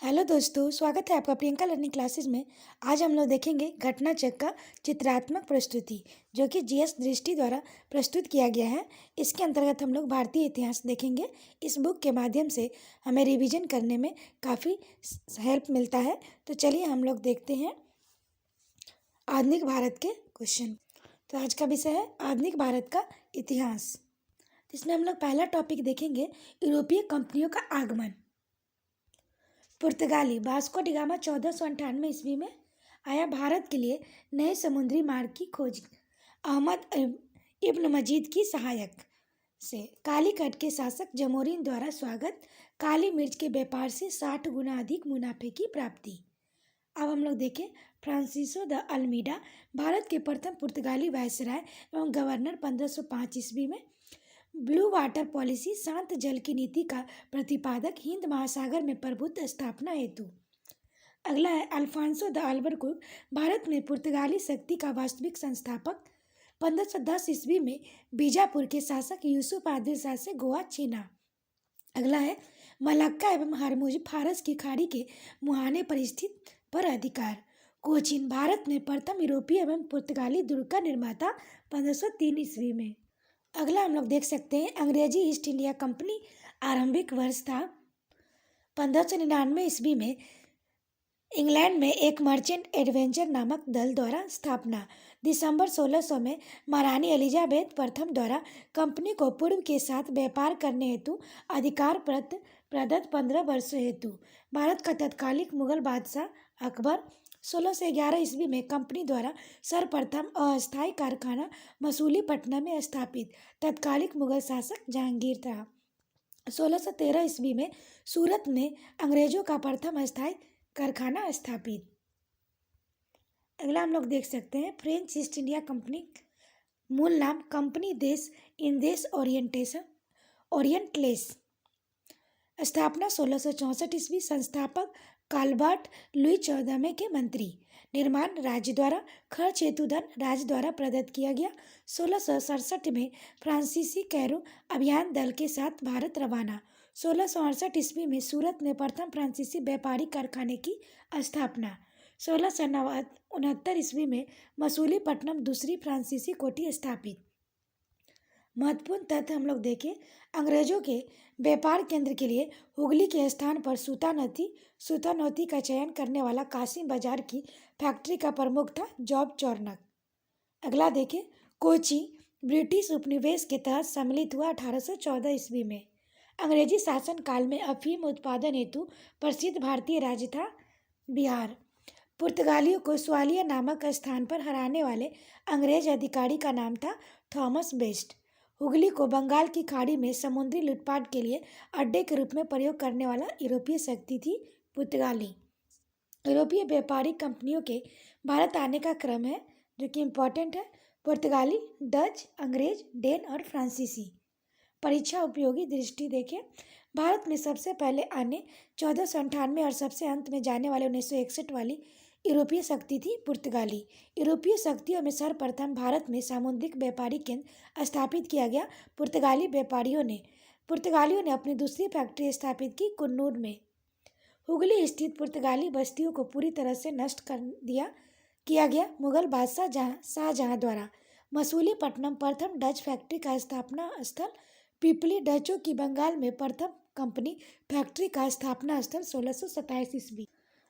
Hello दोस्तों, स्वागत है आपका प्रियंका लर्निंग क्लासेस में। आज हम लोग देखेंगे घटना चक्र का चित्रात्मक प्रस्तुति, जो कि जीएस दृष्टि द्वारा प्रस्तुत किया गया है। इसके अंतर्गत हम लोग भारतीय इतिहास देखेंगे। इस बुक के माध्यम से हमें रिवीजन करने में काफ़ी हेल्प मिलता है। तो चलिए हम लोग देखते हैं आधुनिक भारत के क्वेश्चन। तो आज का विषय है आधुनिक भारत का इतिहास। इसमें हम लोग पहला टॉपिक देखेंगे यूरोपीय कंपनियों का आगमन। पुर्तगाली वास्को डी गामा 1498 ईस्वी में आया। भारत के लिए नए समुद्री मार्ग की खोज। अहमद इब्न मजीद की सहायक से कालीकट के शासक जमोरिन द्वारा स्वागत। काली मिर्च के व्यापार से 60 गुना अधिक मुनाफे की प्राप्ति। अब हम लोग देखें फ्रांसिसो द अल्मीडा, भारत के प्रथम पुर्तगाली वायसराय एवं गवर्नर 1505 ईस्वी में। ब्लू वाटर पॉलिसी, शांत जल की नीति का प्रतिपादक, हिंद महासागर में प्रभुत्व स्थापना हेतु। अगला है अल्फांसो द अल्बुकर्क, भारत में पुर्तगाली शक्ति का वास्तविक संस्थापक। 1510 ईस्वी में बीजापुर के शासक यूसुफ आदिल शाह से गोवा छीना। अगला है मलक्का एवं हरमुज, फारस की खाड़ी के मुहाने पर स्थित पर अधिकार। कोचीन, भारत में प्रथम यूरोपीय एवं पुर्तगाली दुर्ग का निर्माता 1503 ईस्वी में। अगला हम लोग देख सकते हैं अंग्रेजी ईस्ट इंडिया कंपनी। आरंभिक वर्ष था 1599 ईस्वी में। इंग्लैंड में एक मर्चेंट एडवेंचर नामक दल द्वारा स्थापना। दिसंबर 1600 में महारानी एलिजाबेथ प्रथम द्वारा कंपनी को पूर्व के साथ व्यापार करने हेतु अधिकार प्रदत्त 15 वर्षों हेतु। भारत का तत्कालिक मुगल बादशाह अकबर 1611 ईस्वी में कंपनी द्वारा सर्वप्रथम अस्थायी कारखाना मसूलीपट्टनम में स्थापित। तत्कालिक मुगल शासक जहांगीर था। 1613 ईस्वी में सूरत में अंग्रेजों का प्रथम अस्थायी कारखाना स्थापित। अगला हम लोग देख सकते हैं फ्रेंच ईस्ट इंडिया कंपनी। मूल नाम कंपनी देश इन देश ओरिएंटलेस। स्थापना 1664 ईस्वी। संस्थापक काल्बर्ट लुई 14वें के मंत्री। निर्माण राज्य द्वारा, खर्च हेतु धन राज्य द्वारा प्रदत्त किया गया। 1667 में फ्रांसीसी कैरो अभियान दल के साथ भारत रवाना। 1668 ईस्वी में सूरत में प्रथम फ्रांसीसी व्यापारी कारखाने की स्थापना। 1669 ईस्वी में मसूलीपट्टनम दूसरी फ्रांसीसी कोठी स्थापित। महत्वपूर्ण तथ्य हम लोग देखें अंग्रेजों के व्यापार केंद्र के लिए हुगली के स्थान पर सूतानौती का चयन करने वाला कासिम बाजार की फैक्ट्री का प्रमुख था जॉब चौरनक। अगला देखें कोची, ब्रिटिश उपनिवेश के तहत सम्मिलित हुआ 1814 ईस्वी में। अंग्रेजी शासन काल में अफीम उत्पादन हेतु प्रसिद्ध भारतीय राज्य था बिहार। पुर्तगालियों को स्वालिया नामक स्थान पर हराने वाले अंग्रेज अधिकारी का नाम था थॉमस बेस्ट। हुगली को बंगाल की खाड़ी में समुद्री लूटपाट के लिए अड्डे के रूप में प्रयोग करने वाला यूरोपीय शक्ति थी पुर्तगाली। यूरोपीय व्यापारिक कंपनियों के भारत आने का क्रम है जो कि इम्पोर्टेंट है। पुर्तगाली, डच, अंग्रेज, डेन और फ्रांसीसी। परीक्षा उपयोगी दृष्टि देखें भारत में सबसे पहले आने 1498 और सबसे अंत में जाने वाले 1961 वाली यूरोपीय शक्ति थी पुर्तगाली। यूरोपीय शक्तियों में सर्वप्रथम भारत में सामुद्रिक व्यापारी केंद्र स्थापित किया गया। पुर्तगालियों ने अपनी दूसरी फैक्ट्री स्थापित की कुन्नूर में। हुगली स्थित पुर्तगाली बस्तियों को पूरी तरह से नष्ट किया गया मुगल बादशाह शाहजहां द्वारा। मसूलीपट्टनम प्रथम डच फैक्ट्री का स्थापना स्थल। पिपली, डचों की बंगाल में प्रथम कंपनी फैक्ट्री का स्थापना स्थल 1627 ईस्वी।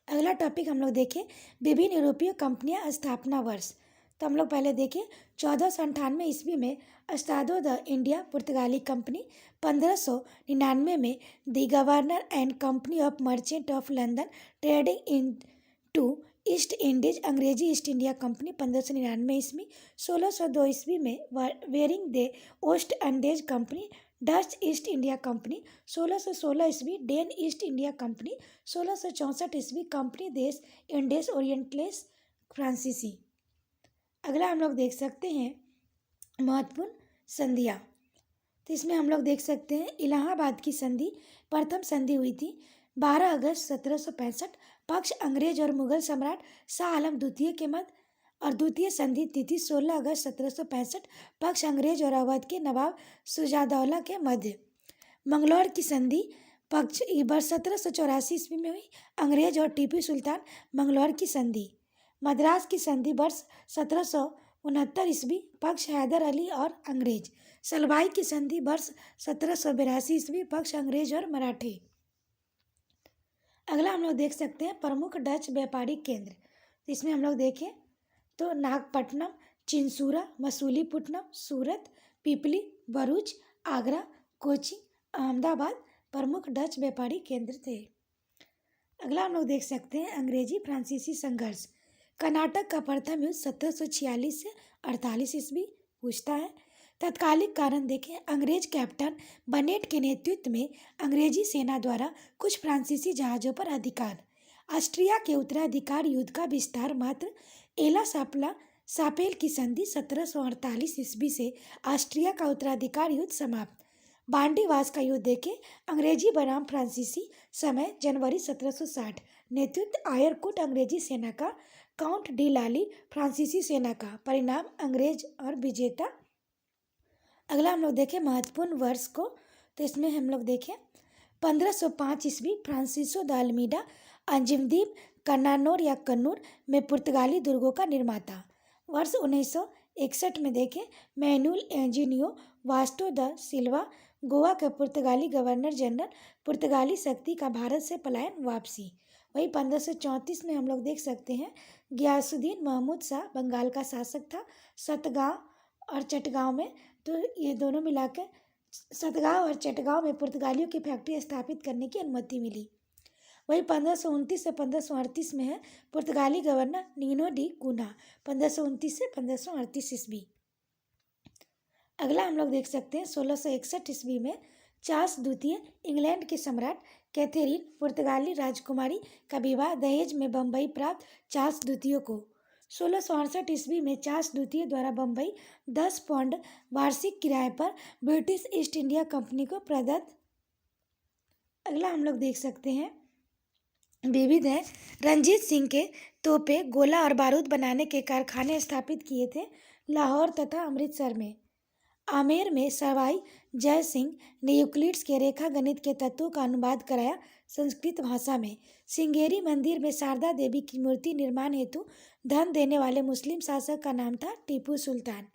अगला टॉपिक हम लोग देखें विभिन्न यूरोपीय कंपनियां स्थापना वर्ष। तो हम लोग पहले देखें 1498 ईस्वी में एस्टाडो द इंडिया पुर्तगाली कंपनी। 1599 में the governor and company of merchant of London trading into East Indies अंग्रेजी ईस्ट इंडिया कंपनी 1599 ईस्वी। 1602 ईस्वी में वेरिंग दे ओस्ट Indies company Dutch East India company. 1616 ईस्वी डेन ईस्ट इंडिया कंपनी। 1664 ईस्वी कंपनी देश इंडेस ओरिएंटलेस फ्रांसीसी। अगला हम लोग देख सकते हैं महत्वपूर्ण संधियाँ। तो इसमें हम लोग देख सकते हैं इलाहाबाद की संधि प्रथम संधि हुई थी 12 अगस्त 1765। पक्ष अंग्रेज और मुगल सम्राट शाह आलम द्वितीय के मध्य और द्वितीय संधि तिथि 16 अगस्त 1765। पक्ष अंग्रेज और अवध के नवाब सुजादौला के मध्य। मंगलौर की संधि पक्ष वर्ष 1784 ईस्वी में हुई अंग्रेज और टीपू सुल्तान मंगलौर की संधि। मद्रास की संधि वर्ष 1769 ईस्वी, पक्ष हैदर अली और अंग्रेज। सलवाई की संधि वर्ष 1782 ईस्वी, पक्ष अंग्रेज और मराठे। अगला हम लोग देख सकते हैं प्रमुख डच व्यापारिक केंद्र। इसमें हम लोग देखें तो नागपट्टनम, चिंसूरा, मसूलीपट्टनम, सूरत, पिपली, भरूच, आगरा, कोची, अहमदाबाद प्रमुख डच व्यापारिक केंद्र थे। अगला हम लोग देख सकते हैं अंग्रेजी फ्रांसीसी संघर्ष। कर्नाटक का प्रथम युद्ध 1746 से 48 ईस्वी पूछता है। तत्कालिक कारण देखें, अंग्रेज कैप्टन बनेट के नेतृत्व में अंग्रेजी सेना द्वारा कुछ फ्रांसीसी जहाज़ों पर अधिकार। ऑस्ट्रिया के उत्तराधिकार युद्ध का विस्तार मात्र। एला सापला सापेल की संधि 1748 ईस्वी से ऑस्ट्रिया का उत्तराधिकार युद्ध समाप्त। बांडीवास का युद्ध देखें, अंग्रेजी बनाम फ्रांसीसी, समय जनवरी 1760, नेतृत्व आयरकुट अंग्रेजी सेना का, काउंट डी लाली फ्रांसीसी सेना का, परिणाम अंग्रेज और विजेता। अगला हम लोग देखें महत्वपूर्ण वर्ष को, तो इसमें हम लोग देखें 1505 ईस्वी, फ्रांसिसो द अल्मीडा अंजुमदीन कन्नानौर या कन्नूर में पुर्तगाली दुर्गों का निर्माता। वर्ष 1961 में देखें मैनुअल एंजिनियो वास्को द सिल्वा, गोवा के पुर्तगाली गवर्नर जनरल, पुर्तगाली शक्ति का भारत से पलायन, वापसी। वही 1534 में हम लोग देख सकते हैं गियासुद्दीन महमूद शाह बंगाल का शासक था। सतगांव और चटगांव में, तो ये दोनों मिलाकर सतगांव और चटगांव में पुर्तगालियों की फैक्ट्री स्थापित करने की अनुमति मिली। वही 1529 से 1538 में है पुर्तगाली गवर्नर नीनो डी कूना, 1529 से 1538 ईस्वी। अगला हम लोग देख सकते हैं 1661 ईस्वी में चार्ल्स द्वितीय इंग्लैंड के सम्राट कैथरीन पुर्तगाली राजकुमारी का विवाह दहेज में बम्बई प्राप्त चार्ल्स द्वितीय को। 1668 ईस्वी में चार्ल्स द्वितीय द्वारा बम्बई 10 पाउंड वार्षिक किराए पर ब्रिटिश ईस्ट इंडिया कंपनी को प्रदत्त। अगला हम लोग देख सकते हैं विविध है रंजीत सिंह के तोपे, गोला और बारूद बनाने के कारखाने स्थापित किए थे लाहौर तथा अमृतसर में। आमेर में सवाई जय सिंह ने यूक्लिड्स के रेखा गणित के तत्वों का अनुवाद कराया संस्कृत भाषा में। सिंगेरी मंदिर में शारदा देवी की मूर्ति निर्माण हेतु धन देने वाले मुस्लिम शासक का नाम था टीपू सुल्तान।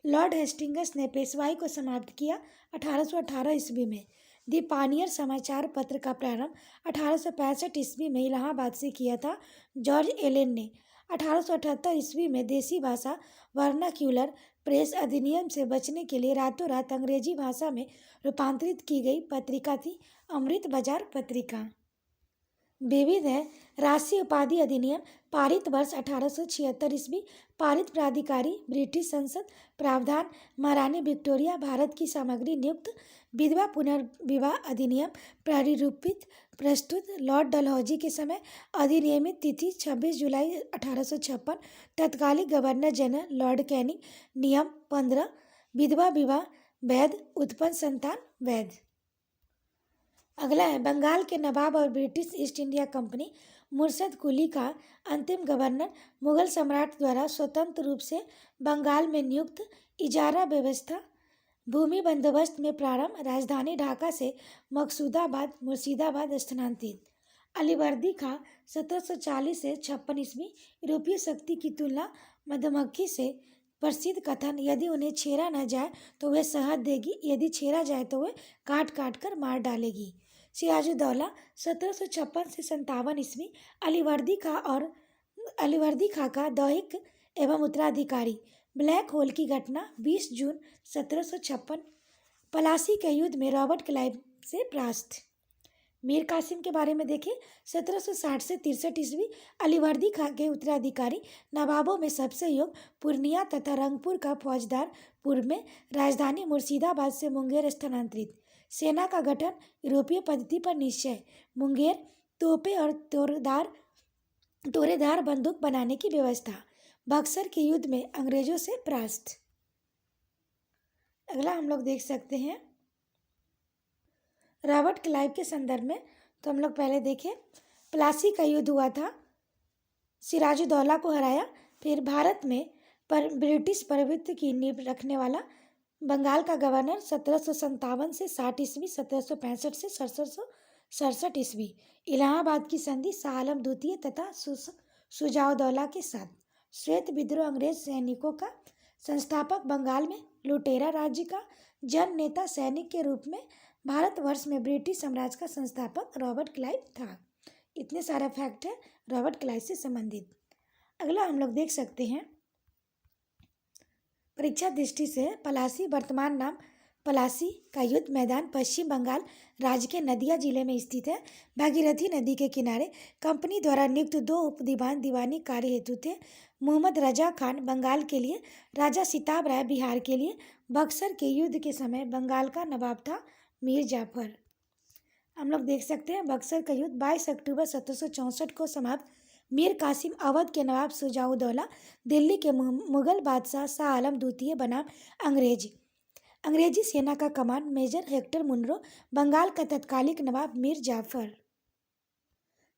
लॉर्ड हेस्टिंग्स ने पेशवाई को समाप्त किया 1818 ईस्वी में। दी पानियर समाचार पत्र का प्रारंभ 1865 ईस्वी में इलाहाबाद से किया था जॉर्ज एलेन ने। 1878 ईस्वी में देसी भाषा वर्नाक्यूलर प्रेस अधिनियम से बचने के लिए रातों रात अंग्रेजी भाषा में रूपांतरित की गई पत्रिका थी अमृत बाजार पत्रिका। विविध है राष्ट्रीय उपाधि अधिनियम पारित वर्ष 1876 ईस्वी, पारित प्राधिकारी ब्रिटिश संसद, प्रावधान महारानी विक्टोरिया भारत की सामग्री नियुक्त। विधवा पुनर्विवाह अधिनियम प्रारूपित प्रस्तुत लॉर्ड डलहौजी के समय, अधिनियमित तिथि 26 जुलाई 1856, तत्कालिक गवर्नर जनरल लॉर्ड कैनिंग, नियम 15, विधवा विवाह वैध, उत्पन्न संतान वैध। अगला है बंगाल के नवाब और ब्रिटिश ईस्ट इंडिया कंपनी मुर्शद कुली का अंतिम गवर्नर मुगल सम्राट द्वारा स्वतंत्र रूप से बंगाल में नियुक्त। इजारा व्यवस्था भूमि बंदोबस्त में प्रारंभ, राजधानी ढाका से मकसूदाबाद मुर्शिदाबाद स्थानांतरित। अलीवर्दी खां 1740 से 56 ईस्वी, यूरोपीय शक्ति की तुलना मधुमक्खी से, प्रसिद्ध कथन यदि उन्हें छेड़ा न जाए तो वह शहद देगी, यदि छेड़ा जाए तो वह काट काट कर मार डालेगी। सिराजुद्दौला 1756 से 57 ईस्वी, अलीवर्दी खां का दैहिक एवं उत्तराधिकारी। ब्लैक होल की घटना 20 जून 1756, पलासी के युद्ध में रॉबर्ट क्लाइव से परास्त। मीर कासिम के बारे में देखें 1760 से 63 ईस्वी, अलीवर्दी खां के उत्तराधिकारी। नवाबों में सबसे योग्य, पूर्णिया तथा रंगपुर का फौजदार, पूर्व में राजधानी मुर्शिदाबाद से मुंगेर स्थानांतरित। सेना का गठन यूरोपीय पद्धति पर निश्चय, मुंगेर तोपे और तोरेदार बंदूक बनाने की व्यवस्था। बक्सर के युद्ध में अंग्रेजों से परास्त। अगला हम लोग देख सकते हैं रॉबर्ट क्लाइव के संदर्भ में, तो हम लोग पहले देखें प्लासी का युद्ध हुआ था, सिराजुद्दौला को हराया। फिर भारत में ब्रिटिश प्रभुत्व की नींव रखने वाला बंगाल का गवर्नर 1757 से 60 ईस्वी, 1765 से 67 ईस्वी। इलाहाबाद की संधि शाह आलम द्वितीय तथा शुजाउद्दौला के साथ। श्वेत विद्रोह अंग्रेज सैनिकों का संस्थापक, बंगाल में लुटेरा राज्य का जन नेता, सैनिक के रूप में भारतवर्ष में ब्रिटिश साम्राज्य का संस्थापक रॉबर्ट क्लाइव था। इतने सारे फैक्ट है रॉबर्ट क्लाइव से संबंधित। अगला हम लोग देख सकते हैं, परीक्षा दृष्टि से पलासी, वर्तमान नाम पलासी का युद्ध मैदान पश्चिम बंगाल राज्य के नदिया जिले में स्थित है। भागीरथी नदी के किनारे कंपनी द्वारा नियुक्त 2 उप दीवान दीवानी कार्य हेतु थे। मोहम्मद रजा खान बंगाल के लिए, राजा सिताब राय बिहार के लिए। बक्सर के युद्ध के समय बंगाल का नवाब था मीर जाफर। हम लोग देख सकते हैं बक्सर का युद्ध 22 अक्टूबर 1764 को समाप्त। मीर कासिम अवध के नवाब शुजाउद्दौला, दिल्ली के मुगल बादशाह शाह आलम द्वितीय बनाम अंग्रेजी सेना का कमान मेजर हेक्टर मुनरो, बंगाल का तत्कालिक नवाब मीर जाफर।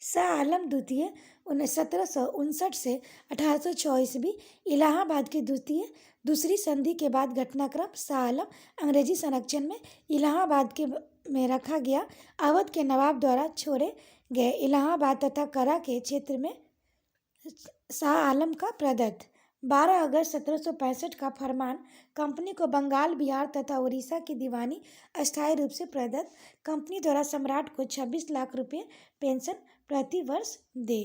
शाह आलम द्वितीय 1759 से 1806 ईस्वी। इलाहाबाद की दूसरी संधि के बाद घटनाक्रम, शाह आलम अंग्रेजी संरक्षण में इलाहाबाद में रखा गया। अवध के नवाब द्वारा छोड़े गए इलाहाबाद तथा करा के क्षेत्र में शाह आलम का प्रदत्त 12 अगस्त 1765 का फरमान कंपनी को बंगाल, बिहार तथा उड़ीसा की दीवानी अस्थायी रूप से प्रदत्त। कंपनी द्वारा सम्राट को 26 लाख रुपये पेंशन प्रति वर्ष दे।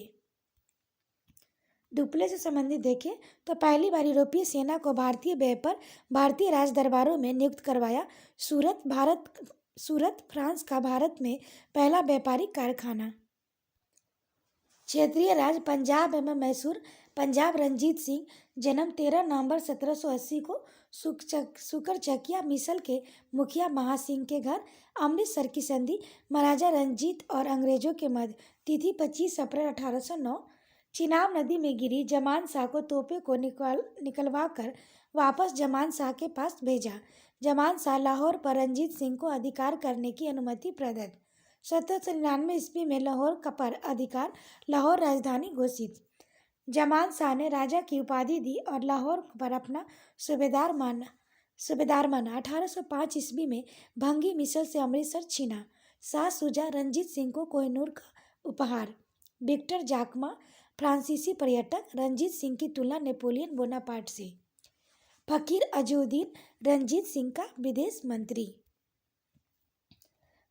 डुप्ले से संबंधित देखें तो पहली बार यूरोपीय सेना को भारतीय व्यय पर भारतीय राज दरबारों में नियुक्त करवाया। सूरत फ्रांस का भारत में पहला व्यापारिक कारखाना। क्षेत्रीय राज्य पंजाब एवं मैसूर। पंजाब रंजीत सिंह, जन्म 13 नवंबर 1780 को सुकरचकिया मिसल के मुखिया महासिंह के घर। अमृतसर की संधि महाराजा रंजीत और अंग्रेजों के मध्य, तिथि 25 अप्रैल 1809। चिनाब नदी में गिरी जमान शाह को तोपे को निकलवा कर वापस जमान शाह के पास भेजा। जमान शाह लाहौर पर रंजीत सिंह को अधिकार करने की अनुमति प्रदत्त। 1799 ईस्वी में लाहौर का पर अधिकार, लाहौर राजधानी घोषित। जमान शाह ने राजा की उपाधि दी और लाहौर पर अपना सूबेदार माना। 1805 ईस्वी में भंगी मिसल से अमृतसर छीना। शाह सूजा रंजीत सिंह को कोहिनूर का उपहार। विक्टर जाकमा, फ्रांसीसी पर्यटक, रंजीत सिंह की तुलना नेपोलियन बोनापार्ट से। फकीर अजूद्दीन, रंजीत सिंह का विदेश मंत्री।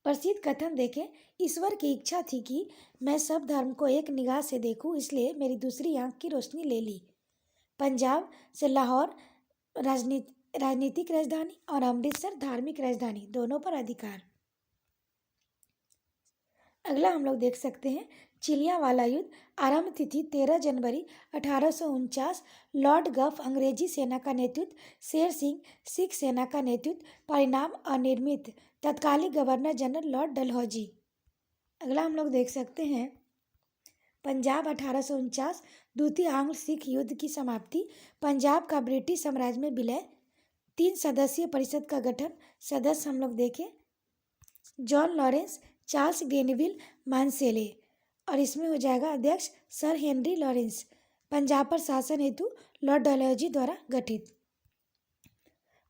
प्रसिद्ध कथन देखें, ईश्वर की इच्छा थी कि मैं सब धर्म को एक निगाह से देखूं, इसलिए मेरी दूसरी आंख की रोशनी ले ली। पंजाब से लाहौर राजनीतिक राजधानी और अमृतसर धार्मिक राजधानी, दोनों पर अधिकार। अगला हम लोग देख सकते हैं, चिलियावाला युद्ध। आरंभ तिथि 13 जनवरी 1849। लॉर्ड गफ अंग्रेजी सेना का नेतृत्व, शेर सिंह सिख सेना का नेतृत्व। परिणाम अनिर्णित। तत्कालीन गवर्नर जनरल लॉर्ड डलहौजी। अगला हम लोग देख सकते हैं, पंजाब 1849। द्वितीय आंग्ल सिख युद्ध की समाप्ति। पंजाब का ब्रिटिश साम्राज्य में विलय। 3 सदस्यीय परिषद का गठन। सदस्य हम लोग देखें, जॉन लॉरेंस, चार्ल्स ग्रेनविल, मानसेले, और इसमें हो जाएगा अध्यक्ष सर हेनरी लॉरेंस। पंजाब पर शासन हेतु लॉर्ड डलहौजी द्वारा गठित।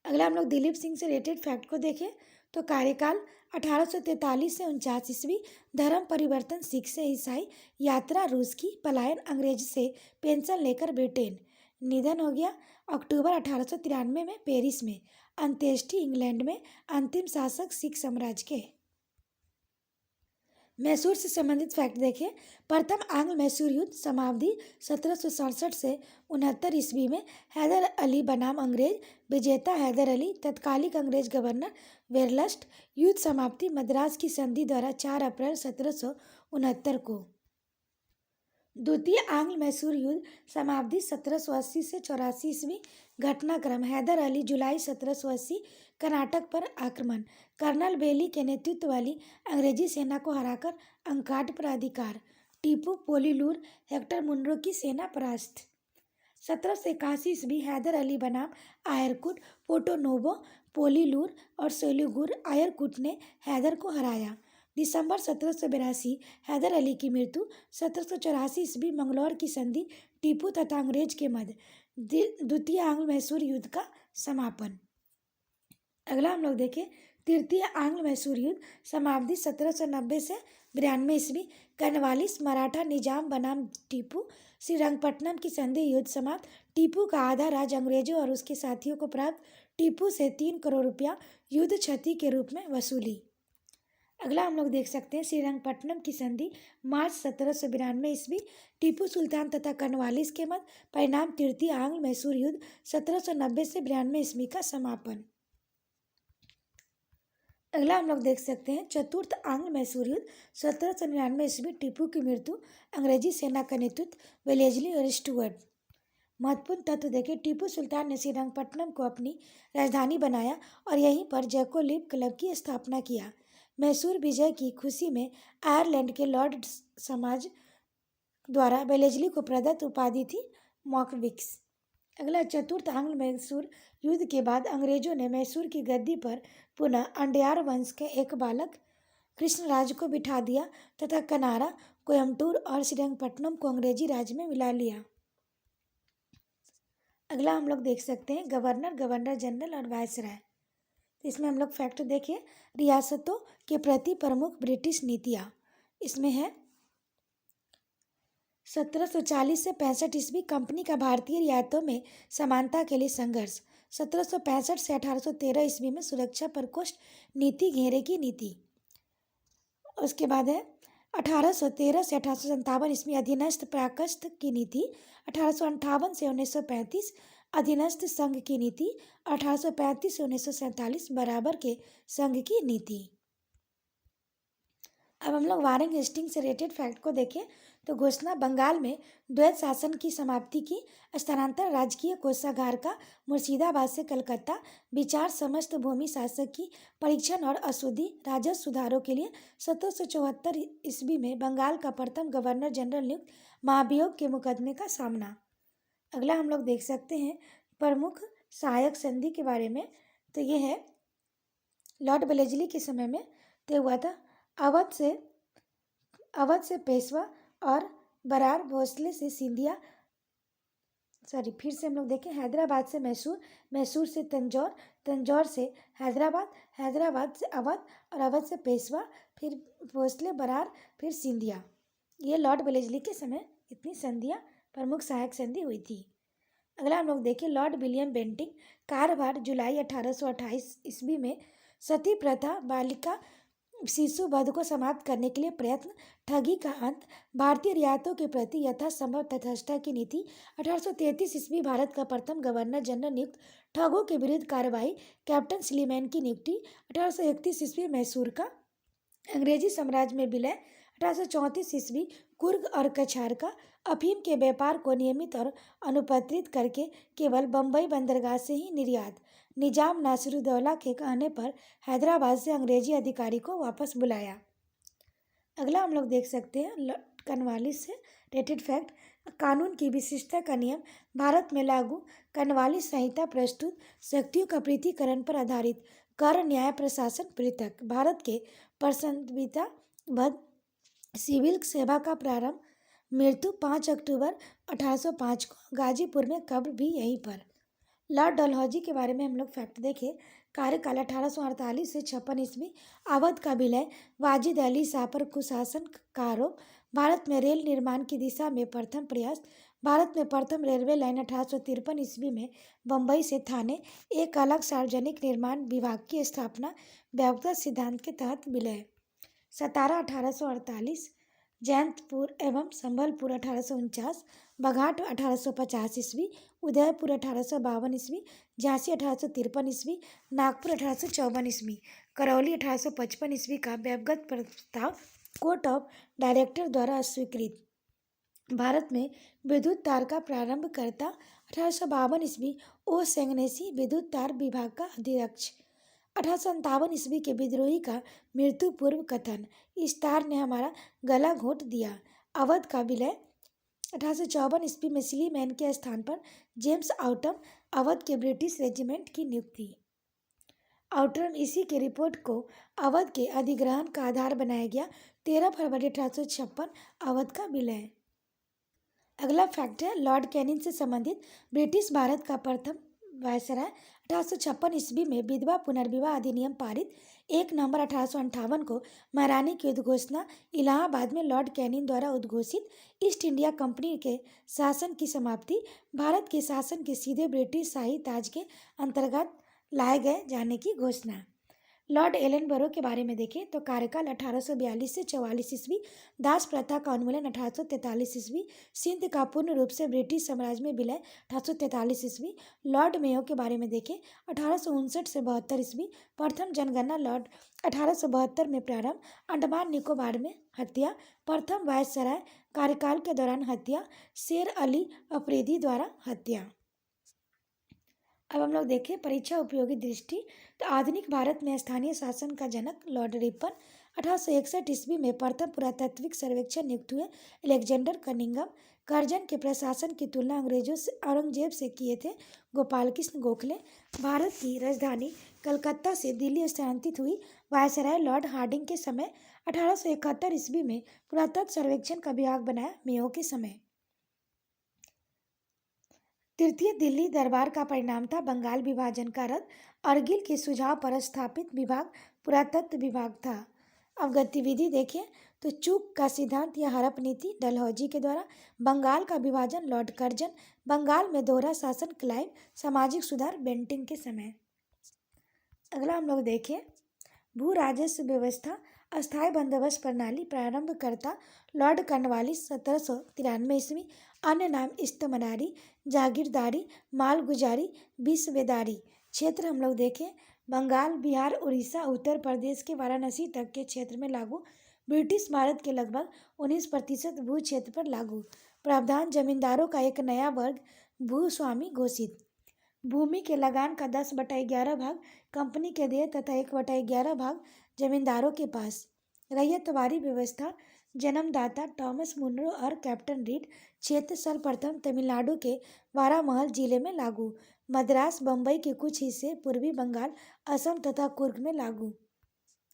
अगला हम लोग दिलीप सिंह से रिलेटेड फैक्ट को देखें तो कार्यकाल 1843 से 49 ईस्वी। धर्म परिवर्तन सिख से ईसाई। यात्रा रूस की। पलायन अंग्रेज से पेंशन लेकर ब्रिटेन। निधन हो गया अक्टूबर 1893 में पेरिस में। अंत्येष्टि इंग्लैंड में। अंतिम शासक सिख साम्राज्य के। मैसूर से संबंधित फैक्ट देखें, प्रथम आंग्ल मैसूर युद्ध समाप्ति 1767 से 69 ईस्वी में। हैदर अली बनाम अंग्रेज। विजेता हैदर अली, तत्कालिक अंग्रेज गवर्नर वेरलस्ट। युद्ध समाप्ति मद्रास की संधि द्वारा 4 अप्रैल 1769 को। द्वितीय आंग्ल मैसूर युद्ध समाप्ति 1780 से 84 ईस्वी। घटनाक्रम, हैदर अली जुलाई 1780 कर्नाटक पर आक्रमण। कर्नल बेली के नेतृत्व वाली अंग्रेजी सेना को हराकर अंकाट पर अधिकार। टीपू, पोलीलूर, हेक्टर मुनरो की सेना परास्त। 1781 ईस्वी। हैदर अली बनाम आयरकुट। पोर्टो नोवो, पोलीलूर और सोलीगुर। आयरकुट ने हैदर को हराया। दिसंबर 1782 हैदर अली की मृत्यु। 1784 ईस्वी। मंगलौर की संधि, टीपू तथा अंग्रेज के मध्य। द्वितीय आंग्ल मैसूर युद्ध का समापन। अगला हम लोग देखें तृतीय आंग्ल मैसूर युद्ध समाप्ति 1790 से 92 ईस्वी। कर्नवालिस मराठा निजाम बनाम टीपू। श्रीरंगपट्टनम की संधि युद्ध समाप्त। टीपू का आधा राज्य अंग्रेजों और उसके साथियों को प्राप्त। टीपू से 3 करोड़ रुपया युद्ध क्षति के रूप में वसूली। अगला हम लोग देख सकते हैं श्रीरंगपट्टनम की संधि मार्च 1792 ईस्वी। टीपू सुल्तान तथा कर्नवालिस के मध्य परिणाम तृतीय आंग्ल मैसूर युद्ध 1790 से 92 ईस्वी का समापन। अगला हम लोग देख सकते हैं चतुर्थ आंग्ल मैसूर युद्ध 1799 ईस्वी। टीपू की मृत्यु। अंग्रेजी सेना का नेतृत्व वेलेस्ली और स्टुअर्ट। महत्वपूर्ण तत्व देखें टीपू सुल्तान ने श्रीरंगपट्टनम को अपनी राजधानी बनाया और यहीं पर जैकोलिब क्लब की स्थापना किया। मैसूर विजय की खुशी में आयरलैंड के लॉर्ड समाज द्वारा वेलेस्ली को प्रदत्त उपाधि थी मॉकविक्स। अगला चतुर्थ आंग्ल मैसूर युद्ध के बाद अंग्रेजों ने मैसूर की गद्दी पर पुनः अंडयार वंश के एक बालक कृष्णराज को बिठा दिया तथा कनारा, कोयम्बटूर और श्रीरंगपट्टनम को अंग्रेजी राज में मिला लिया। अगला हम लोग देख सकते हैं गवर्नर, गवर्नर जनरल और वायसराय। इसमें हम लोग फैक्ट देखिए रियासतों के प्रति प्रमुख ब्रिटिश नीतियाँ। इसमें है 1740 से 65 ईस्वी कंपनी का भारतीय रियासतों में समानता के लिए संघर्ष। 1765 से 1813 ईस्वी में सुरक्षा प्रकोष्ठ नीति, घेरे की नीति। उसके बाद है 1813 से 1857 ईस्वी अधीनस्थ प्राकस्थ की नीति। 1858 से 1935 अधीनस्थ संघ की नीति। 1835 से 1947 बराबर के संघ की नीति। अब हम लोग वारेन हेस्टिंग्स से रिलेटेड फैक्ट को देखें तो घोषणा बंगाल में द्वैत शासन की समाप्ति की। स्थानांतरण राजकीय कोषागार का मुर्शिदाबाद से कलकत्ता। विचार समस्त भूमि शासक की परीक्षण और अशुद्धि राजस्व सुधारों के लिए 1774 ईस्वी में बंगाल का प्रथम गवर्नर जनरल नियुक्त। महाभियोग के मुकदमे का सामना। अगला हम लोग देख सकते हैं प्रमुख सहायक संधि के बारे में। तो ये है लॉर्ड वेलेस्ली के समय में तय हुआ था। अवध से पेशवा और बरार भोसले से सिंधिया। फिर से हम लोग देखें हैदराबाद से मैसूर, मैसूर से तंजौर, तंजौर से हैदराबाद, हैदराबाद से अवध और अवध से पेशवा, फिर भोसले, बरार, फिर सिंधिया। ये लॉर्ड वेलेस्ली के समय इतनी संधियाँ प्रमुख सहायक संधि हुई थी। अगला हम लोग देखें लॉर्ड विलियम बेंटिंक कार्यभार जुलाई 1828 ईस्वी में सती प्रथा, बालिका शिशु वध को समाप्त करने के लिए प्रयत्न, ठगी का अंत, भारतीय रियासतों के प्रति यथासंभव तटस्थता की नीति। 1833 ईस्वी भारत का प्रथम गवर्नर जनरल नियुक्त। ठगों के विरुद्ध कार्रवाई, कैप्टन स्लीमैन की नियुक्ति। 1831 ईस्वी मैसूर का अंग्रेजी साम्राज्य में विलय। 1834 ईस्वी कुर्ग और कछार का अफीम के व्यापार को नियमित और अनुपत्रित करके केवल बम्बई बंदरगाह से ही निर्यात। निजाम नासिरुद्दौला के कहने पर हैदराबाद से अंग्रेजी अधिकारी को वापस बुलाया। अगला हम लोग देख सकते हैं कर्नवालिस से रिलेटेड फैक्ट। कानून की विशिष्टता का नियम भारत में लागू। कर्नवालिस संहिता प्रस्तुत। शक्तियों का पृथक्करण पर आधारित। कर, न्याय, प्रशासन पृथक। भारत के संविधाबद्ध सिविल सेवा का प्रारंभ। मृत्यु 5 अक्टूबर 1805 को गाजीपुर में, कब्र भी यहीं पर। लॉर्ड डलहौजी के बारे में हम लोग फैक्ट देखें। कार्यकाल 1848 से 56 ईस्वी। अवध का विलय, वाजिद अली शाह पर कुशासन का आरोप। भारत में रेल निर्माण की दिशा में प्रथम प्रयास। भारत में प्रथम रेलवे लाइन 1853 ईस्वी में बम्बई से थाने। एक अलग सार्वजनिक निर्माण विभाग की स्थापना, व्यापकता सिद्धांत के तहत विलय। सतारा 1848, जैंतपुर एवं संबलपुर 1849, बघाट 1850 ईस्वी, उदयपुर 1852 ईस्वी, झांसी 1853 ईस्वी, नागपुर 1854 ईस्वी, करौली 1855 ईस्वी का व्यवगत प्रस्ताव कोर्ट ऑफ डायरेक्टर द्वारा अस्वीकृत। भारत में विद्युत तार का प्रारंभकर्ता 1852 ईस्वी ओ सेंगनेसी, विद्युत तार विभाग का अध्यक्ष। 1857 ईस्वी के विद्रोही का मृत्यु पूर्व कथन, इस तार ने हमारा गला घोंट दिया। अवध का विलय 1854 ईस्वी में स्लीमैन के स्थान पर जेम्स आउटम, अवध के ब्रिटिश रेजिमेंट की नियुक्ति। आउटम इसी के रिपोर्ट को अवध के अधिग्रहण का आधार बनाया गया। 13 फरवरी 1856 अवध का विलय। अगला फैक्ट है लॉर्ड कैनिंग से संबंधित। ब्रिटिश भारत का प्रथम वायसराय 1856 ईस्वी में विधवा पुनर्विवाह अधिनियम पारित। 1 नवंबर 1858 को महारानी की उद्घोषणा। इलाहाबाद में लॉर्ड कैनिंग द्वारा उद्घोषित ईस्ट इंडिया कंपनी के शासन की समाप्ति। भारत के शासन के सीधे ब्रिटिश शाही ताज के अंतर्गत लाए गए जाने की घोषणा। लॉर्ड एलनबरो के बारे में देखें तो कार्यकाल 1842 से 44 ईस्वी। दास प्रथा का उन्मूलन 1843 ईस्वी। सिंध का पूर्ण रूप से ब्रिटिश साम्राज्य में विलय 1843 ईस्वी। लॉर्ड मेयो के बारे में देखें 1859 से 72 ईस्वी। प्रथम जनगणना लॉर्ड 1872 में प्रारंभ। अंडमान निकोबार में हत्या। प्रथम वायसराय कार्यकाल के दौरान हत्या। शेर अली अफरीदी द्वारा हत्या। अब हम लोग देखें परीक्षा उपयोगी दृष्टि। तो आधुनिक भारत में स्थानीय शासन का जनक लॉर्ड रिपन। 1861 ईस्वी में प्रथम पुरातात्विक सर्वेक्षण नियुक्त हुए अलेक्जेंडर कनिंघम। करजन के प्रशासन की तुलना अंग्रेजों से औरंगजेब से किए थे गोपाल कृष्ण गोखले। भारत की राजधानी कलकत्ता से दिल्ली स्थानांतरित हुई वायसराय लॉर्ड हार्डिंग के समय। 1871 ईस्वी में पुरातत्व सर्वेक्षण का विभाग बनाया मेयो के समय। तृतीय दिल्ली दरबार का परिणाम था बंगाल विभाजन का रद्द। अर्गिल के सुझाव पर स्थापित विभाग पुरातत्व विभाग था। अब गतिविधि देखें तो चूक का सिद्धांत या हड़प नीति डलहौजी के द्वारा। बंगाल का विभाजन लॉर्ड कर्जन। बंगाल में दोहरा शासन क्लाइव। सामाजिक सुधार बेंटिंग के समय। अगला हम लोग देखें भू राजस्व व्यवस्था अस्थायी बंदोबस्त प्रणाली। प्रारंभकर्ता लॉर्ड कॉर्नवालिस 1793 ईस्वी। अन्य नाम इस्तमरारी, जागीरदारी, मालगुजारी, विश्वेदारी। क्षेत्र हम लोग देखें बंगाल, बिहार, उड़ीसा, उत्तर प्रदेश के वाराणसी तक के क्षेत्र में लागू। ब्रिटिश भारत के लगभग 19% भू क्षेत्र पर लागू। प्रावधान जमींदारों का एक नया वर्ग भूस्वामी घोषित। भूमि के लगान का 10/11 भाग कंपनी के देय तथा 1/11 भाग जमींदारों के पास। रैयतवारी व्यवस्था जन्मदाता टॉमस मुनरो और कैप्टन रीड। क्षेत्र सर्वप्रथम तमिलनाडु के वारामहल जिले में लागू। मद्रास, बम्बई के कुछ हिस्से, पूर्वी बंगाल, असम तथा कुर्ग में लागू।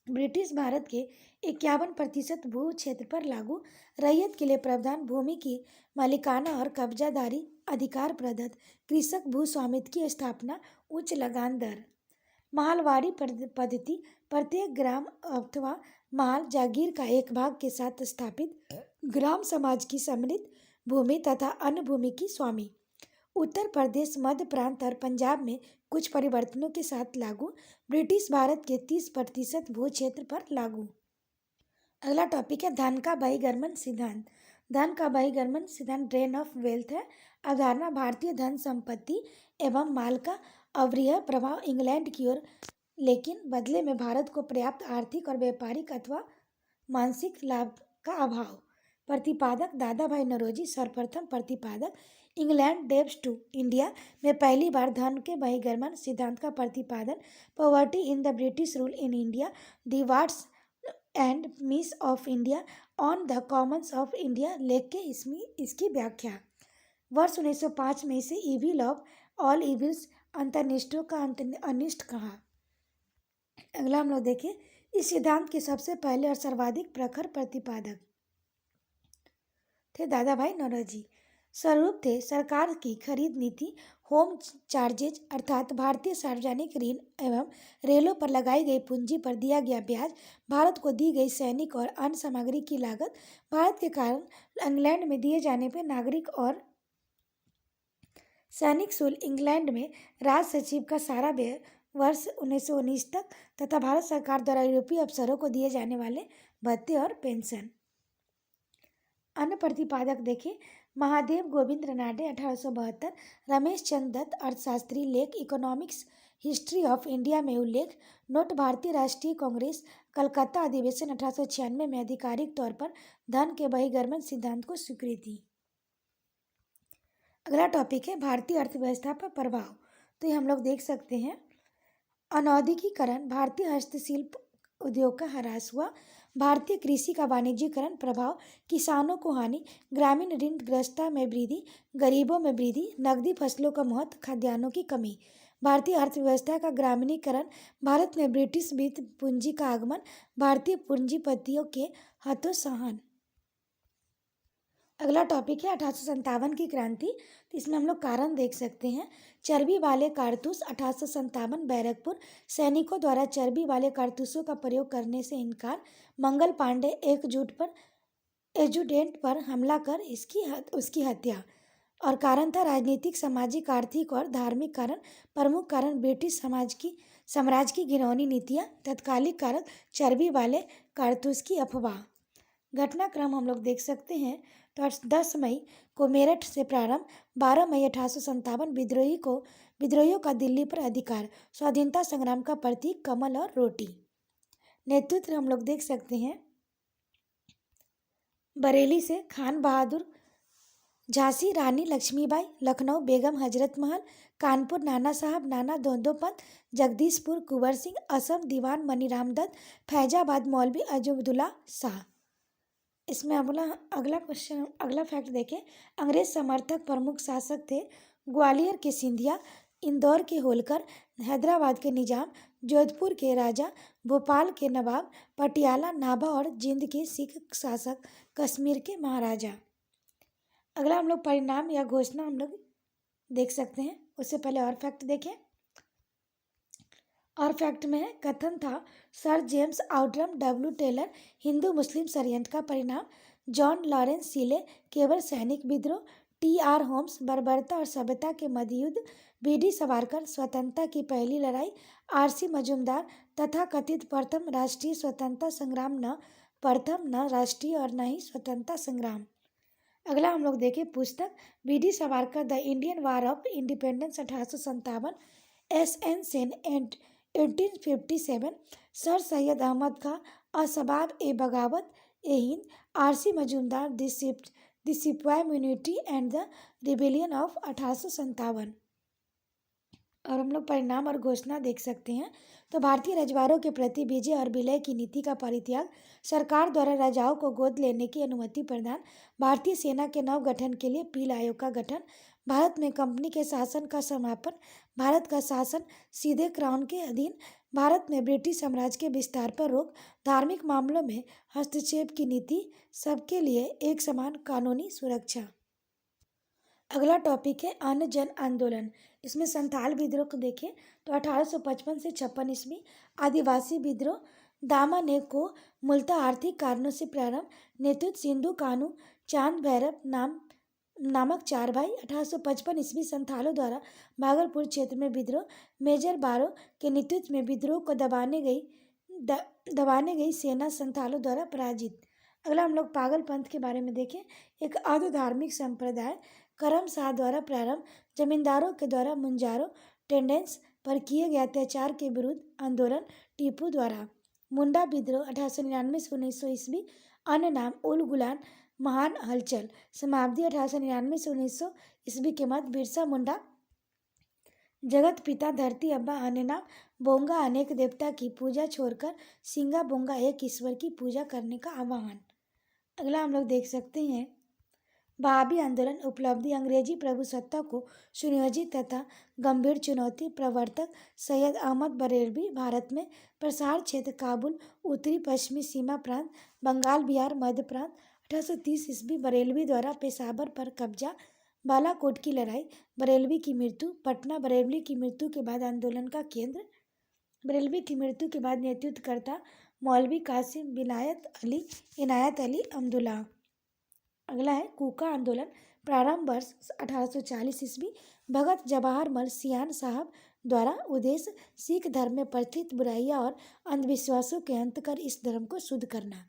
ब्रिटिश भारत के 51% भू क्षेत्र पर लागू। रैयत के लिए प्रावधान भूमि की मालिकाना और कब्जादारी अधिकार प्रदत्त। कृषक भू स्वामित्व की स्थापना। उच्च लगान दर। माहलवाड़ी पद्धति प्रत्येक ग्राम अथवा माल जागीर का एक भाग के साथ स्थापित ग्राम समाज की सम्मिलित भूमि तथा अन्य भूमि की स्वामी। उत्तर प्रदेश, मध्य प्रांत और पंजाब में कुछ परिवर्तनों के साथ लागू। ब्रिटिश भारत के 30% भू क्षेत्र पर लागू। अगला टॉपिक है धन का बहिर्गमन सिद्धांत। धन का बहिर्गमन सिद्धांत ड्रेन ऑफ वेल्थ है। अवधारणा भारतीय धन संपत्ति एवं माल का अवरिह प्रवाह इंग्लैंड की ओर, लेकिन बदले में भारत को पर्याप्त आर्थिक और व्यापारिक अथवा मानसिक लाभ का अभाव। प्रतिपादक दादा भाई नौरोजी। सर्वप्रथम प्रतिपादक इंग्लैंड डेब्स टू इंडिया में पहली बार धन के बहिर्गमन सिद्धांत का प्रतिपादन। Poverty in the British rule in India. The wants and means of India on the commons of India लेख के इसकी व्याख्या। वर्ष 1905 में इसे इविल ऑफ ऑल इविल्स अंतर्निष्ठों का अनिष्ट कहा। अगला हम लोग देखें इस सिद्धांत के सबसे पहले और सर्वाधिक प्रखर प्रतिपादक थे दादा भाई नौरोजी। स्वरूप थे सरकार की खरीद नीति, होम चार्जेज अर्थात भारतीय सार्वजनिक ऋण एवं रेलों पर लगाई गई पूंजी पर दिया गया ब्याज, भारत को दी गई सैनिक और अन्य सामग्री की लागत, भारत के कारण इंग्लैंड में दिए जाने पर नागरिक और सैनिक शुल्क, इंग्लैंड में राज सचिव का सारा व्यय वर्ष 1919 तक तथा भारत सरकार द्वारा यूरोपीय अफसरों को दिए जाने वाले भत्ते और पेंशन। अन्य प्रतिपादक देखें महादेव गोविंद रनाडे 1872, रमेश चंद्र दत्त अर्थशास्त्री, लेख इकोनॉमिक्स हिस्ट्री ऑफ इंडिया में उल्लेख, नोट भारतीय राष्ट्रीय कांग्रेस कलकत्ता अधिवेशन 1896 में आधिकारिक तौर पर धन के बहिर्गमन सिद्धांत को स्वीकृति। अगला टॉपिक है भारतीय अर्थव्यवस्था पर प्रभाव। तो ये हम लोग देख सकते हैं अनौद्योगिकीकरण, भारतीय हस्तशिल्प उद्योग का ह्रास हुआ, भारतीय कृषि का वाणिज्यीकरण प्रभाव, किसानों को हानि, ग्रामीण ऋणग्रस्तता में वृद्धि, गरीबों में वृद्धि, नकदी फसलों का महत्व, खाद्यान्नों की कमी, भारतीय अर्थव्यवस्था का ग्रामीणीकरण, भारत में ब्रिटिश वित्त पूंजी का आगमन, भारतीय पूंजीपतियों के हतोत्साहन। अगला टॉपिक है 1857 की क्रांति। तो इसमें हम लोग कारण देख सकते हैं। चर्बी वाले कारतूस 1857, बैरकपुर सैनिकों द्वारा चर्बी वाले कारतूसों का प्रयोग करने से इनकार। मंगल पांडे एजुडेंट पर हमला कर उसकी हत्या। और कारण था राजनीतिक, सामाजिक, आर्थिक और धार्मिक कारण। प्रमुख कारण ब्रिटिश साम्राज्य की घिनौनी नीतियाँ। तत्कालिक कारण चर्बी वाले कारतूस की अफवाह। घटनाक्रम हम लोग देख सकते हैं। तो 10 मई को मेरठ से प्रारंभ, 12 मई 1857 विद्रोहियों का दिल्ली पर अधिकार। स्वाधीनता संग्राम का प्रतीक कमल और रोटी। नेतृत्व हम लोग देख सकते हैं। बरेली से खान बहादुर, झांसी रानी लक्ष्मीबाई, लखनऊ बेगम हजरत महल, कानपुर नाना साहब नाना दोंदोपंत, जगदीशपुर कुंवर सिंह, असम दीवान मनीराम दत्त, फैजाबाद मौलवी अजमुद्दुल्ला शाह। इसमें अगला फैक्ट देखें। अंग्रेज समर्थक प्रमुख शासक थे ग्वालियर के सिंधिया, इंदौर के होलकर, हैदराबाद के निजाम, जोधपुर के राजा, भोपाल के नवाब, पटियाला नाभा और जिंद के सिख शासक, कश्मीर के महाराजा। अगला हम लोग परिणाम या घोषणा हम लोग देख सकते हैं। उससे पहले और फैक्ट देखें। और फैक्ट में है कथन था sir James Outram W Taylor हिंदू मुस्लिम षड्यंत्र का परिणाम। जॉन लॉरेंस सीले केवल सैनिक विद्रोह। टी.आर. होम्स बर्बरता और सभ्यता के मध्य युद्ध। बी.डी. सावरकर स्वतंत्रता की पहली लड़ाई। आर.सी. मजूमदार तथाकथित प्रथम राष्ट्रीय स्वतंत्रता संग्राम, न प्रथम न राष्ट्रीय और न ही स्वतंत्रता संग्राम। अगला हम लोग देखें पुस्तक। BD. Savarkar the Indian war of independence 1857। SN. Sen 1857। Sir Syed Ahmad Khan Asbab e Baghawat e Hind. RC. Majumdar the sipahi mutiny and the rebellion of 1857। और हम लोग परिणाम और घोषणा देख सकते हैं। तो भारतीय रजवाड़ों के प्रति विजय और विलय की नीति का परित्याग। सरकार द्वारा राजाओं को गोद लेने की अनुमति प्रदान। भारतीय सेना के नव गठन के लिए पील आयोग का गठन। भारत में कंपनी के शासन का समापन। भारत का शासन सीधे क्राउन के अधीन। भारत में ब्रिटिश साम्राज्य के विस्तार पर रोक। धार्मिक मामलों में हस्तक्षेप की नीति। सबके लिए एक समान कानूनी सुरक्षा। अगला टॉपिक है अन्य जन आंदोलन। इसमें संथाल विद्रोह को देखें। तो 1855 से 56 ईस्वी। आदिवासी विद्रोह। दामने को मूलतः आर्थिक कारणों से प्रारंभ। नेतृत्व सिंधु कानू चांद भैरव नामक 4 भाई। 1855 ईस्वी संथालों द्वारा भागलपुर क्षेत्र में विद्रोह। मेजर बारो के नेतृत्व में विद्रोह को दबाने गई सेना संथालों द्वारा पराजित। अगला हम लोग पागल पंथ के बारे में देखें। एक अर्ध धार्मिक संप्रदाय करम शाह द्वारा प्रारंभ। जमींदारों के द्वारा मुंजारो टेंडेंस पर किए गए अत्याचार के विरुद्ध आंदोलन। टीपू द्वारा मुंडा विद्रोह 1899 से 1900 ईस्वी। अन्य नाम उल गुलान महान हलचल। समाप्ति 1899 से 1900 ईस्वी के मध्य। बिरसा मुंडा जगत पिता धरती अब्बा। अन्य नाम बोंगा अनेक देवता की पूजा छोड़कर सिंगा बोंगा एक ईश्वर की पूजा करने का आह्वान। अगला हम लोग देख सकते हैं बहाबी आंदोलन उपलब्धि। अंग्रेजी प्रभुसत्ता को सुनियोजित तथा गंभीर चुनौती। प्रवर्तक सैयद अहमद बरेलवी। भारत में प्रसार क्षेत्र काबुल, उत्तरी पश्चिमी सीमा प्रांत, बंगाल बिहार मध्य प्रांत। 1830 ईस्वी बरेलवी द्वारा पेशावर पर कब्जा। बालाकोट की लड़ाई। बरेलवी की मृत्यु। पटना बरेलवी की मृत्यु के बाद आंदोलन का केंद्र। बरेलवी की मृत्यु के बाद नेतृत्वकर्ता मौलवी कासिम इनायत अली अब्दुल्ला। अगला है कूका आंदोलन। प्रारंभ वर्ष 1840 ईस्वी। भगत जवाहर मल सियान साहब द्वारा उद्देश्य सिख धर्म में प्रचलित बुराइयां और अंधविश्वासों के अंत कर इस धर्म को शुद्ध करना।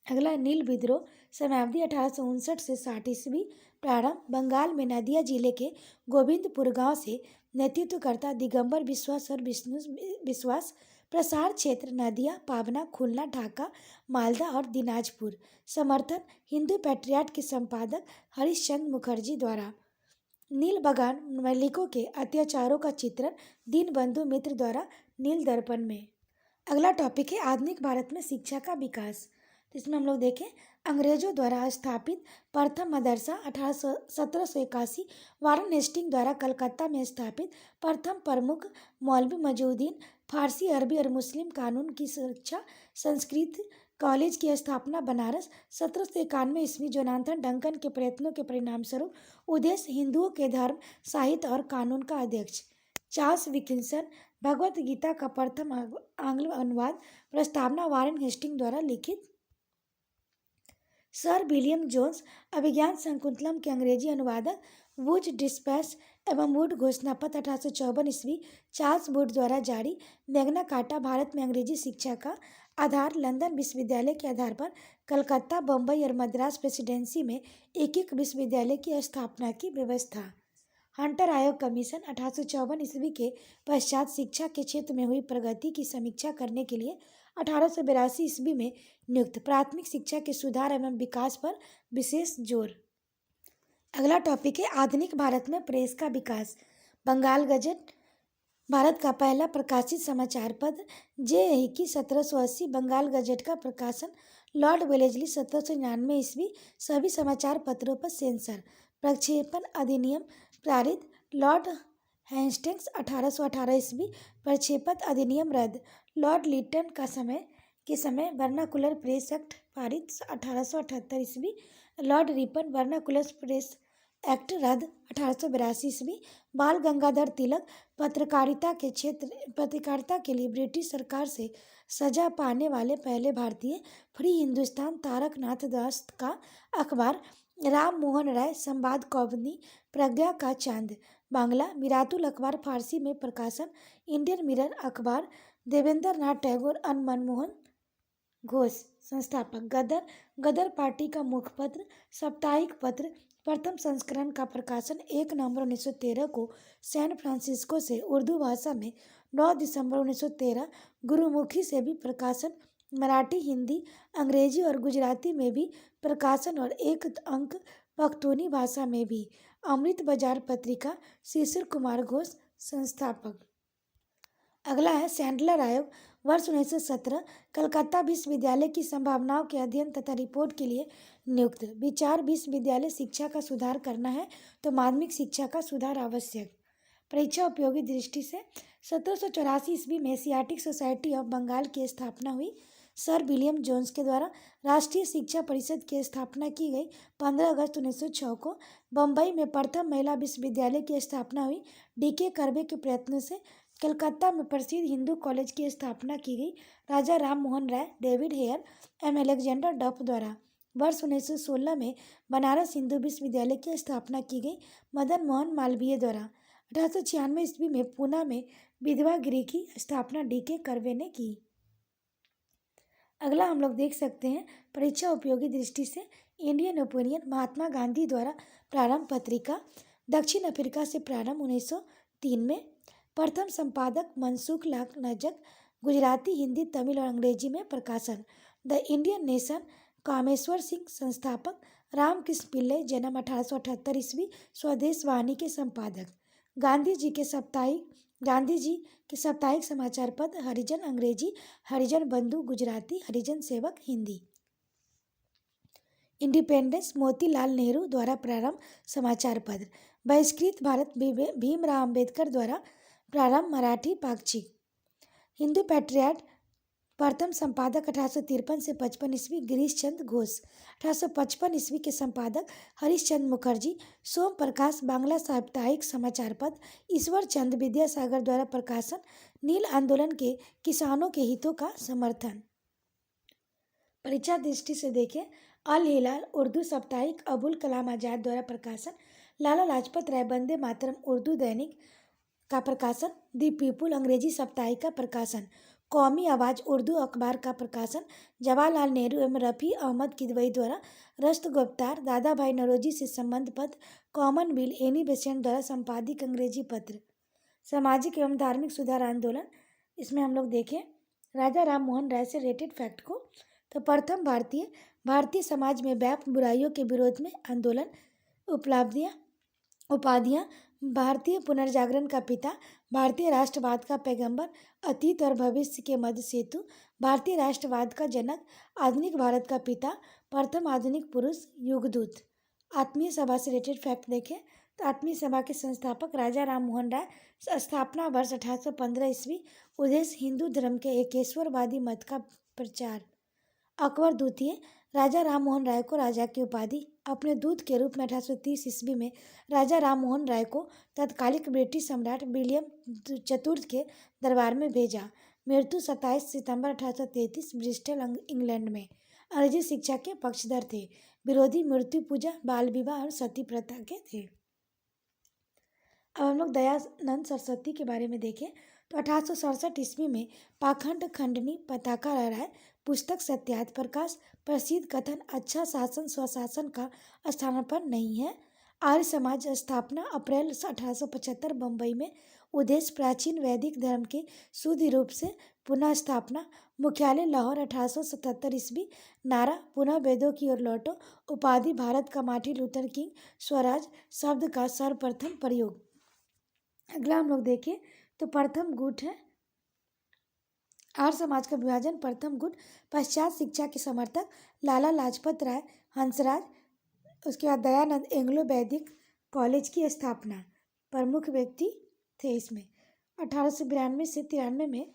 अगला नील विद्रोह। समाप्ति 1859 से 60 ईस्वी। प्रारंभ बंगाल में नदिया जिले के गोविंदपुर गांव से। नेतृत्वकर्ता दिगंबर विश्वास और विष्णु विश्वास। प्रसार क्षेत्र नदिया, पाबना, खुलना, ढाका, मालदा और दिनाजपुर। समर्थन हिंदू पैट्रियट के संपादक हरीशचंद्र मुखर्जी द्वारा। नील बगान मलिकों के अत्याचारों का चित्रण दीनबंधु मित्र द्वारा नील दर्पण में। अगला टॉपिक है आधुनिक भारत में शिक्षा का विकास। तो इसमें हम लोग देखें अंग्रेजों द्वारा स्थापित प्रथम मदरसा 1781। वारन हेस्टिंग द्वारा कलकत्ता में स्थापित प्रथम प्रमुख मौलवी मजूद्दीन। फारसी अरबी और मुस्लिम कानून की सुरक्षा। संस्कृत कॉलेज की स्थापना बनारस 1791 ईस्वी जोनाथन डंकन के प्रयत्नों के परिणाम स्वरूप। उद्देश्य हिंदुओं के धर्म, साहित्य और कानून का अध्यक्ष। चार्ल्स विकिंसन भगवत गीता का प्रथम आंग्ल अनुवाद। प्रस्तावना वारेन हेस्टिंग द्वारा लिखित। सर विलियम जोन्स अभिज्ञान शकुंतलम के अंग्रेजी अनुवादक। वुड डिस्पैच एवं वुड घोषणापत्र 1854 ईस्वी चार्ल्स वुड द्वारा जारी। मैग्ना कार्टा भारत में अंग्रेजी शिक्षा का आधार। लंदन विश्वविद्यालय के आधार पर कलकत्ता, बम्बई और मद्रास प्रेसिडेंसी में एक एक विश्वविद्यालय की स्थापना की व्यवस्था। हंटर आयोग कमीशन 1854 ईस्वी के पश्चात शिक्षा के क्षेत्र में हुई प्रगति की समीक्षा करने के लिए 1882 ईस्वी में नियुक्त। प्राथमिक शिक्षा के सुधार एवं विकास पर विशेष जोर। अगला टॉपिक है आधुनिक भारत में प्रेस का विकास। बंगाल गजट भारत का पहला प्रकाशित समाचार पत्र। जे की 1780 बंगाल गजट का प्रकाशन। लॉर्ड वेलेस्ली 1799 ईस्वी सभी समाचार पत्रों पर सेंसर। प्रक्षेपण अधिनियम पारित। लॉर्ड हेस्टिंग्स 1818 ईस्वी प्रक्षेपण अधिनियम रद्द। लॉर्ड लिटन के समय वर्नाकुलर प्रेस एक्ट पारित 1878 ईस्वी। Lord Ripon vernacular press act रद्द 1882 ईस्वी। बाल गंगाधर तिलक पत्रकारिता के लिए ब्रिटिश सरकार से सजा पाने वाले पहले भारतीय। फ्री हिंदुस्तान तारक नाथ दास का अखबार। राम मोहन राय संवाद कौमुदी। प्रज्ञा का चांद बांग्ला। मिरातुल अखबार फारसी में प्रकाशन। इंडियन मिरर अखबार। देवेंद्र नाथ टैगोर मनमोहन घोष संस्थापक। गदर पार्टी का मुखपत्र। साप्ताहिक पत्र प्रथम संस्करण का प्रकाशन 1 नवंबर 1913 को सैन फ्रांसिस्को से। उर्दू भाषा में 9 दिसंबर 1913। गुरुमुखी से भी प्रकाशन। मराठी, हिंदी, अंग्रेजी और गुजराती में भी प्रकाशन और 1 अंक पख्तूनी भाषा में भी। अमृत बाजार पत्रिका। शिशिर कुमार घोष संस्थापक। अगला है सैंडलर आयोग वर्ष 1917 कलकत्ता विश्वविद्यालय की संभावनाओं के अध्ययन तथा रिपोर्ट के लिए नियुक्त। विचार विश्वविद्यालय शिक्षा का सुधार करना है तो माध्यमिक शिक्षा का सुधार आवश्यक। परीक्षा उपयोगी दृष्टि से 1784 ईस्वी में एशियाटिक सोसाइटी ऑफ बंगाल की स्थापना हुई। सर विलियम जोन्स के द्वारा राष्ट्रीय शिक्षा परिषद की स्थापना की गई। 15 अगस्त 1906 को बम्बई में प्रथम महिला विश्वविद्यालय की स्थापना हुई। डी.के. कर्वे के प्रयत्नों से कलकत्ता में प्रसिद्ध हिंदू कॉलेज की स्थापना की गई। राजा राम मोहन राय, डेविड हेयर एवं अलेक्जेंडर डफ द्वारा। वर्ष 1916 में बनारस हिंदू विश्वविद्यालय की स्थापना की गई। मदन मोहन मालवीय द्वारा। 1896 ईस्वी में पूना में विधवा गृह की स्थापना डी.के. कर्वे ने की। अगला हम लोग देख सकते हैं परीक्षा उपयोगी दृष्टि से इंडियन ओपिनियन महात्मा गांधी द्वारा प्रारंभ पत्रिका। दक्षिण अफ्रीका से प्रारंभ 1903 में। प्रथम संपादक मनसुख लाल नजक। गुजराती, हिंदी, तमिल और अंग्रेजी में प्रकाशन। The Indian nation Kameshwar Singh संस्थापक। रामकृष्ण पिल्लई जन्म 1878 ईस्वी स्वदेश वाहिनी के संपादक। गांधी जी के साप्ताहिक समाचार पत्र हरिजन अंग्रेजी, हरिजन बंधु गुजराती, हरिजन सेवक हिंदी। इंडिपेंडेंस मोतीलाल नेहरू द्वारा प्रारंभ समाचार पत्र। बहिष्कृत भारत भीमराव अंबेडकर द्वारा प्रारंभ मराठी पाक्षिक। हिंदू पैट्रियट प्रथम संपादक 1853 से 55 ईस्वी गिरीश चंद्र घोष। 1855 ईस्वी के संपादक हरीश चंद्र मुखर्जी। सोम प्रकाश बांग्ला साप्ताहिक समाचार पत्र। ईश्वर चंद्र विद्यासागर द्वारा प्रकाशन। नील आंदोलन के किसानों के हितों का समर्थन। परीक्षा दृष्टि से देखें अल हिलाल उर्दू साप्ताहिक अबुल कलाम आजाद द्वारा प्रकाशन। लाला लाजपत राय वंदे मातरम उर्दू दैनिक का प्रकाशन। दी पीपुल अंग्रेजी साप्ताहिक का प्रकाशन। कौमी आवाज़ उर्दू अखबार का प्रकाशन। जवाहरलाल नेहरू एवं रफ़ी अहमद किदवई द्वारा राष्ट्रगुप्तार। दादा भाई नौरोजी से संबंध पत्र। कॉमनवेल्थ एनी बेसेंट द्वारा संपादित अंग्रेजी पत्र। सामाजिक एवं धार्मिक सुधार आंदोलन इसमें हम लोग देखें राजा राम मोहन राय से रेटेड फैक्ट को तो प्रथम भारतीय समाज में व्याप्त बुराइयों के विरोध में आंदोलन। उपाधियाँ भारतीय पुनर्जागरण का पिता, भारतीय राष्ट्रवाद का पैगंबर, अतीत और भविष्य के मध्य सेतु, भारतीय राष्ट्रवाद का जनक, आधुनिक भारत का पिता, प्रथम आधुनिक पुरुष, युगदूत। आत्मीय सभा से रिलेटेड फैक्ट देखें तो आत्मीय सभा के संस्थापक राजा राम मोहन राय। स्थापना वर्ष 1815 ईस्वी। उद्देश्य हिंदू धर्म के एकेश्वरवादी मत का प्रचार। अकबर द्वितीय राजा राम मोहन राय को राजा की उपाधि अपने दूत के रूप में 1830 ईस्वी में राजा राम मोहन राय को तत्कालिक ब्रिटिश सम्राट विलियम चतुर्थ के दरबार में भेजा। मृत्यु 27 सितंबर 1833 ब्रिस्टल इंग्लैंड में। अंग्रेजी शिक्षा के पक्षधर थे। विरोधी मृत्यु पूजा, बाल विवाह और सती प्रथा के थे। अब हम लोग दयानंद सरस्वती के बारे में देखें तो 1867 ईस्वी में पाखंड खंडनी पताका लहराए पुस्तक सत्यार्थ प्रकाश प्रसिद्ध कथन अच्छा शासन स्वशासन का स्थानापन्न नहीं है। आर्य समाज स्थापना अप्रैल 1875 बम्बई में। उद्देश्य प्राचीन वैदिक धर्म के शुद्ध रूप से पुनः स्थापना। मुख्यालय लाहौर 1877 ईस्वी। नारा पुनः वेदों की ओर लौटो। उपाधि भारत का मार्टिन लूथर किंग। स्वराज शब्द का सर्वप्रथम प्रयोग। अगला हम लोग देखें तो प्रथम गुट है आर्य समाज का विभाजन। प्रथम गुट पश्चात शिक्षा के समर्थक लाला लाजपत राय हंसराज। उसके बाद दयानंद एंग्लो वैदिक कॉलेज की स्थापना प्रमुख व्यक्ति थे। इसमें 1892 से 93 में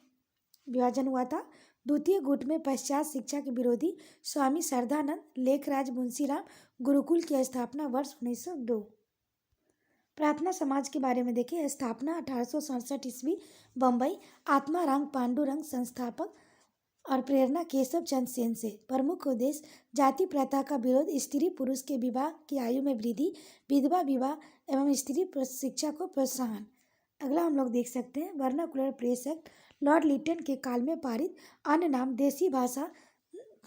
विभाजन हुआ था। द्वितीय गुट में पश्चात शिक्षा के विरोधी स्वामी श्रद्धानंद लेखराज मुंशीराम गुरुकुल की स्थापना वर्ष 1902। प्रार्थना समाज के बारे में देखें। स्थापना 1867 ईस्वी बम्बई। आत्माराम पांडुरंग संस्थापक और प्रेरणा केशव चंद्र सेन से। प्रमुख उद्देश्य जाति प्रथा का विरोध, स्त्री पुरुष के विवाह की आयु में वृद्धि, विधवा विवाह एवं स्त्री शिक्षा को प्रोत्साहन। अगला हम लोग देख सकते हैं vernacular press act Lord Lytton के काल में पारित। अन्य नाम देसी भाषा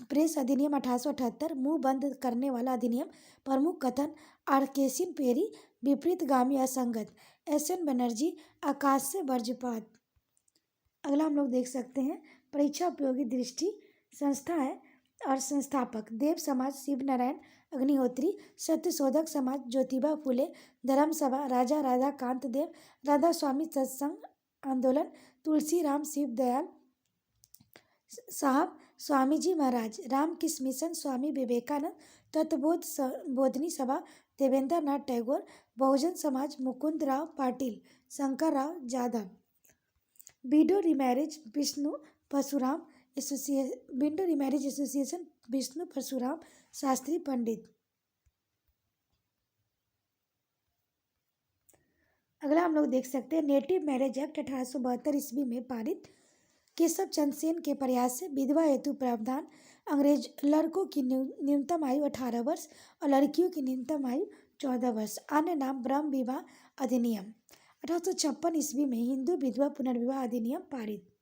प्रेस अधिनियम 1878 मुंह बंद करने वाला अधिनियम। प्रमुख कथन आर्केसिन पेरी विपरीतगामी असंगत। एस.एन. बनर्जी आकाश से वज्रपात। अगला हम लोग देख सकते हैं परीक्षा उपयोगी दृष्टि संस्था है और संस्थापक देव समाज शिव नारायण अग्निहोत्री। सत्यशोधक समाज ज्योतिबा फुले। धर्म सभा राजा राधा कांत देव। राधा स्वामी सत्संग आंदोलन Tulsi Ram Shiv Dayal Sahab Swami ji Maharaj. Ramakrishna mission Swami Vivekananda. Tattvabodh Bodhini Sabha Devendra Nath Tagore. Bahujan Samaj Mukund Rao Patil Shankar Rao Jadhav. Widow remarriage Vishnu Parashuram association Vishnu Parashuram Shastri Pandit. अगला हम लोग देख सकते हैं नेटिव मैरिज एक्ट 1872 ईस्वी में पारित। केशव चंद्र सेन के प्रयास से विधवा हेतु प्रावधान। अंग्रेज लड़कों की न्यूनतम आयु 18 वर्ष और लड़कियों की न्यूनतम आयु 14 वर्ष। अन्य नाम ब्रह्म विवाह अधिनियम। 1856 ईस्वी में हिंदू विधवा पुनर्विवाह अधिनियम पारित।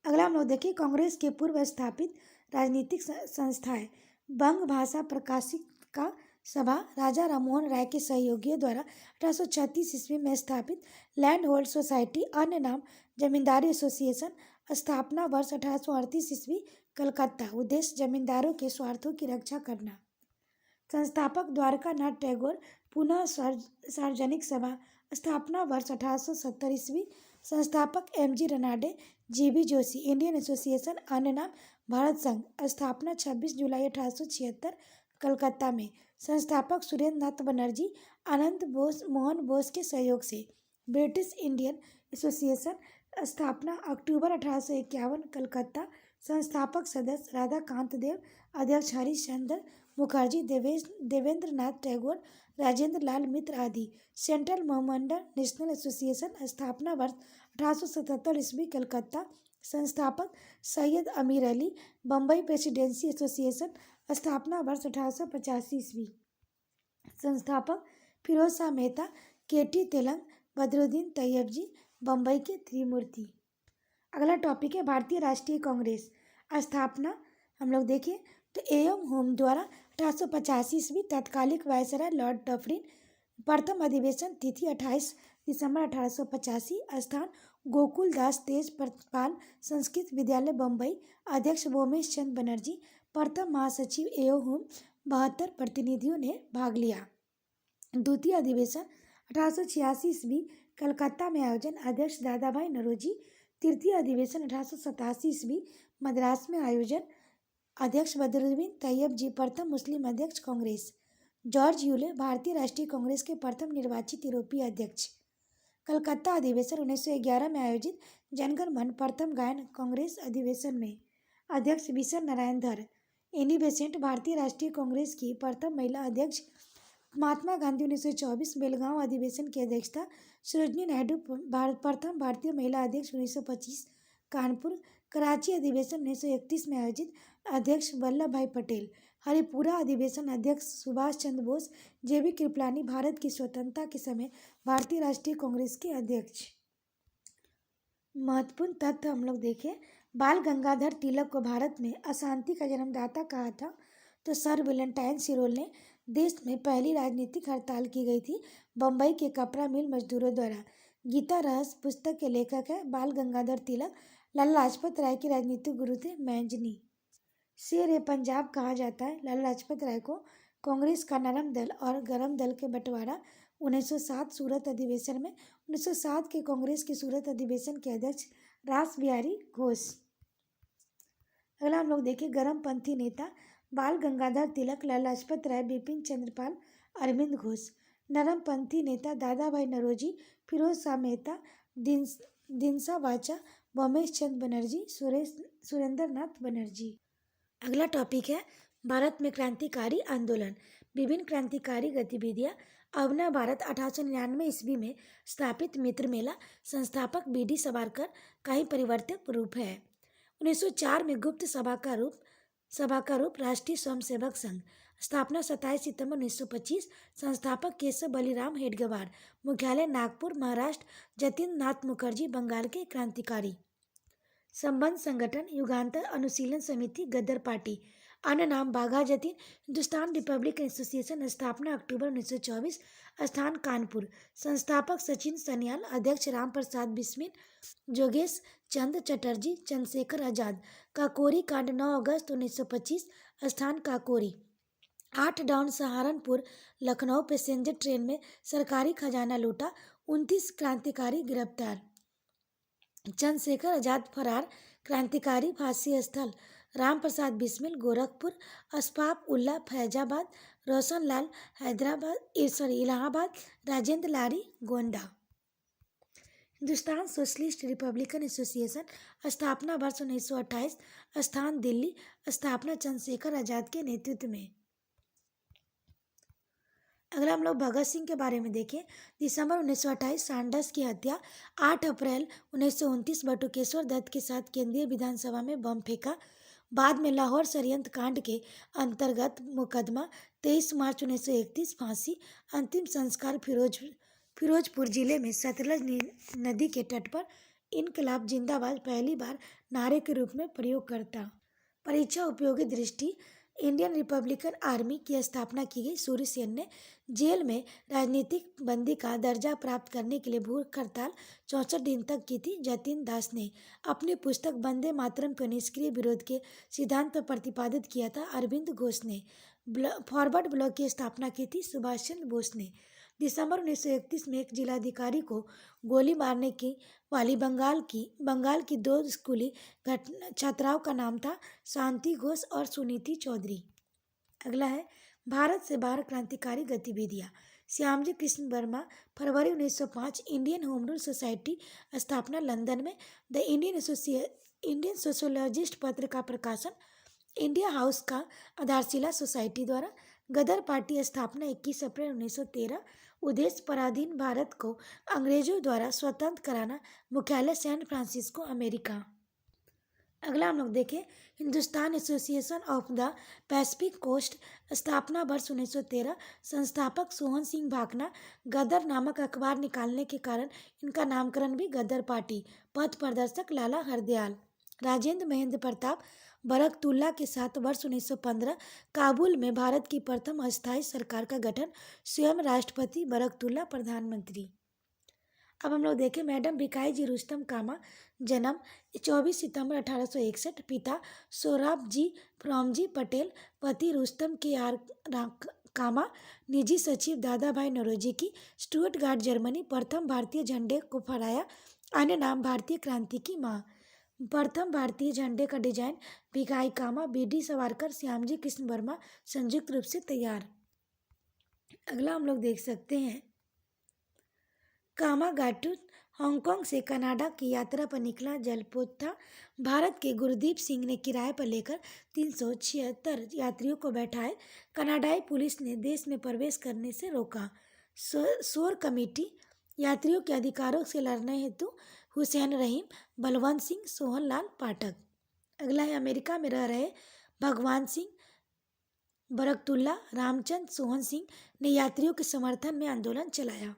अगला हम लोग देखिए कांग्रेस के पूर्व स्थापित राजनीतिक संस्थाएं। बंग भाषा प्रकाशिका सभा राजा राममोहन राय के सहयोगियों द्वारा 1836 ईस्वी में स्थापित। लैंड होल्ड सोसाइटी अन्य नाम जमींदारी एसोसिएशन। स्थापना वर्ष 1838 ईस्वी कलकत्ता। उद्देश्य जमींदारों के स्वार्थों की रक्षा करना। संस्थापक द्वारका नाथ टैगोर। पुनः सार्वजनिक सभा। स्थापना वर्ष 1870 ईस्वी। संस्थापक MG. Ranade. GB. Joshi. Indian association अन्य नाम भारत संघ। स्थापना 26 जुलाई 1876 कलकत्ता में। संस्थापक सुरेंद्र नाथ बनर्जी आनंद बोस मोहन बोस के सहयोग से। British Indian association. स्थापना अक्टूबर 1851 कलकत्ता। संस्थापक सदस्य राधाकांत देव। अध्यक्ष हरिश्चंद्र मुखर्जी देवेंद्र नाथ टैगोर राजेंद्र लाल मित्र आदि। Central Mohammedan national association. स्थापना वर्ष 1877 ईस्वी कलकत्ता। संस्थापक सैयद अमीर अली। Bombay presidency association. स्थापना वर्ष 1885 ईस्वी। संस्थापक फिरोज शाह मेहता। के.टी. तेलंग। बदरुद्दीन तैयब जी बम्बई के त्रिमूर्ति। अगला टॉपिक है भारतीय राष्ट्रीय कांग्रेस। स्थापना हम लोग देखें तो एएम होम द्वारा 1885 ईस्वी। तत्कालिक वायसराय लॉर्ड डफरिन। प्रथम अधिवेशन तिथि 28 दिसंबर 1885। स्थान गोकुल दास तेज पाल संस्कृत विद्यालय बम्बई। अध्यक्ष वोमेश चंद बनर्जी। प्रथम महासचिव एओ होम। 72 प्रतिनिधियों ने भाग लिया। द्वितीय अधिवेशन 1886 ईस्वी कलकत्ता में आयोजन। अध्यक्ष दादा भाई नौरोजी। तृतीय अधिवेशन 1887 ईस्वी मद्रास में आयोजन। अध्यक्ष बदरुद्दीन तैयब जी प्रथम मुस्लिम अध्यक्ष कांग्रेस। जॉर्ज ह्यूले भारतीय राष्ट्रीय कांग्रेस के प्रथम निर्वाचित यूरोपीय अध्यक्ष। कलकत्ता अधिवेशन 1911 में आयोजित जनगण मन प्रथम गायन कांग्रेस अधिवेशन में अध्यक्ष विशन नारायण धर। एनी बेसेंट भारतीय राष्ट्रीय कांग्रेस की प्रथम महिला अध्यक्ष। महात्मा गांधी 1924 बेलगांव अधिवेशन की अध्यक्षता। सरोजिनी नायडू प्रथम भारतीय महिला अध्यक्ष 1925 कानपुर। कराची अधिवेशन 1931 में आयोजित अध्यक्ष वल्लभ भाई पटेल। हरिपुरा अधिवेशन अध्यक्ष सुभाष चंद्र बोस। जेबी कृपलानी भारत की स्वतंत्रता के समय भारतीय राष्ट्रीय कांग्रेस के अध्यक्ष। महत्वपूर्ण तथ्य हम लोग देखें, बाल गंगाधर तिलक को भारत में अशांति का जन्मदाता कहा था तो सर वेलेंटाइन सिरोल ने देश में पहली राजनीतिक हड़ताल की गई थी बम्बई के कपड़ा मिल मजदूरों द्वारा। गीता रहस्य पुस्तक के लेखक है बाल गंगाधर तिलक। लाला लाजपत राय के राजनीतिक गुरु थे मैंजनी। शेर ए पंजाब कहा जाता है लाला लाजपत राय को। कांग्रेस का नरम दल और गरम दल के बंटवारा 1907 सूरत अधिवेशन में। 1907 के कांग्रेस के सूरत अधिवेशन के अध्यक्ष रास बिहारी घोष। अगला हम लोग देखें, गरमपंथी नेता बाल गंगाधर तिलक, लाला लाजपत राय, बिपिन चंद्रपाल, अरविंद घोष। नरमपंथी नेता दादा भाई नौरोजी, फिरोज शाह मेहता, दिनसा वाचा, भोमेश चंद्र बनर्जी, सुरेंद्र नाथ बनर्जी। अगला टॉपिक है भारत में क्रांतिकारी आंदोलन। विभिन्न क्रांतिकारी गतिविधियां। अबना भारत 1899 ईस्वी में स्थापित मित्र मेला। संस्थापक बीडी सावरकर का ही परिवर्तक रूप है। 1904 में गुप्त सभा का रूप राष्ट्रीय स्वयंसेवक संघ। स्थापना 27 सितंबर 1925। संस्थापक केशव बलिराम हेडगेवार। मुख्यालय नागपुर, महाराष्ट्र। जतीन नाथ मुखर्जी बंगाल के क्रांतिकारी। संबंध संगठन युगांतर अनुशीलन समिति गदर पार्टी। अन्य नाम बाघा जतीन। Hindustan republican association. स्थापना अक्टूबर 1924। स्थान कानपुर। संस्थापक सचिन सन्याल। अध्यक्ष राम प्रसाद बिस्मिल, जोगेश चंद चटर्जी, चंद्रशेखर आजाद। काकोरी कांड 9 अगस्त 1925। स्थान Kakori. 8 down Saharanpur Lucknow passenger train में सरकारी खजाना लूटा। 29 क्रांतिकारी गिरफ्तार। चंद्रशेखर आजाद फरार। क्रांतिकारी फांसी स्थल Ram Prasad Bismil Gorakhpur. Ashfaq Ullah Faizabad. Roshan Lal Allahabad. Rajendra Lahiri Gonda. Hindustan socialist republican association. स्थापना वर्ष 1928। स्थान दिल्ली। स्थापना चंद्रशेखर आजाद के नेतृत्व में। अगला हम लोग भगत सिंह के बारे में देखें। दिसंबर 1928 सैंडर्स की हत्या। 8 अप्रैल 1929 बटुकेश्वर दत्त के साथ केंद्रीय विधानसभा में बम फेंका। बाद में लाहौर षड्यंत्र कांड के अंतर्गत मुकदमा। 23 मार्च 1931 फांसी। अंतिम संस्कार फिरोजपुर जिले में सतलज नदी के तट पर। इनकलाब जिंदाबाद पहली बार नारे के रूप में प्रयोग करता। परीक्षा उपयोगी दृष्टि। इंडियन रिपब्लिकन आर्मी की स्थापना की गई। सूर्य सेन ने जेल में राजनीतिक बंदी का दर्जा प्राप्त करने के लिए भूख हड़ताल 64 दिन तक की थी। जतीन दास ने अपनी पुस्तक वंदे मातरम के निष्क्रिय विरोध के सिद्धांत पर प्रतिपादित किया था। अरविंद घोष ने फॉरवर्ड ब्लॉक की स्थापना की थी। सुभाष चंद्र बोस ने दिसंबर 1931 में एक जिलाधिकारी को गोली मारने की वाली बंगाल की 2 स्कूली छात्राओं का नाम था शांति घोष और सुनीति चौधरी। अगला है भारत से बाहर क्रांतिकारी गतिविधियां। श्यामजी कृष्ण वर्मा फरवरी 1905 इंडियन होम रूल सोसाइटी स्थापना लंदन में। द इंडियन सोशोलॉजिस्ट पत्र का प्रकाशन इंडिया हाउस का आधारशिला सोसाइटी द्वारा। गदर पार्टी स्थापना 21 अप्रैल 1913। उद्देश्य पराधीन भारत को अंग्रेजों द्वारा स्वतंत्र कराना। मुख्यालय सैन फ्रांसिस्को अमेरिका। अगला हम लोग देखें Hindustan Association of the Pacific Coast. स्थापना वर्ष 1913। संस्थापक सोहन सिंह भाकना। गदर नामक अखबार निकालने के कारण इनका नामकरण भी गदर पार्टी। पथ प्रदर्शक लाला हरदयाल। राजेंद्र महेंद्र प्रताप बरकतुल्ला के साथ वर्ष 1915 काबुल में भारत की प्रथम अस्थायी सरकार का गठन। स्वयं राष्ट्रपति, बरकतुल्ला प्रधानमंत्री। अब हम लोग देखें मैडम भिकाई जी रुस्तम कामा। जन्म 24 सितंबर 1861। पिता सोहराबजी फ्रॉमजी पटेल। पति रुस्तम के आर कामा। निजी सचिव दादा भाई नौरोजी की। स्टुअर्टगार्ड जर्मनी प्रथम भारतीय झंडे को फहराया। अन्य नाम भारतीय क्रांति की माँ। प्रथम भारतीय झंडे का डिजाइन भिकाई कामा, बीडी सावरकर, श्यामजी कृष्ण वर्मा संयुक्त रूप से तैयार। अगला हम लोग देख सकते हैं कामागाटू हांगकांग से कनाडा की यात्रा पर निकला जलपोत था। भारत के गुरदीप सिंह ने किराए पर लेकर 376 यात्रियों को बैठाए। कनाडाई पुलिस ने देश में प्रवेश करने से रोका। शोर कमेटी यात्रियों के अधिकारों से लड़ने हेतु हुसैन रहीम, बलवंत सिंह, सोहनलाल पाठक। अगला है अमेरिका में रह रहे भगवान सिंह बरकतुल्ला रामचंद्र सोहन सिंह ने यात्रियों के समर्थन में आंदोलन चलाया।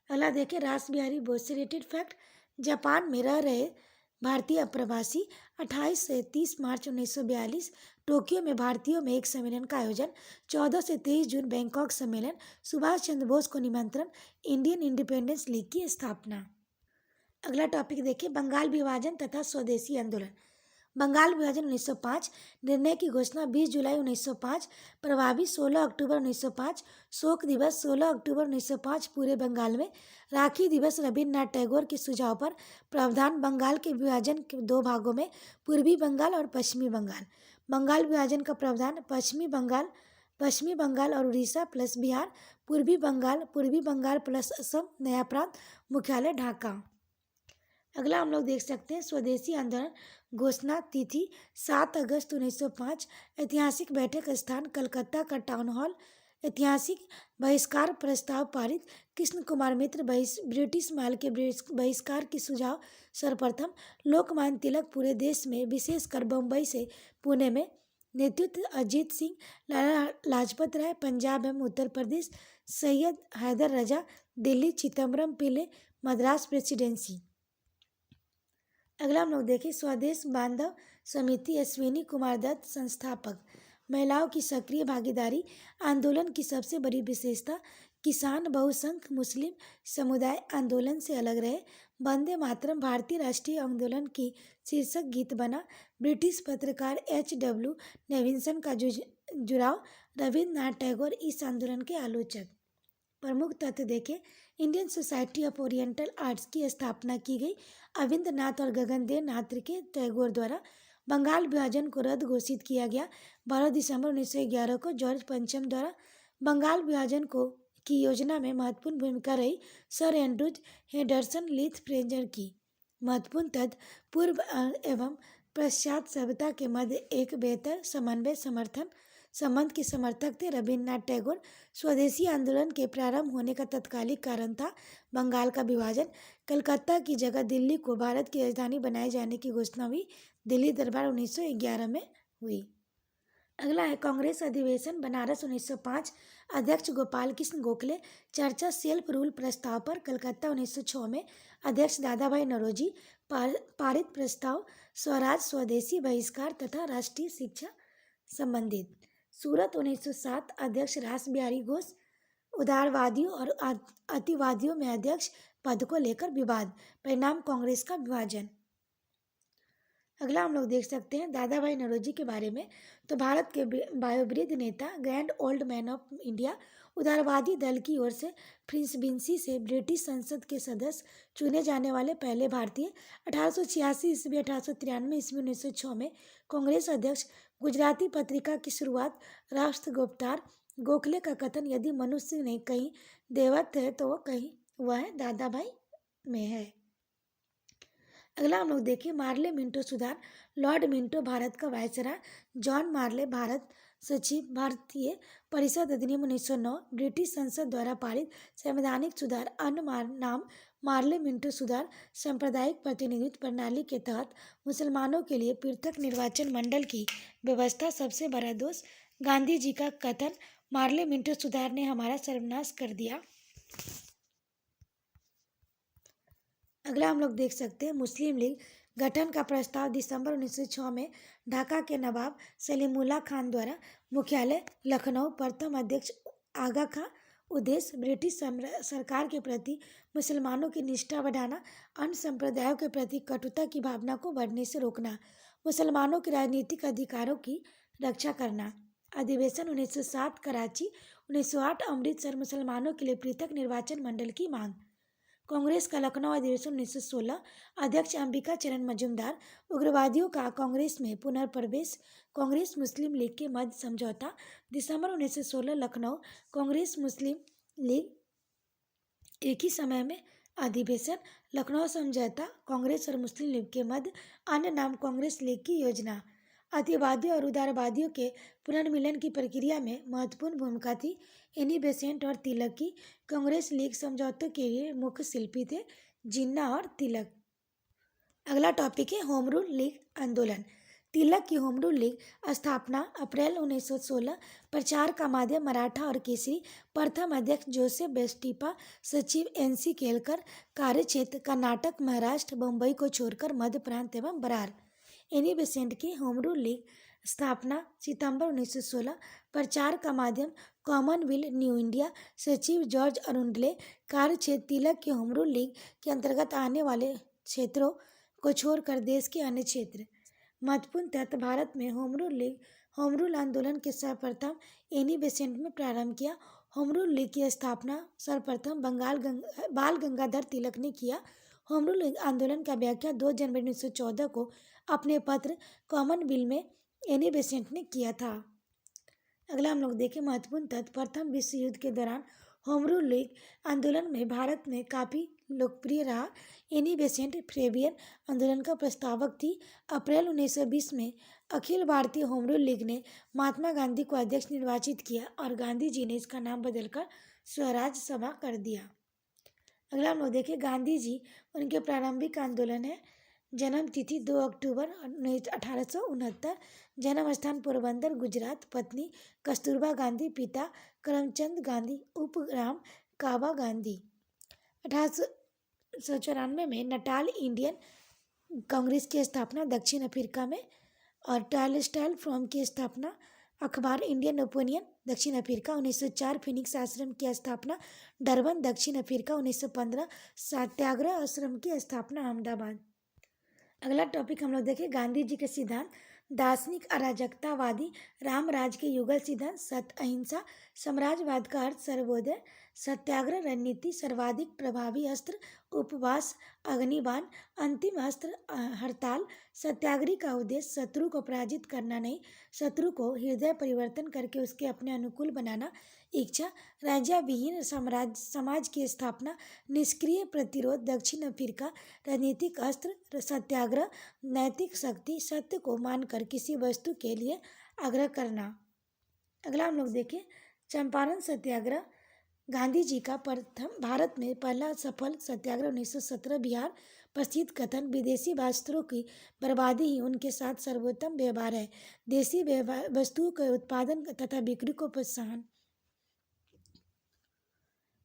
अगला देखिए रास बिहारी बोस से रिलेटेड फैक्ट। जापान में रह रहे भारतीय प्रवासी 28 से 30 मार्च 1942 टोक्यो में भारतीयों में एक सम्मेलन का आयोजन। 14 से 23 जून बैंकॉक सम्मेलन। सुभाष चंद्र बोस को निमंत्रण। इंडियन इंडिपेंडेंस लीग की स्थापना। अगला टॉपिक देखिए बंगाल विभाजन तथा स्वदेशी आंदोलन। बंगाल विभाजन 1905 निर्णय की घोषणा 20 जुलाई 1905 प्रभावी 16 अक्टूबर 1905 शोक दिवस 16 अक्टूबर 1905 पूरे बंगाल में राखी दिवस रविन्द्रनाथ टैगोर के सुझाव पर प्रावधान बंगाल के विभाजन के दो भागों में पूर्वी बंगाल और पश्चिमी बंगाल। बंगाल विभाजन का प्रावधान पश्चिमी बंगाल और उड़ीसा प्लस बिहार, पूर्वी बंगाल प्लस असम, नया प्रांत, मुख्यालय ढाका। अगला हम लोग देख सकते हैं स्वदेशी आंदोलन घोषणा तिथि 7 अगस्त 1905 ऐतिहासिक बैठक स्थान कलकत्ता का टाउन हॉल। ऐतिहासिक बहिष्कार प्रस्ताव पारित कृष्ण कुमार मित्र ब्रिटिश माल के बहिष्कार की सुझाव सर्वप्रथम। लोकमान्य तिलक पूरे देश में विशेषकर बम्बई से पुणे में नेतृत्व अजीत सिंह, लाला लाजपत राय पंजाब एवं उत्तर प्रदेश, सैयद हैदर रजा दिल्ली, चिदम्बरम पिल्ले मद्रास प्रेसिडेंसी। अगला हम लोग देखें स्वदेश बांधव समिति अश्विनी कुमार दत्त संस्थापक। महिलाओं की सक्रिय भागीदारी आंदोलन की सबसे बड़ी विशेषता। किसान बहुसंख्य मुस्लिम समुदाय आंदोलन से अलग रहे। वंदे मातरम भारतीय राष्ट्रीय आंदोलन की शीर्षक गीत बना। ब्रिटिश पत्रकार H.W. नेविन्सन का जुड़ाव। रविन्द्रनाथ टैगोर इस आंदोलन के आलोचक। प्रमुख तथ्य देखें Indian society of oriental arts की स्थापना की गई अविंद्रनाथ और गगनदेव नाथ के टैगोर द्वारा। बंगाल विभाजन को रद्द घोषित किया गया 12 दिसंबर 1911 को जॉर्ज पंचम द्वारा। बंगाल विभाजन को की योजना में महत्वपूर्ण भूमिका रही सर एंड्रूज हेंडरसन लीथ फ्रेजर की। महत्वपूर्ण तथ्य पूर्व एवं पश्चात सभ्यता के मध्य एक बेहतर संबंध के समर्थक थे रविन्द्रनाथ टैगोर। स्वदेशी आंदोलन के प्रारंभ होने का तत्कालिक कारण था बंगाल का विभाजन। कलकत्ता की जगह दिल्ली को भारत की राजधानी बनाए जाने की घोषणा हुई। दिल्ली दरबार 1911 में हुई। अगला है कांग्रेस अधिवेशन बनारस 1905 अध्यक्ष गोपाल कृष्ण गोखले। चर्चा सेल्फ रूल प्रस्ताव पर कलकत्ता 1906 में अध्यक्ष दादाभाई नौरोजी। पारित प्रस्ताव स्वराज स्वदेशी बहिष्कार तथा राष्ट्रीय शिक्षा संबंधित। सूरत 1907 अध्यक्ष रास बिहारी घोष। उदारवादियों और अतिवादियों में अध्यक्ष पद को लेकर विवाद। परिणाम कांग्रेस का विभाजन। अगला हम लोग देख सकते हैं दादाभाई नौरोजी के बारे में। तो भारत के वयोवृद्ध नेता grand old man of India उदारवादी दल की ओर से प्रिंसबिंसी से ब्रिटिश संसद के सदस्य चुने जाने वाले पहले भारतीय। 1886 ईस्वी 1893 ईस्वी 1906 में कांग्रेस अध्यक्ष। गुजराती पत्रिका की शुरुआत। राष्ट्र गुप्तार। गोखले का कथन यदि मनुष्य ने कहीं देवत्व है तो वह दादाभाई में है। अगला हम लोग देखिए मार्ले मिंटो सुधार। लॉर्ड मिंटो भारत का वायसराय। जॉन मार्ले भारत सचिव। भारतीय परिषद अधिनियम 1909 ब्रिटिश संसद द्वारा पारित संवैधानिक सुधार। अन्य नाम मार्ले मिंटो सुधार। सांप्रदायिक प्रतिनिधित्व प्रणाली के तहत मुसलमानों के लिए पृथक निर्वाचन मंडल की व्यवस्था सबसे बड़ा दोष। गांधी जी का कथन मार्ले मिंटो सुधार ने हमारा सर्वनाश कर दिया। अगला हम लोग देख सकते हैं मुस्लिम लीग गठन का प्रस्ताव दिसंबर 1906 में ढाका के नवाब सलीमुल्लाह खान द्वारा। मुख्यालय लखनऊ। प्रथम अध्यक्ष आगा खां। उद्देश्य ब्रिटिश सरकार के प्रति मुसलमानों की निष्ठा बढ़ाना। अन्य संप्रदायों के प्रति कटुता की भावना को बढ़ने से रोकना। मुसलमानों के राजनीतिक अधिकारों की रक्षा करना। अधिवेशन 1907 कराची। 1908 अमृतसर। मुसलमानों के लिए पृथक निर्वाचन मंडल की मांग। कांग्रेस का लखनऊ अधिवेशन 1916 अध्यक्ष अंबिका चरण मजूमदार। उग्रवादियों का कांग्रेस में पुनर्प्रवेश। कांग्रेस मुस्लिम लीग के मध्य समझौता। दिसंबर 1916 लखनऊ। कांग्रेस मुस्लिम लीग एक ही समय में अधिवेशन, लखनऊ समझौता, कांग्रेस और मुस्लिम लीग के मध्य, अन्य नाम कांग्रेस लीग की योजना। अतिवादियों और उदारवादियों के पुनर्मिलन की प्रक्रिया में महत्वपूर्ण भूमिका थी। एनी बेसेंट और तिलक की। कांग्रेस लीग समझौते के लिए मुख्य शिल्पी थे जिन्ना और तिलक। अगला टॉपिक है होम रूल लीग आंदोलन। तिलक की होम रूल लीग स्थापना अप्रैल 1916। प्रचार का माध्यम मराठा और केसरी। प्रथम अध्यक्ष जोसेफ बेस्टिपा। सचिव एनसी केलकर। कार्यक्षेत्र कर्नाटक, महाराष्ट्र, बम्बई को छोड़कर मध्य प्रांत एवं बरार। एनी बेसेंट की होम रूल लीग स्थापना सितंबर 1916। प्रचार का माध्यम कॉमनवेल्थ न्यू इंडिया। सचिव जॉर्ज अरुंडले। कार्यक्षेत्र तिलक की होम रूल लीग के अंतर्गत आने वाले क्षेत्रों को छोड़कर देश के अन्य क्षेत्र। महत्वपूर्ण तथ्य: भारत में होम रूल आंदोलन के सर्वप्रथम एनी बेसेंट में प्रारंभ किया। होम रूल लीग की स्थापना सर्वप्रथम बाल गंगाधर तिलक ने किया। होम रूल आंदोलन का व्याख्या 2 जनवरी 1914 को अपने पत्र कॉमनवेल्थ में एनी बेसेंट ने किया था। अगला हम लोग देखें महत्वपूर्ण तथ्य: प्रथम विश्व युद्ध के दौरान होम रूल लीग आंदोलन में भारत में काफ़ी लोकप्रिय रहा। एनी बेसेंट फ्रेबियन आंदोलन का प्रस्तावक थी। अप्रैल 1920 में Akhil Bharatiya home rule league ने महात्मा गांधी को अध्यक्ष निर्वाचित किया और गांधी जी ने इसका नाम बदलकर स्वराज सभा कर दिया। अगला हम लोग देखें गांधी जी, उनके प्रारंभिक आंदोलन है। जन्म तिथि 2 अक्टूबर 1869। जन्म स्थान पोरबंदर, गुजरात। पत्नी कस्तूरबा गांधी। पिता करमचंद गांधी। उपनाम काबा गांधी। 1894 में नटाल इंडियन कांग्रेस की स्थापना दक्षिण अफ्रीका में और टाइलस्टाइल फ्रॉम की स्थापना अखबार इंडियन ओपिनियन दक्षिण अफ्रीका। 1904 फिनिक्स आश्रम की स्थापना डरबन दक्षिण अफ्रीका। 1915 सत्याग्रह आश्रम की स्थापना अहमदाबाद। अगला टॉपिक हम लोग देखें गांधी जी के सिद्धांत। दार्शनिक अराजकतावादी, रामराज के युगल सिद्धांत, सत्य अहिंसा, साम्राज्यवाद का अर्थ, सर्वोदय, सत्याग्रह रणनीति, सर्वाधिक प्रभावी अस्त्र, उपवास, अग्निबाण, अंतिम अस्त्र, हड़ताल, सत्याग्रह का उद्देश्य शत्रु को पराजित करना नहीं, शत्रु को हृदय परिवर्तन करके उसके अपने अनुकूल बनाना, इच्छा, राज्यविहीन समाज की स्थापना, निष्क्रिय प्रतिरोध, दक्षिण अफ्रीका, राजनीतिक अस्त्र, सत्याग्रह, नैतिक शक्ति, सत्य को मानकर किसी वस्तु के लिए आग्रह करना। अगला हम लोग देखें चंपारण सत्याग्रह। गांधी जी का प्रथम भारत में पहला सफल सत्याग्रह 1917। बिहार प्रसिद्ध कथन: विदेशी वस्त्रों की बर्बादी ही उनके साथ सर्वोत्तम व्यवहार है। देशी वस्तुओं के उत्पादन तथा बिक्री को प्रोत्साहन।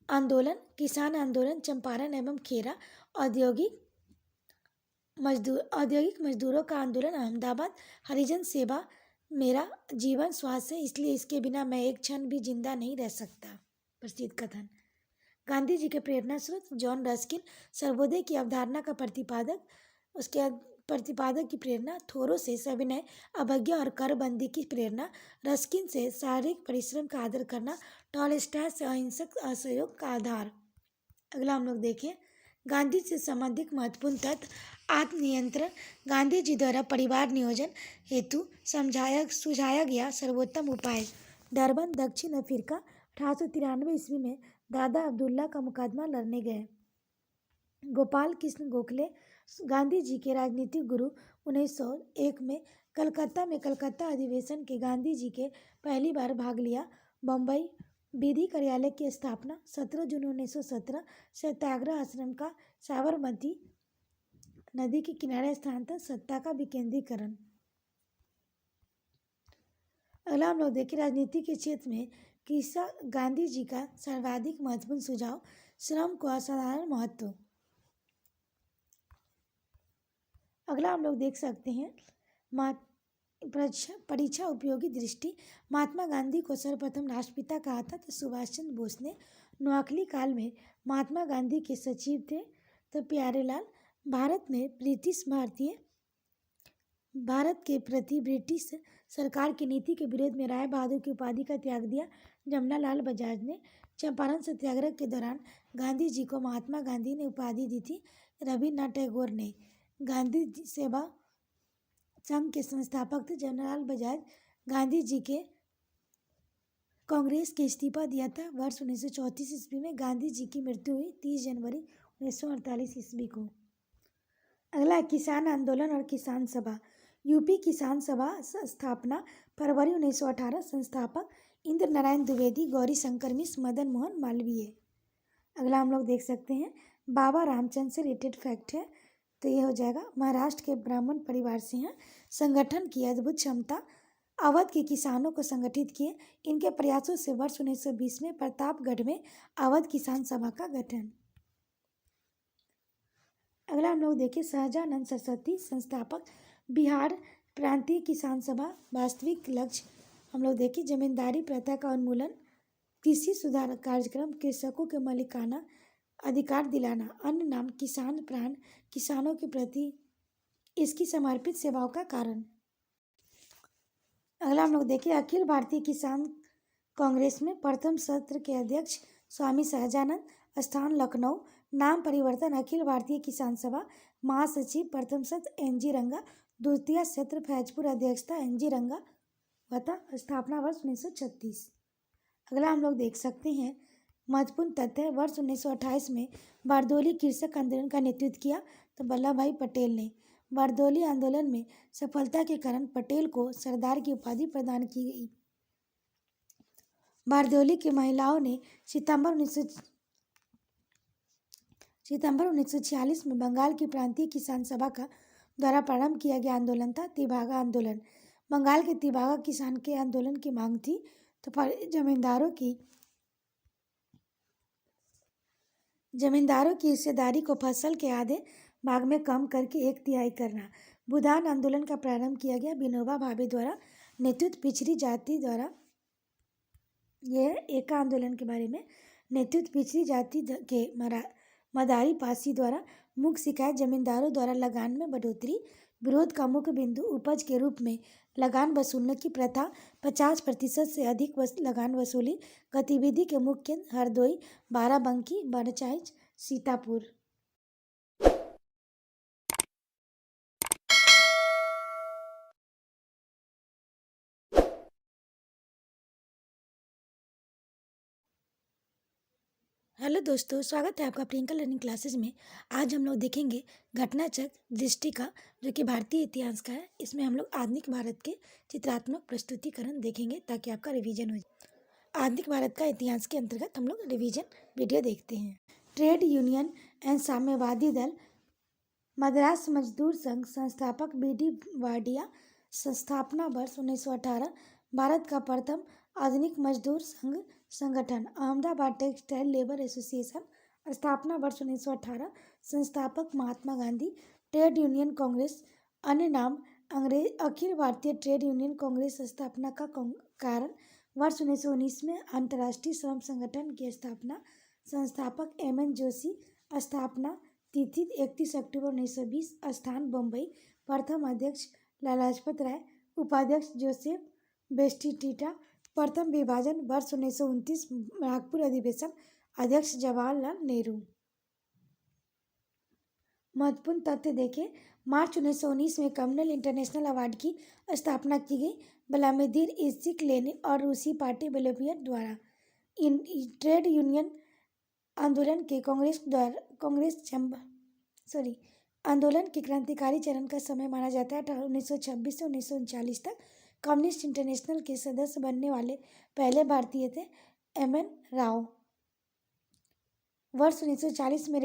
आंदोलन: किसान आंदोलन, चंपारण एवं खेरा। औद्योगिक मजदूरों का आंदोलन, अहमदाबाद। हरिजन सेवा मेरा जीवन श्वास है, इसलिए इसके बिना मैं एक क्षण भी जिंदा नहीं रह सकता। प्रसिद्ध कथन। गांधी जी के प्रेरणा स्रोत: जॉन रस्किन। सर्वोदय की अवधारणा का प्रतिपादक, उसके प्रतिपादक की प्रेरणा: थोरो से सविनय अवज्ञा और करबंदी की प्रेरणा, रस्किन से शारीरिक परिश्रम का आदर करना, टॉलस्टॉय से अहिंसक असहयोग का आधार। अगला हम लोग देखें गांधी से संबंधित महत्वपूर्ण तथ्य: आत्मनियंत्रण गांधी जी द्वारा परिवार नियोजन हेतु सुझाया गया सर्वोत्तम उपाय। डरबन दक्षिण अफ्रीका 1893 ईस्वी में दादा अब्दुल्ला का मुकदमा लड़ने गए। गोपाल कृष्ण गोखले गांधी जी के राजनीतिक गुरु। 1901 में कलकत्ता अधिवेशन के गांधी जी के पहली बार भाग लिया। बम्बई विधि कार्यालय की स्थापना 17 जून 1917। सत्याग्रह आश्रम का साबरमती नदी के किनारे स्थानांतरण, सत्ता का विकेंद्रीकरण। अगला हम लोग देखें राजनीति के क्षेत्र में गांधी जी का सर्वाधिक महत्वपूर्ण सुझाव: श्रम को असाधारण महत्व। अगला हम लोग देख सकते हैं परीक्षा उपयोगी दृष्टि। महात्मा गांधी को सर्वप्रथम राष्ट्रपिता कहा था तो सुभाष चंद्र बोस ने। नोआखली काल में महात्मा गांधी के सचिव थे तो प्यारेलाल। भारत के प्रति ब्रिटिश सरकार की नीति के विरोध में राय बहादुर की उपाधि का त्याग दिया जमनालाल बजाज ने। चंपारण सत्याग्रह के दौरान गांधी जी को महात्मा गांधी ने उपाधि दी थी रविन्द्रनाथ टैगोर ने। गांधी सेवा संघ के संस्थापक थे जमनालाल बजाज। गांधी जी के कांग्रेस के इस्तीफा दिया था। वर्ष 1934 ईस्वी में गांधी जी की मृत्यु हुई 30 जनवरी 1948 ईस्वी को। अगला किसान आंदोलन और किसान सभा। यूपी किसान सभा स्थापना फरवरी 1918। संस्थापक इंद्र नारायण द्विवेदी, गौरी शंकर मिश्र, मदन मोहन मालवीय। अगला हम लोग देख सकते हैं बाबा रामचंद्र से रिलेटेड फैक्ट है, तो ये हो जाएगा महाराष्ट्र के ब्राह्मण परिवार से हैं। संगठन की अद्भुत क्षमता, अवध के किसानों को संगठित किए। इनके प्रयासों से वर्ष 1920 में प्रतापगढ़ में अवध किसान सभा का गठन। अगला हम लोग देखें सहजानंद सरस्वती, संस्थापक बिहार प्रांतीय किसान सभा। वास्तविक लक्ष्य हम लोग देखें जमींदारी प्रथा का उन्मूलन, कृषि सुधार कार्यक्रम, कृषकों के मालिकाना अधिकार दिलाना। अन्य नाम किसान प्राण, किसानों के प्रति इसकी समर्पित सेवाओं का कारण। अगला हम लोग देखिए अखिल भारतीय किसान कांग्रेस में प्रथम सत्र के अध्यक्ष स्वामी सहजानंद, स्थान लखनऊ, नाम परिवर्तन अखिल भारतीय किसान सभा, महासचिव प्रथम सत्र एनजी रंगा, द्वितीय सत्र फैजपुर, अध्यक्षता एनजी रंगा, बता स्थापना वर्ष 1936। अगला हम लोग देख सकते हैं महत्वपूर्ण तथ्य, वर्ष 1928 में बारदोली कृषक आंदोलन का नेतृत्व किया तो वल्लभ भाई पटेल ने। बारदोली आंदोलन में सफलता के कारण पटेल को सरदार की उपाधि प्रदान की गई। बारदोली की महिलाओं ने सितंबर 1946 में बंगाल की प्रांतीय किसान सभा का द्वारा प्रारंभ किया गया आंदोलन था तिभागा आंदोलन। बंगाल के तिभागा किसान के आंदोलन की मांग थी तो जमींदारों की हिस्सेदारी को फसल के आधे भाग में कम करके 1/3 करना। बुधान आंदोलन का प्रारंभ किया गया विनोबा भावे द्वारा, नेतृत्व पिछड़ी जाति द्वारा। यह एक आंदोलन के बारे में, नेतृत्व पिछड़ी जाति के मदारी पासी द्वारा। मुख्य शिकायत जमींदारों द्वारा लगान में बढ़ोतरी। विरोध का मुख्य बिंदु उपज के रूप में लगान वसूलने की प्रथा, 50% से अधिक लगान वसूली। गतिविधि के मुख्य केंद्र हरदोई, बाराबंकी, बहराइच, सीतापुर। हेलो दोस्तों, स्वागत है आपका प्रियंका लर्निंग क्लासेस में। आज हम लोग देखेंगे घटनाचक्र दृष्टिका, जो कि भारतीय इतिहास का है। इसमें हम लोग आधुनिक भारत के चित्रात्मक प्रस्तुतिकरण देखेंगे ताकि आपका रिवीजन हो जाए। आधुनिक भारत का इतिहास के अंतर्गत हम लोग रिवीजन वीडियो देखते हैं। ट्रेड यूनियन एंड साम्यवादी दल, मद्रास मजदूर संघ, संस्थापक बी.डी. वाडिया, स्थापना वर्ष 1918। भारत का प्रथम आधुनिक मजदूर संघ संगठन, अहमदाबाद टेक्सटाइल लेबर एसोसिएशन, स्थापना वर्ष 1918। संस्थापक महात्मा गांधी। ट्रेड यूनियन कांग्रेस, अन्य नाम अखिल भारतीय ट्रेड यूनियन कांग्रेस, स्थापना का कारण वर्ष 1919 में अंतर्राष्ट्रीय श्रम संगठन की स्थापना। संस्थापक एम.एन. जोशी, स्थापना तिथि 31 अक्टूबर 1920, स्थान बम्बई, प्रथम अध्यक्ष लाला लाजपत राय, उपाध्यक्ष जोसेफ बेस्टिटिटा, प्रथम विभाजन वर्ष 1929, नागपुर अधिवेशन, अध्यक्ष जवाहरलाल नेहरू। महत्वपूर्ण तथ्य देखें, मार्च 1919 में कम्युनल इंटरनेशनल अवार्ड की स्थापना की गई व्लादिमीर इल्यिच लेनिन और रूसी पार्टी बोलिविया द्वारा। ट्रेड यूनियन आंदोलन के आंदोलन के क्रांतिकारी चरण का समय माना जाता है 1926 से 1939 तक। कम्युनिस्ट इंटरनेशनल के सदस्य बनने वाले पहले भारतीय थे एम.एन. राव। वर्ष 1940 में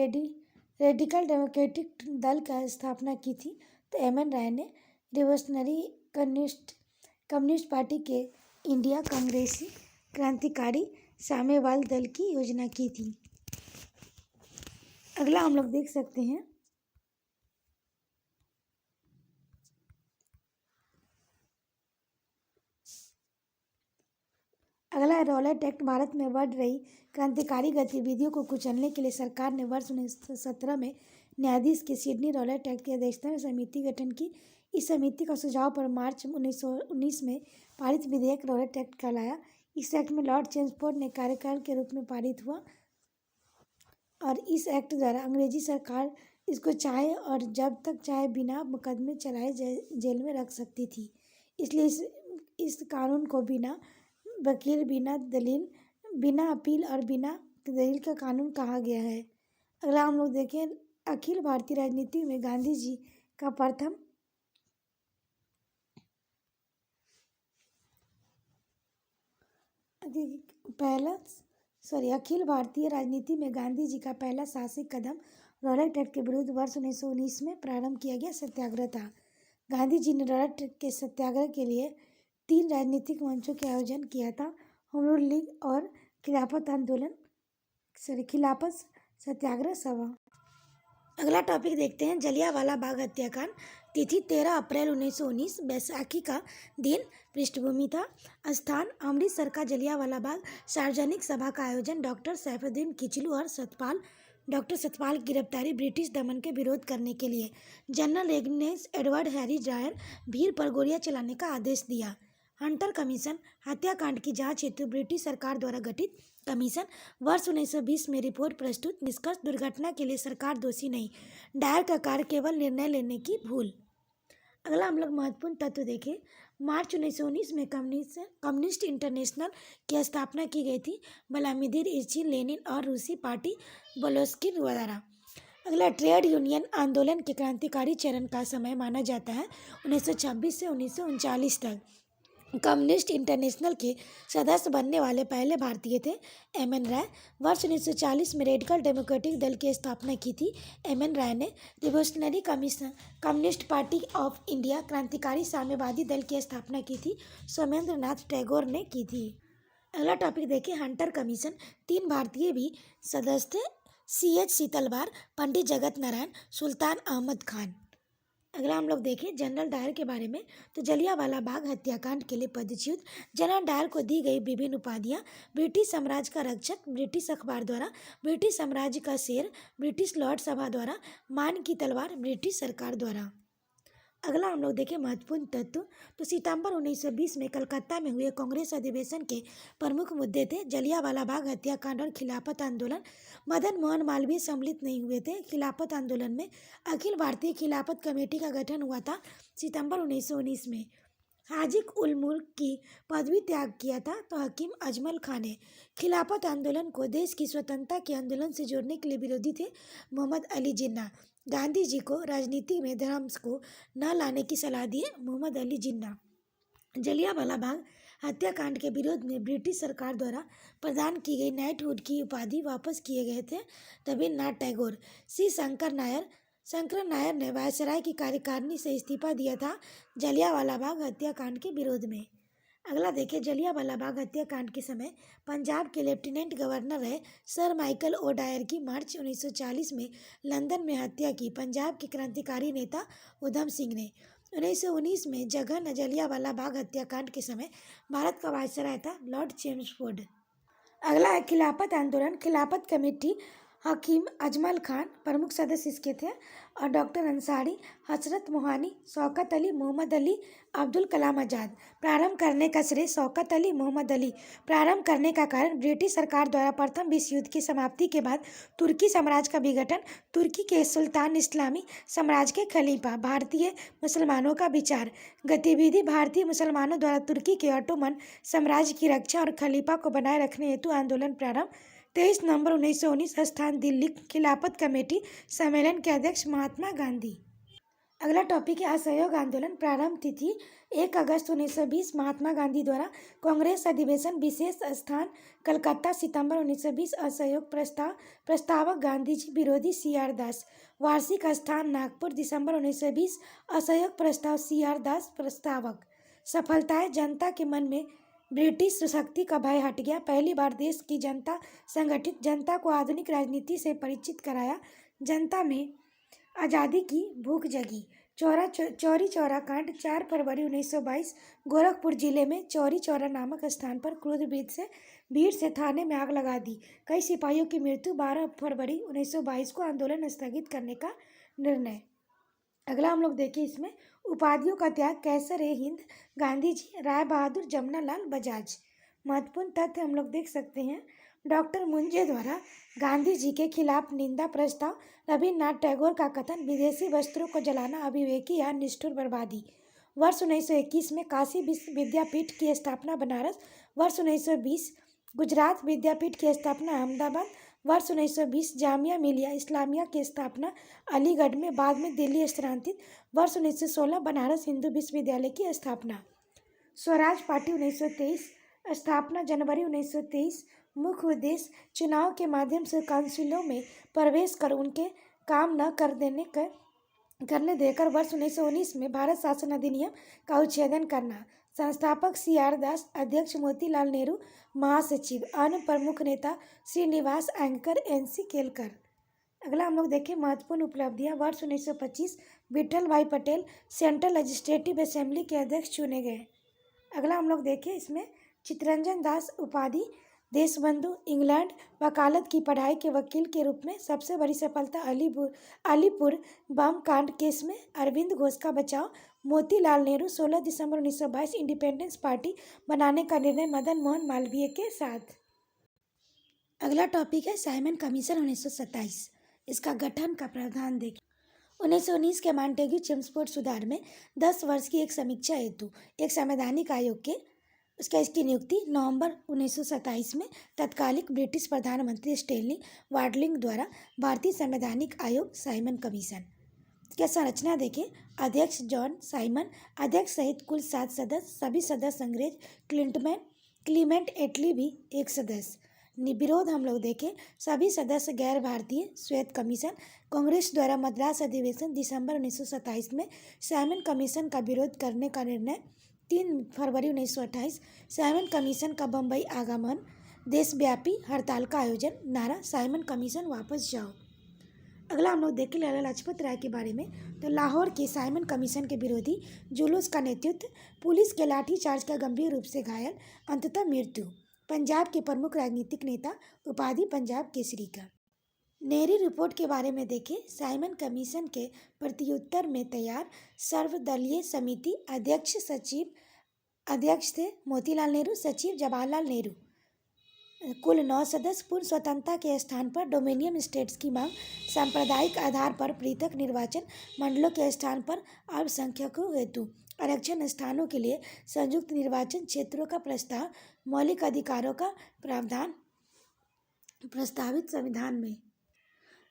रेडिकल डेमोक्रेटिक दल का स्थापना की थी तो एम.एन. राय ने रिवोल्यूशनरी कम्युनिस्ट पार्टी के इंडिया कांग्रेसी क्रांतिकारी साम्यवादी दल की योजना की थी। अगला हम लोग देख सकते हैं अगला रॉलेट एक्ट। भारत में बढ़ रही क्रांतिकारी गतिविधियों को कुचलने के लिए सरकार ने वर्ष 1917 में न्यायाधीश के सिडनी रॉलेट एक्ट की अध्यक्षता में समिति गठन की। इस समिति का सुझाव पर मार्च 1919 में पारित विधेयक रॉलेट एक्ट कहलाया। इस एक्ट में लॉर्ड चेम्सफोर्ड ने कार्यकाल के रूप में पारित हुआ और इस एक्ट द्वारा अंग्रेजी सरकार इसको चाहे और जब तक चाहे बिना मुकदमे चलाए जेल में रख सकती थी। इसलिए इस कानून को बिना वकील बिना अपील और बिना दलील का कानून कहा गया है। अगला हम लोग देखें, अखिल भारतीय राजनीति में गांधी जी का प्रथम अखिल भारतीय राजनीति में गांधी जी का पहला साहसिक कदम रॉलेट एक्ट के विरुद्ध वर्ष 1919 में प्रारंभ किया गया सत्याग्रह था। गांधी जी ने रॉलेट एक्ट के सत्याग्रह के लिए 3 राजनीतिक मंचों के आयोजन किया था, होम रूल लीग और खिलाफत सत्याग्रह सभा। अगला टॉपिक देखते हैं, जलियांवाला बाग हत्याकांड। तिथि 13 अप्रैल 1919, बैसाखी का दिन। पृष्ठभूमि था, स्थान अमृतसर का जलियांवाला बाग। सार्वजनिक सभा का आयोजन डॉक्टर सैफुद्दीन किचलू और डॉक्टर सतपाल की गिरफ्तारी ब्रिटिश दमन के विरोध करने के लिए। General Agnes Edward Harry dryer भीड़ पर गोलियां चलाने का आदेश दिया। हंटर कमीशन, हत्याकांड की जांच हेतु ब्रिटिश सरकार द्वारा गठित कमीशन। वर्ष 1920 में रिपोर्ट प्रस्तुत। निष्कर्ष, दुर्घटना के लिए सरकार दोषी नहीं, डायर का कार्य केवल निर्णय लेने की भूल। अगला हम लोग महत्वपूर्ण तत्व देखें, मार्च 1919 में कम्युनिस्ट इंटरनेशनल की स्थापना की गई थी, व्लादिमीर इल्यिच लेनिन और रूसी पार्टी बोल्शेविक द्वारा। अगला, ट्रेड यूनियन आंदोलन के क्रांतिकारी चरण का समय माना जाता है 1926 से 1939 तक। कम्युनिस्ट इंटरनेशनल के सदस्य बनने वाले पहले भारतीय थे एम.एन. राय। वर्ष 1940 में रेडिकल डेमोक्रेटिक दल की स्थापना की थी एम.एन. राय ने। Revolutionary communist party of India क्रांतिकारी साम्यवादी दल की स्थापना की थी सोमेंद्र नाथ टैगोर ने की थी। अगला टॉपिक देखिए, हंटर कमीशन। 3 भारतीय भी सदस्य थे, C.H. सीतलवार, पंडित जगत नारायण, सुल्तान अहमद खान। अगला हम लोग देखें जनरल डायर के बारे में, तो जलियांवाला बाग हत्याकांड के लिए पदच्युत। जनरल डायर को दी गई विभिन्न उपाधियां, ब्रिटिश साम्राज्य का रक्षक, ब्रिटिश अखबार द्वारा, ब्रिटिश साम्राज्य का शेर, ब्रिटिश लॉर्ड सभा द्वारा, मान की तलवार, ब्रिटिश सरकार द्वारा। अगला हम लोग देखें महत्वपूर्ण तत्व, तो सितंबर 1920 में कलकत्ता में हुए कांग्रेस अधिवेशन के प्रमुख मुद्दे थे जलियांवाला बाग हत्याकांड और खिलाफत आंदोलन। मदन मोहन मालवीय सम्मिलित नहीं हुए थे खिलाफत आंदोलन में। अखिल भारतीय खिलाफत कमेटी का गठन हुआ था सितंबर 1919 में। हाजी उल मुल्क की पदवी त्याग किया था तो हकीम अजमल खान ने। खिलाफत आंदोलन को देश की स्वतंत्रता के आंदोलन से जोड़ने के लिए विरोधी थे मोहम्मद अली जिन्ना। गांधी जी को राजनीति में धर्म को न लाने की सलाह दी मोहम्मद अली जिन्ना। जलियांवाला बाग हत्याकांड के विरोध में ब्रिटिश सरकार द्वारा प्रदान की गई नाइटहुड की उपाधि वापस किए गए थे रविन्द्रनाथ टैगोर। सी शंकर नायर ने वायसराय की कार्यकारिणी से इस्तीफा दिया था जलियांवाला बाग हत्याकांड के विरोध में। अगला देखिए, जलियांवाला बाग हत्याकांड के समय पंजाब के लेफ्टिनेंट गवर्नर रहे सर माइकल ओ डायर की मार्च 1940 में लंदन में हत्या की पंजाब के क्रांतिकारी नेता उधम सिंह ने। 1919 में जलियांवाला बाग हत्याकांड के समय भारत का वायसराय था लॉर्ड चेम्सफोर्ड। अगला है खिलाफत आंदोलन। खिलाफत कमेटी हकीम अजमल खान प्रमुख सदस्य इसके थे और डॉक्टर अंसारी, हजरत मोहानी, शौकत अली, मोहम्मद अली, अब्दुल कलाम आज़ाद। प्रारंभ करने का श्रेय शौकत अली, मोहम्मद अली। प्रारंभ करने का कारण ब्रिटिश सरकार द्वारा प्रथम विश्व युद्ध की समाप्ति के बाद तुर्की साम्राज्य का विघटन, तुर्की के सुल्तान इस्लामी साम्राज्य के खलीफा, भारतीय मुसलमानों का विचार, गतिविधि, भारतीय मुसलमानों द्वारा तुर्की के ऑटोमन साम्राज्य की रक्षा और खलीफा को बनाए रखने हेतु आंदोलन प्रारंभ। 23 नवंबर 1919, स्थान दिल्ली, खिलाफत कमेटी सम्मेलन के अध्यक्ष महात्मा गांधी। अगला टॉपिक है असहयोग आंदोलन। प्रारंभ तिथि 1 अगस्त 1920, महात्मा गांधी द्वारा कांग्रेस अधिवेशन, विशेष स्थान कलकत्ता, सितंबर 1920। असहयोग प्रस्तावक गांधी जी, विरोधी C.R. दास। वार्षिक स्थान नागपुर, दिसंबर 1920। असहयोग प्रस्ताव C.R. दास प्रस्तावक। सफलताएं, जनता के मन में ब्रिटिश शक्ति का भय हट गया। पहली बार देश की जनता संगठित, जनता को आधुनिक राजनीति से परिचित कराया, जनता में आज़ादी की भूख जगी। चौरी चौरा कांड 4 फरवरी 1922, गोरखपुर जिले में चौरी चौरा नामक स्थान पर क्रुद्ध भीड़ से थाने में आग लगा दी। कई सिपाहियों की मृत्यु। 12 फरवरी 1922 को आंदोलन स्थगित करने का निर्णय। अगला हम लोग देखिए इसमें उपाधियों का त्याग, कैसर-ए-हिंद गांधी जी, राय बहादुर, जमनालाल बजाज। महत्वपूर्ण तथ्य हम लोग देख सकते हैं, डॉक्टर मुंजे द्वारा गांधी जी के खिलाफ निंदा प्रस्ताव, रविन्द्रनाथ टैगोर का कथन, विदेशी वस्त्रों को जलाना अविवेकी या निष्ठुर बर्बादी। वर्ष 1921 में काशी विद्यापीठ की स्थापना बनारस। वर्ष 1920 गुजरात विद्यापीठ की स्थापना अहमदाबाद। वर्ष 1920 जामिया मिलिया इस्लामिया की स्थापना अलीगढ़ में, बाद में दिल्ली स्थानांतरित। वर्ष 1916 बनारस हिंदू विश्वविद्यालय की स्थापना। स्वराज पार्टी 1923 स्थापना जनवरी 1923। मुख्य उद्देश्य चुनाव के माध्यम से काउंसिलों में प्रवेश कर उनके काम न करने देकर वर्ष 1919 में भारत शासन अधिनियम का उच्छेदन करना। संस्थापक CR दास, अध्यक्ष मोतीलाल नेहरू, महासचिव अन्य प्रमुख नेता श्रीनिवास एंकर, NC केलकर। अगला हम लोग देखें महत्वपूर्ण उपलब्धियां। वर्ष 1925 विठल भाई पटेल सेंट्रल लेजिस्लेटिव असेंबली के अध्यक्ष चुने गए। अगला हम लोग देखें इसमें चित्तरंजन दास उपाधि, देशबंधु, इंग्लैंड, वकालत की पढ़ाई के वकील के रूप में सबसे बड़ी सफलता अलीपुर बम कांड केस में अरविंद घोष का बचाव। मोतीलाल नेहरू 16 दिसंबर 1922 इंडिपेंडेंस पार्टी बनाने का निर्णय मदन मोहन मालवीय के साथ। अगला टॉपिक है साइमन कमीशन 1927। इसका गठन का प्रावधान देखें। 1919 के मॉन्टेग्यू चेम्सफोर्ड सुधार में 10 वर्ष की एक समीक्षा हेतु एक संवैधानिक आयोग के इसकी नियुक्ति नवंबर 1927 में तत्कालिक ब्रिटिश प्रधानमंत्री स्टेनली वाडलिंग द्वारा भारतीय संवैधानिक आयोग साइमन कमीशन। क्या संरचना देखें। अध्यक्ष जॉन साइमन, अध्यक्ष सहित कुल 7 सदस्य, सभी सदस्य अंग्रेज, क्लीमेंट एटली भी एक सदस्य। विरोध हम लोग देखें। सभी सदस्य गैर भारतीय। श्वेत कमीशन। कांग्रेस द्वारा मद्रास अधिवेशन दिसंबर 1927 में साइमन कमीशन का विरोध करने का निर्णय। 3 फरवरी 1928 साइमन कमीशन का बम्बई आगमन। देशव्यापी हड़ताल का आयोजन। नारा साइमन कमीशन वापस जाओ। अगला हम लोग देखें लाला लाजपत राय के बारे में। तो लाहौर के साइमन कमीशन के विरोधी जुलूस का नेतृत्व, पुलिस के लाठीचार्ज का गंभीर रूप से घायल, अंततः मृत्यु। पंजाब के प्रमुख राजनीतिक नेता, उपाधि पंजाब केसरी का। नेहरू रिपोर्ट के बारे में देखें। साइमन कमीशन के प्रत्युत्तर में तैयार सर्वदलीय समिति। अध्यक्ष थे मोतीलाल नेहरू, सचिव जवाहरलाल नेहरू। कुल 9 सदस्य। पूर्ण स्वतंत्रता के स्थान पर डोमिनियन स्टेट्स की मांग। सांप्रदायिक आधार पर पृथक निर्वाचन मंडलों के स्थान पर अल्पसंख्यकों हेतु आरक्षण स्थानों के लिए संयुक्त निर्वाचन क्षेत्रों का प्रस्ताव। मौलिक अधिकारों का प्रावधान प्रस्तावित संविधान में।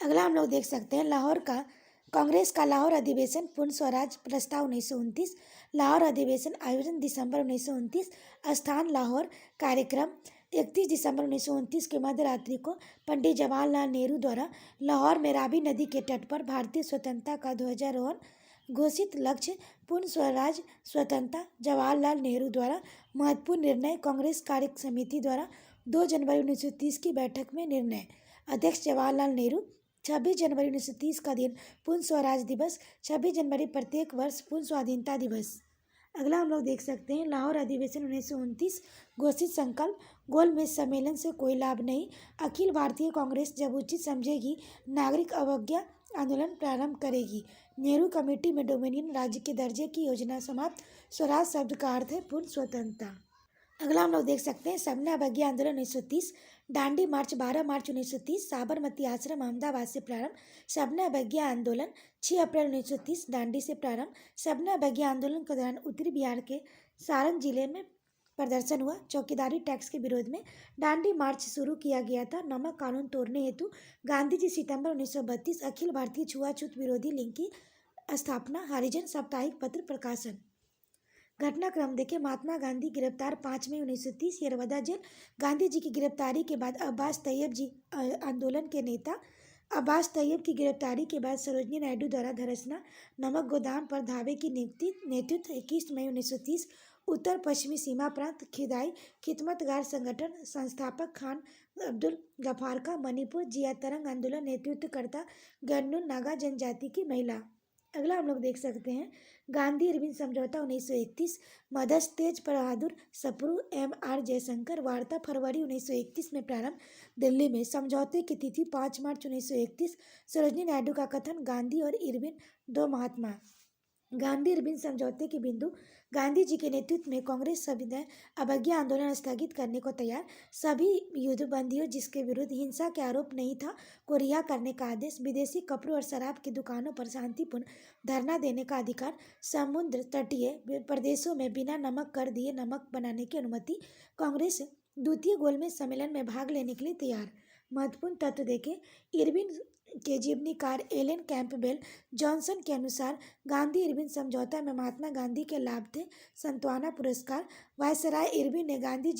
अगला हम लोग देख सकते हैं कांग्रेस का लाहौर अधिवेशन। पूर्ण स्वराज प्रस्ताव 1929। लाहौर अधिवेशन आयोजन दिसंबर 1929। स्थान लाहौर। कार्यक्रम 31 दिसंबर 1929 के मध्य रात्रि को पंडित जवाहरलाल नेहरू द्वारा लाहौर में रावी नदी के तट पर भारतीय स्वतंत्रता का ध्वजारोहण। घोषित लक्ष्य पूर्ण स्वराज स्वतंत्रता। जवाहरलाल नेहरू द्वारा महत्वपूर्ण निर्णय। कांग्रेस कार्य समिति द्वारा 2 जनवरी 1930 की बैठक में निर्णय। अध्यक्ष जवाहरलाल नेहरू। 26 जनवरी 1930 का दिन पूर्ण स्वराज दिवस। 26 जनवरी प्रत्येक वर्ष पूर्ण स्वाधीनता दिवस। अगला हम लोग देख सकते हैं लाहौर अधिवेशन 1929। घोषित संकल्प। गोलमेज सम्मेलन से कोई लाभ नहीं। अखिल भारतीय कांग्रेस जब उचित समझेगी नागरिक अवज्ञा आंदोलन प्रारंभ करेगी। नेहरू कमेटी में डोमिनियन राज्य के दर्जे की योजना समाप्त। स्वराज शब्द का अर्थ है पूर्ण स्वतंत्रता। अगला हम लोग देख सकते हैं सबने अवज्ञा आंदोलन 1930। दांडी मार्च 12 मार्च 1930 साबरमती आश्रम अहमदाबाद से प्रारंभ। सबने अवज्ञा आंदोलन 6 अप्रैल 1930 दांडी से प्रारंभ। सबने अवज्ञा आंदोलन के दौरान उत्तरी बिहार के सारण जिले में प्रदर्शन हुआ। चौकीदारी टैक्स के विरोध में दांडी मार्च शुरू किया गया था। नमक कानून तोड़ने हेतु गांधी जी सितंबर 1932। अखिल भारतीय छुआछूत विरोधी लीग की स्थापना। हरिजन साप्ताहिक पत्र प्रकाशन। घटनाक्रम देखें। महात्मा गांधी गिरफ्तार 5 मई 1930 यरवदा जेल। गांधी जी की गिरफ्तारी के बाद अब्बास तैयब जी आंदोलन के नेता। अब्बास तैयब की गिरफ्तारी के बाद सरोजनी नायडू द्वारा धरसना नमक गोदाम पर धावे की नियुक्ति। नेतृत्व 21 मई 1930 उत्तर पश्चिमी सीमा प्रांत खिदाई खिदमतगार संगठन। संस्थापक खान अब्दुल गफार का। मणिपुर जिया तरंग आंदोलन नेतृत्वकर्ता गन्नू नागा जनजाति की महिला। अगला हम लोग देख सकते हैं गांधी अरविंद समझौता 1931। मध्यस्थ तेज बहादुर सप्रू MR जयशंकर। वार्ता फरवरी 1931 में प्रारंभ दिल्ली में। समझौते की तिथि 5 मार्च 1931। सरोजनी नायडू का कथन गांधी और इरविन 2 महात्मा। गांधी इरविन समझौते के बिंदु। गांधी जी के नेतृत्व में कांग्रेस सविनय अवज्ञा आंदोलन स्थगित करने को तैयार। सभी युद्धबंदियों जिसके विरुद्ध हिंसा के आरोप नहीं था को रिहा करने का आदेश। विदेशी कपड़ों और शराब की दुकानों पर शांतिपूर्ण धरना देने का अधिकार। समुद्र तटीय प्रदेशों में बिना नमक कर दिए नमक बनाने की अनुमति। कांग्रेस द्वितीय गोलमेज सम्मेलन में भाग लेने के लिए तैयार। महत्वपूर्ण तथ्य देखें। इरविन के जीवनीकार एलेन कैंपबेल जॉनसन के अनुसार गांधी इरविन समझौता में महात्मा गांधी के लाभ थे। सांत्वना पुरस्कार। वायसराय इरविन ने गांधी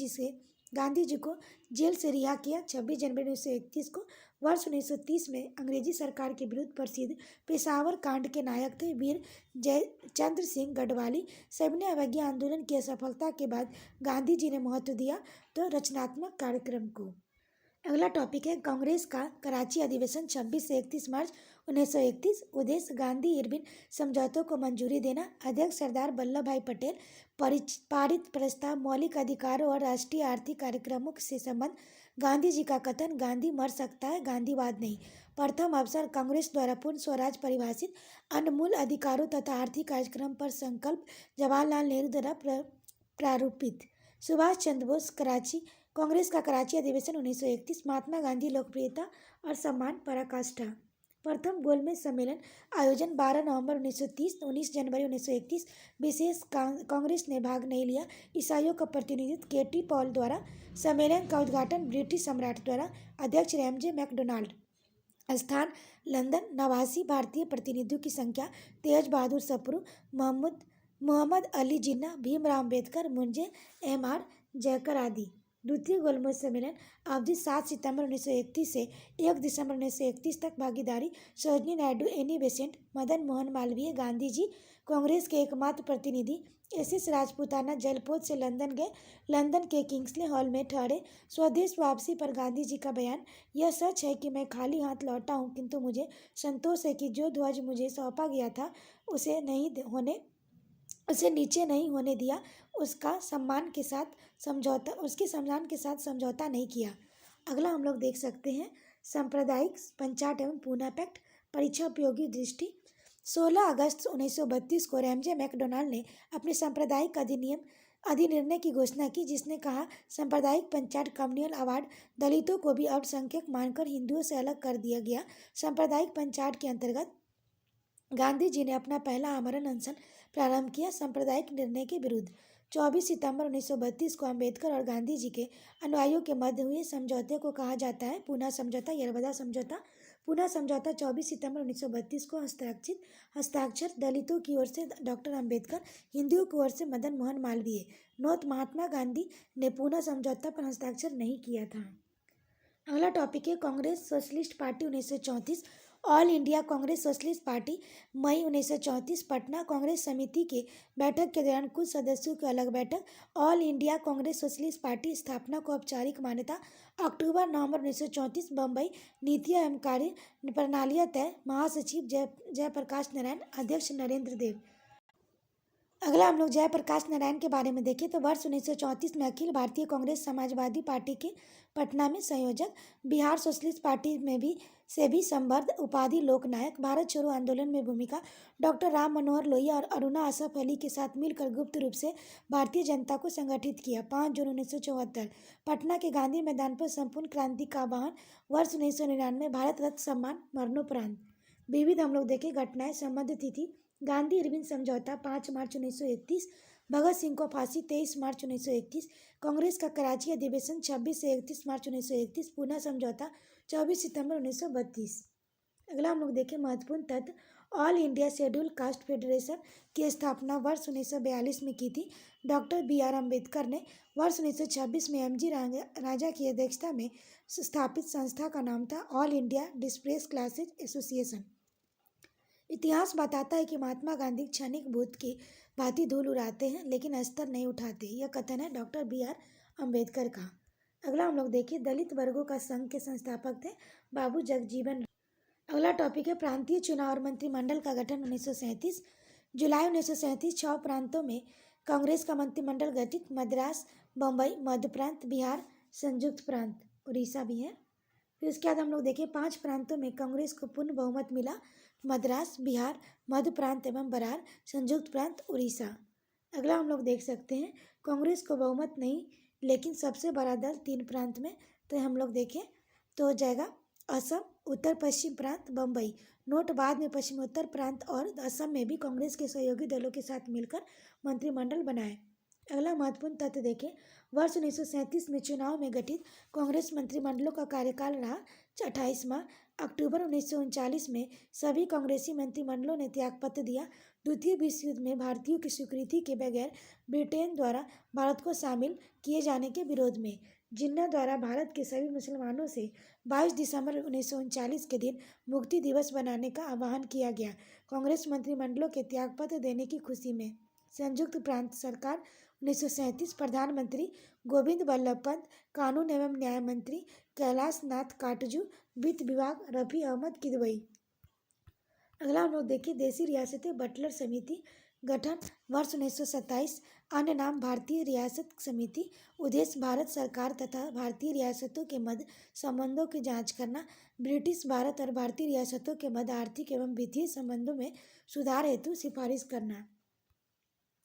जी को जेल से रिहा किया। 26 जनवरी 1931 को। वर्ष 1930 में अंग्रेजी सरकार के विरुद्ध प्रसिद्ध पेशावर कांड के नायक थे वीर जयचंद्र सिंह गढ़वाली। सविनय अवज्ञा आंदोलन की असफलता के बाद गांधी जी ने महत्व दिया तो रचनात्मक कार्यक्रम को। अगला टॉपिक है कांग्रेस का कराची अधिवेशन 26 से 31 मार्च 1931। उद्देश्य गांधी इरविन समझौतों को मंजूरी देना। अध्यक्ष सरदार वल्लभ भाई पटेल। पारित प्रस्ताव मौलिक अधिकारों और राष्ट्रीय आर्थिक कार्यक्रमों से संबंध। गांधी जी का कथन गांधी मर सकता है गांधीवाद नहीं। प्रथम अवसर कांग्रेस द्वारा पूर्ण स्वराज परिभाषित। अन्य मूल अधिकारों तथा आर्थिक कार्यक्रम पर संकल्प जवाहरलाल नेहरू द्वारा प्रारूपित। सुभाष चंद्र बोस कराची। कांग्रेस का कराची अधिवेशन 1931। महात्मा गांधी लोकप्रियता और सम्मान पराकाष्ठा। प्रथम गोलमेज सम्मेलन आयोजन 12 नवंबर 1930 19 जनवरी 1931। विशेष कांग्रेस ने भाग नहीं लिया। ईसाइयों का प्रतिनिधित्व केटी पॉल द्वारा। सम्मेलन का उद्घाटन ब्रिटिश सम्राट द्वारा। अध्यक्ष रैमजे मैकडोनाल्ड। स्थान लंदन। नवासी भारतीय प्रतिनिधियों की संख्या। तेज बहादुर सप्रू, मोहम्मद अली जिन्ना, भीमराव अम्बेडकर, मुंजे M.R. जयकर आदि। द्वितीय गोलमेज सम्मेलन अवधि 7 सितंबर 1931 से 1 दिसंबर 1931 तक। भागीदारी सरोजिनी नायडू, एनी बेसेंट, मदन मोहन मालवीय। गांधी जी कांग्रेस के एकमात्र प्रतिनिधि। SS राजपूताना जलपोत से लंदन गए। लंदन के किंग्सले हॉल में ठहरे। स्वदेश वापसी पर गांधी जी का बयान। यह सच है कि मैं खाली हाथ लौटा हूँ, किंतु मुझे संतोष है कि जो ध्वज मुझे सौंपा गया था उसे नीचे नहीं होने दिया। उसके सम्मान के साथ समझौता नहीं किया। अगला हम लोग देख सकते हैं सांप्रदायिक पंचाट एवं पूना पैक्ट। परीक्षा उपयोगी दृष्टि। 16 अगस्त 1932 को रैमजे मैकडोनाल्ड ने अपने सांप्रदायिक अधिनिर्णय की घोषणा की, जिसने कहा सांप्रदायिक पंचाट कम्युनल अवार्ड दलितों को भी अल्पसंख्यक मानकर हिंदुओं से अलग कर दिया गया। सांप्रदायिक पंचाट के अंतर्गत गांधी जी ने अपना पहला आमरण अनशन प्रारंभ किया सांप्रदायिक निर्णय के विरुद्ध। 24 सितंबर 1932 को अंबेडकर और गांधी जी के अनुयायियों के मध्य हुए समझौते को कहा जाता है पूना समझौता, यरवदा समझौता। पूना समझौता 24 सितंबर 1932 को हस्ताक्षर दलितों की ओर से डॉक्टर अंबेडकर, हिंदुओं की ओर से मदन मोहन मालवीय। नोट: महात्मा गांधी ने पूना समझौता पर हस्ताक्षर नहीं किया था। अगला टॉपिक है Congress socialist party 1934। All India Congress socialist party मई 1934। पटना कांग्रेस समिति के बैठक के दौरान कुछ सदस्यों की अलग बैठक। All India Congress socialist party स्थापना को औपचारिक मान्यता। अक्टूबर नवंबर 1934। बम्बई नीतियाँ एवं कार्य प्रणालियाँ तय। महासचिव जयप्रकाश नारायण। अध्यक्ष नरेंद्र देव। अगला हम लोग जयप्रकाश नारायण के बारे में देखें तो वर्ष 1934 में अखिल भारतीय कांग्रेस समाजवादी पार्टी के पटना में संयोजक। बिहार सोशलिस्ट पार्टी में भी संबद्ध। उपाधि लोकनायक। भारत छोड़ो आंदोलन में भूमिका। डॉक्टर राम मनोहर लोहिया और अरुणा असफ अली के साथ मिलकर गुप्त रूप से भारतीय जनता को संगठित किया। 5 जून 1974 पटना के गांधी मैदान पर संपूर्ण क्रांति का आह्वान। वर्ष 1999 भारत रत्न सम्मान मरणोपरांत। विविध हम लोग देखें घटनाएं संबंध तिथि। गांधी इरविन समझौता 5 मार्च 1931। भगत सिंह को फांसी 23 मार्च 1931। कांग्रेस का कराची अधिवेशन 26 से 31 मार्च 1931। पूना समझौता 24 सितंबर 1932। अगला हम लोग देखें महत्वपूर्ण तथ्य। All India schedule caste federation की स्थापना वर्ष 1942 में की थी। Doctor B.R. अम्बेडकर ने। वर्ष 1926 में M.G. राजा की अध्यक्षता में स्थापित संस्था का नाम था ऑल इंडिया डिस्प्रेस क्लासेज एसोसिएशन। इतिहास बताता है कि महात्मा गांधी क्षणिक भूत की भांति धूल उड़ाते हैं लेकिन स्तर नहीं उठाते। यह कथन है डॉक्टर B.R. अम्बेडकर का। अगला हम लोग देखिए दलित वर्गों का संघ के संस्थापक थे बाबू जगजीवन। अगला टॉपिक है प्रांतीय चुनाव और मंत्रिमंडल का गठन 1937। जुलाई 1937 6 प्रांतों में कांग्रेस का मंत्रिमंडल गठित। मद्रास, बम्बई, मध्य प्रांत, बिहार, संयुक्त प्रांत, उड़ीसा भी है। फिर उसके बाद हम लोग देखें 5 प्रांतों में कांग्रेस को पूर्ण बहुमत मिला। मद्रास बिहार, मध्य प्रांत एवं बरार, संयुक्त प्रांत उड़ीसा। अगला हम लोग देख सकते हैं कांग्रेस को बहुमत नहीं लेकिन सबसे बड़ा दल 3 प्रांत में, तो हम लोग देखें तो हो जाएगा असम, उत्तर पश्चिम प्रांत, बम्बई। नोट बाद में पश्चिमोत्तर प्रांत और असम में भी कांग्रेस के सहयोगी दलों के साथ मिलकर मंत्रिमंडल बनाए। अगला महत्वपूर्ण तथ्य देखें, वर्ष 1937 में चुनाव में गठित कांग्रेस मंत्रिमंडलों का कार्यकाल रहा 28 माह। अक्टूबर 1939 में सभी कांग्रेसी मंत्रिमंडलों ने त्यागपत्र दिया। द्वितीय विश्व युद्ध में भारतीयों की स्वीकृति के बगैर ब्रिटेन द्वारा भारत को शामिल किए जाने के विरोध में जिन्ना द्वारा भारत के सभी मुसलमानों से 22 दिसंबर 1939 के दिन मुक्ति दिवस बनाने का आह्वान किया गया। कांग्रेस मंत्रिमंडलों के त्यागपत्र देने की खुशी में संयुक्त प्रांत सरकार 1937, प्रधानमंत्री गोविंद बल्लभ पंत, कानून एवं न्याय मंत्री कैलाश नाथ काटजू, वित्त विभाग रफी अहमद किदवई। अगला हम लोग देखिए देसी रियासतें बटलर समिति गठन वर्ष 1927, अन्य नाम भारतीय रियासत समिति। उद्देश्य भारत सरकार तथा भारतीय रियासतों के मध्य संबंधों की जांच करना, ब्रिटिश भारत और भारतीय रियासतों के मध्य आर्थिक एवं वित्तीय संबंधों में सुधार हेतु सिफारिश करना।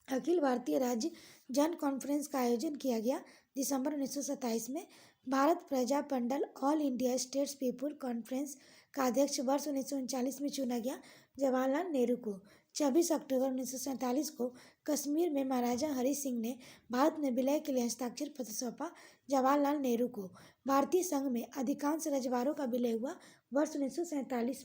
अखिल भारतीय राज्य जन कॉन्फ्रेंस का आयोजन किया गया दिसंबर 1927 में। Bharat Praja Mandal all India states people conference का अध्यक्ष वर्ष 1939 में चुना गया जवाहरलाल नेहरू को। 26 अक्टूबर 1947 को कश्मीर में महाराजा हरि सिंह ने भारत में विलय के लिए हस्ताक्षर पत्र सौंपा जवाहरलाल नेहरू को। भारतीय संघ में अधिकांश रजवाड़ों का विलय हुआ वर्ष 1947।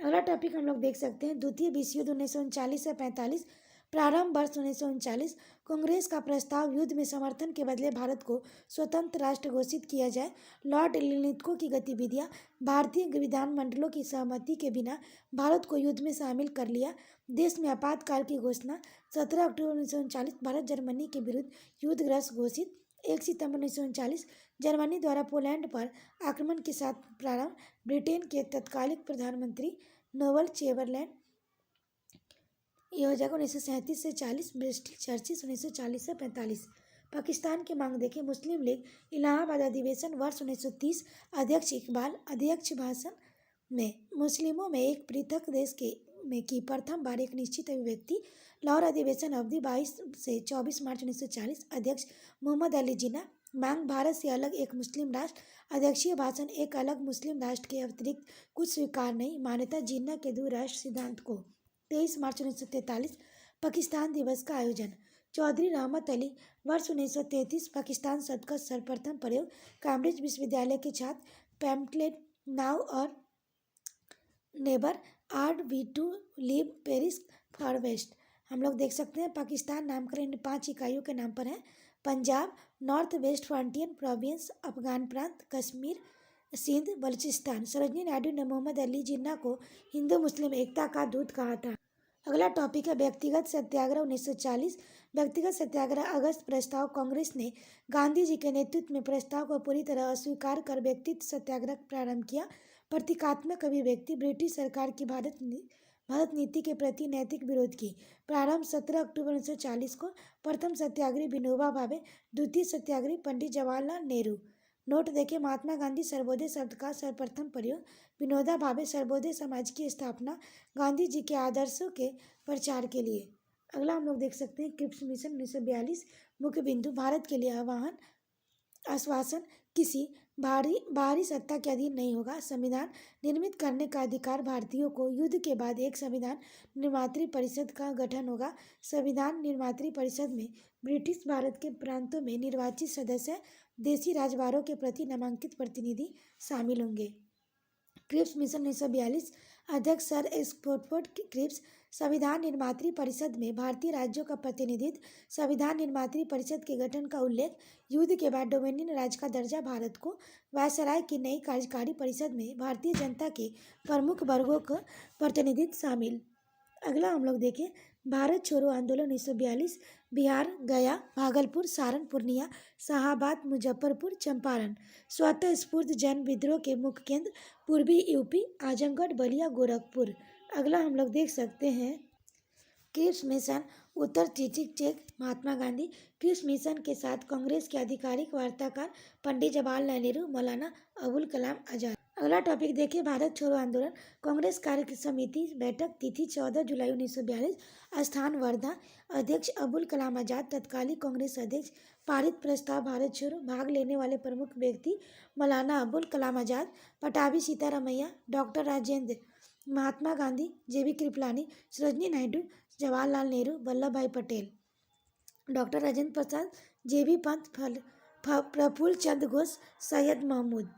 अगला टॉपिक हम लोग देख सकते हैं द्वितीय विश्व युद्ध 1939 से 45। प्रारंभ वर्ष 1939। कांग्रेस का प्रस्ताव युद्ध में समर्थन के बदले भारत को स्वतंत्र राष्ट्र घोषित किया जाए। लॉर्ड लिलिथको की गतिविधियां भारतीय विधानमंडलों की सहमति के बिना भारत को युद्ध में शामिल कर लिया। देश में आपातकाल की घोषणा 17 अक्टूबर 1939। भारत जर्मनी के विरुद्ध युद्धग्रस्त घोषित 1 सितंबर 1939। जर्मनी द्वारा पोलैंड पर आक्रमण के साथ प्रारंभ। ब्रिटेन के तत्कालिक प्रधानमंत्री नोबल चेम्बरलेन ये हो जाएगा 1937 से 40। ब्रिस्टल चर्चिस 1940 से 45। पाकिस्तान की मांग देखें मुस्लिम लीग इलाहाबाद अधिवेशन वर्ष 1930। अध्यक्ष इकबाल अध्यक्ष भाषण में मुस्लिमों में एक पृथक देश के में की प्रथम बार एक निश्चित अभिव्यक्ति। लाहौर अधिवेशन अवधि 22 से 24 मार्च 1940। अध्यक्ष मोहम्मद अली जिन्ना मांग भारत से अलग एक मुस्लिम राष्ट्र। अध्यक्षीय भाषण एक अलग मुस्लिम राष्ट्र के अतिरिक्त कुछ स्वीकार नहीं मान्यता जिन्ना के द्विराष्ट्र सिद्धांत को। 23 मार्च 1943 पाकिस्तान दिवस का आयोजन। चौधरी रहमत अली वर्ष 1933 पाकिस्तान शब्द का सर्वप्रथम प्रयोग। कैम्ब्रिज विश्वविद्यालय के छात्र pamphlet now or never are we to live perish forever. हम लोग देख सकते हैं पाकिस्तान नामकरण इन 5 इकाइयों के नाम पर है। Punjab, north west frontier province, Afghan प्रांत, कश्मीर, सिंध, बलूचिस्तान। सरोजनी नायडू ने मोहम्मद अली जिन्ना को हिंदू मुस्लिम एकता का दूत कहा था। अगला टॉपिक है व्यक्तिगत सत्याग्रह 1940। व्यक्तिगत सत्याग्रह अगस्त प्रस्ताव कांग्रेस ने गांधी जी के नेतृत्व में प्रस्ताव को पूरी तरह अस्वीकार कर व्यक्तिगत सत्याग्रह प्रारंभ किया। प्रतीकात्मक अभिव्यक्ति ब्रिटिश सरकार की भारत नीति के प्रति नैतिक विरोध की। प्रारंभ 17 अक्टूबर 1940 को। प्रथम सत्याग्रही विनोबा भावे, द्वितीय सत्याग्रही पंडित जवाहरलाल नेहरू। नोट देखें महात्मा गांधी सर्वोदय शब्द का सर्वप्रथम प्रयोग। विनोबा भावे सर्वोदय समाज की स्थापना गांधी जी के आदर्शों के प्रचार के लिए। अगला हम लोग देख सकते हैं क्रिप्स मिशन 1942। मुख्य बिंदु भारत के लिए आह्वान आश्वासन किसी बाहरी सत्ता के अधीन नहीं होगा। संविधान निर्मित करने का अधिकार भारतीयों को। युद्ध के बाद एक संविधान निर्मात्री परिषद का गठन होगा। संविधान निर्मात्री परिषद में ब्रिटिश भारत के प्रांतों में निर्वाचित सदस्य देसी राजवाड़ों के प्रति नामांकित प्रतिनिधि शामिल होंगे। Cripps mission 1942। अध्यक्ष सर स्टैनफोर्ड क्रिप्स। संविधान निर्मात्री परिषद में भारतीय राज्यों का प्रतिनिधित्व। संविधान निर्मात्री परिषद के गठन का उल्लेख। युद्ध के बाद डोमिनियन राज्य का दर्जा भारत को। वायसराय की नई कार्यकारी परिषद में भारतीय जनता के प्रमुख वर्गों का प्रतिनिधित्व शामिल। अगला हम लोग देखें भारत छोड़ो आंदोलन 1942। बिहार, गया, भागलपुर, सारण, पूर्णिया, शाहाबाद, मुजफ्फरपुर, चंपारण। स्वतः स्फूर्त जन विद्रोह के मुख्य केंद्र पूर्वी यूपी, आजमगढ़, बलिया, गोरखपुर। अगला हम लोग देख सकते हैं क्रिप्स मिशन उत्तर check Mahatma Gandhi. Cripps mission के साथ कांग्रेस के आधिकारिक वार्ताकार पंडित जवाहरलाल नेहरू, मौलाना अबुल कलाम आजाद। अगला टॉपिक देखिए, भारत छोड़ो आंदोलन कांग्रेस कार्य समिति बैठक, तिथि 14 जुलाई 1942, स्थान वर्धा, अध्यक्ष अबुल कलाम आजाद, तत्कालीन कांग्रेस अध्यक्ष, पारित प्रस्ताव भारत छोड़ो, भाग लेने वाले प्रमुख व्यक्ति मौलाना अबुल कलाम आजाद, पटाभी सीतारामैया, डॉक्टर राजेंद्र, महात्मा गांधी, जेबी कृपलानी, सरोजनी नायडू, जवाहरलाल नेहरू, वल्लभ भाई पटेल, डॉक्टर राजेंद्र प्रसाद, जेबी पंत, प्रफुल्ल चंद्र घोष, सैयद महमूद।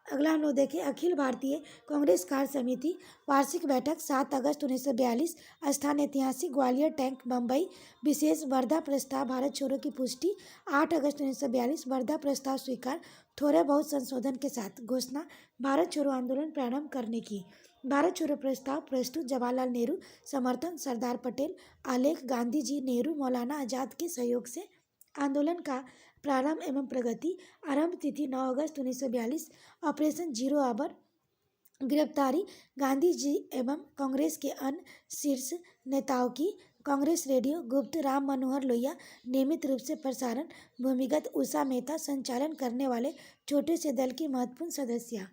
अगला हम लोग देखें, अखिल भारतीय कांग्रेस कार्य समिति वार्षिक बैठक 7 अगस्त 1942, स्थान ऐतिहासिक ग्वालियर टैंक बम्बई, विशेष वर्धा प्रस्ताव भारत छोड़ो की पुष्टि 8 अगस्त 1942, वर्धा प्रस्ताव स्वीकार, थोड़े बहुत संशोधन के साथ घोषणा भारत छोड़ो आंदोलन प्रारंभ करने की, भारत छोड़ो प्रस्ताव प्रस्तुत जवाहरलाल नेहरू, समर्थन सरदार पटेल, आलेख गांधी जी, नेहरू, मौलाना आजाद के सहयोग से आंदोलन का प्रारंभ एवं प्रगति, आरंभ तिथि 9 अगस्त 1942, ऑपरेशन जीरो आवर, गिरफ्तारी गांधी जी एवं कांग्रेस के अन्य शीर्ष नेताओं की, कांग्रेस रेडियो गुप्त, राम मनोहर लोहिया नियमित रूप से प्रसारण, भूमिगत उषा मेहता संचालन करने वाले छोटे से दल की महत्वपूर्ण सदस्य,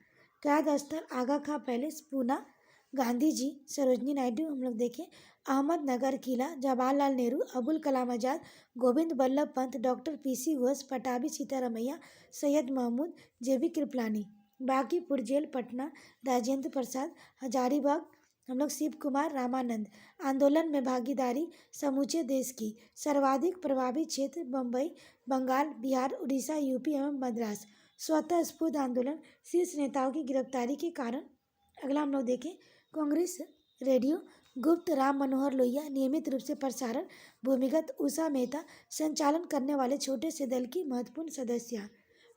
कैद स्तर आगा खां पैलेस पूना, गांधी जी, सरोजनी नायडू, हम लोग देखें अहमदनगर किला, जवाहरलाल नेहरू, अबुल कलाम आजाद, गोविंद बल्लभ पंत, डॉक्टर पीसी घोष, पटाभी सीतारामैया, सैयद महमूद, जेबी कृपलानी, बांकीपुर जेल पटना, राजेंद्र प्रसाद, हजारीबाग, हम लोग शिव कुमार रामानंद। आंदोलन में भागीदारी समूचे देश की, सर्वाधिक प्रभावित क्षेत्र बम्बई, बंगाल, बिहार, उड़ीसा, यूपी एवं मद्रास, स्वतः स्फूर्त आंदोलन, शीर्ष नेताओं की गिरफ्तारी के कारण। अगला हम लोग देखें, कांग्रेस रेडियो गुप्त, राम मनोहर लोहिया नियमित रूप से प्रसारण, भूमिगत उषा मेहता संचालन करने वाले छोटे से दल की महत्वपूर्ण सदस्य,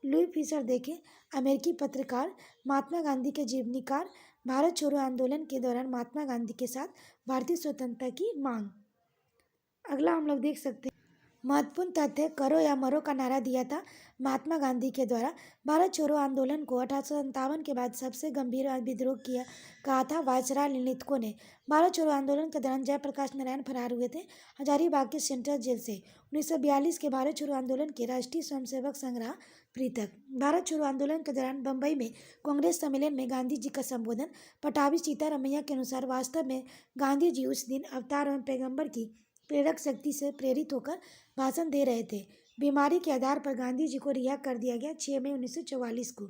लुई फिशर देखें अमेरिकी पत्रकार, महात्मा गांधी के जीवनीकार, भारत छोड़ो आंदोलन के दौरान महात्मा गांधी के साथ भारतीय स्वतंत्रता की मांग। अगला हम लोग देख सकते हैं, महत्वपूर्ण तथ्य, करो या मरो का नारा दिया था महात्मा गांधी के द्वारा, भारत छोड़ो आंदोलन को 1857 के बाद सबसे गंभीर विद्रोह किया कहा था वायसराय लिनिथको ने। भारत छोड़ो आंदोलन के दौरान जयप्रकाश नारायण फरार हुए थे हजारीबाग के सेंट्रल जेल से। 1942 के भारत छोड़ो आंदोलन के राष्ट्रीय स्वयंसेवक संग्रह पृथक। भारत छोड़ो आंदोलन के दौरान बम्बई में कांग्रेस सम्मेलन में गांधी जी का संबोधन, पटाभी सीतारामैया के अनुसार वास्तव में गांधी जी उस दिन अवतार एवं पैगंबर की प्रेरक शक्ति से प्रेरित होकर भाषण दे रहे थे। बीमारी के आधार पर गांधी जी को रिहा कर दिया गया 6 मई 1944 को।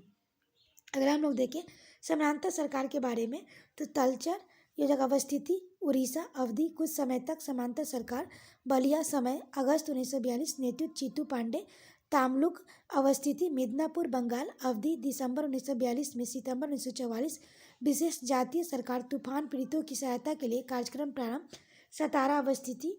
अगर हम लोग देखें समानांतर सरकार के बारे में, तो तलचर ये जगह अवस्थिति उड़ीसा, अवधि कुछ समय तक समांतर सरकार, बलिया समय अगस्त 1942, नेतृत्व चीतू पांडे, तामलुक अवस्थिति मिदनापुर बंगाल, अवधि दिसंबर 1942 में सितंबर 1944, विशेष जातीय सरकार, तूफान पीड़ितों की सहायता के लिए कार्यक्रम प्रारंभ, सतारा अवस्थिति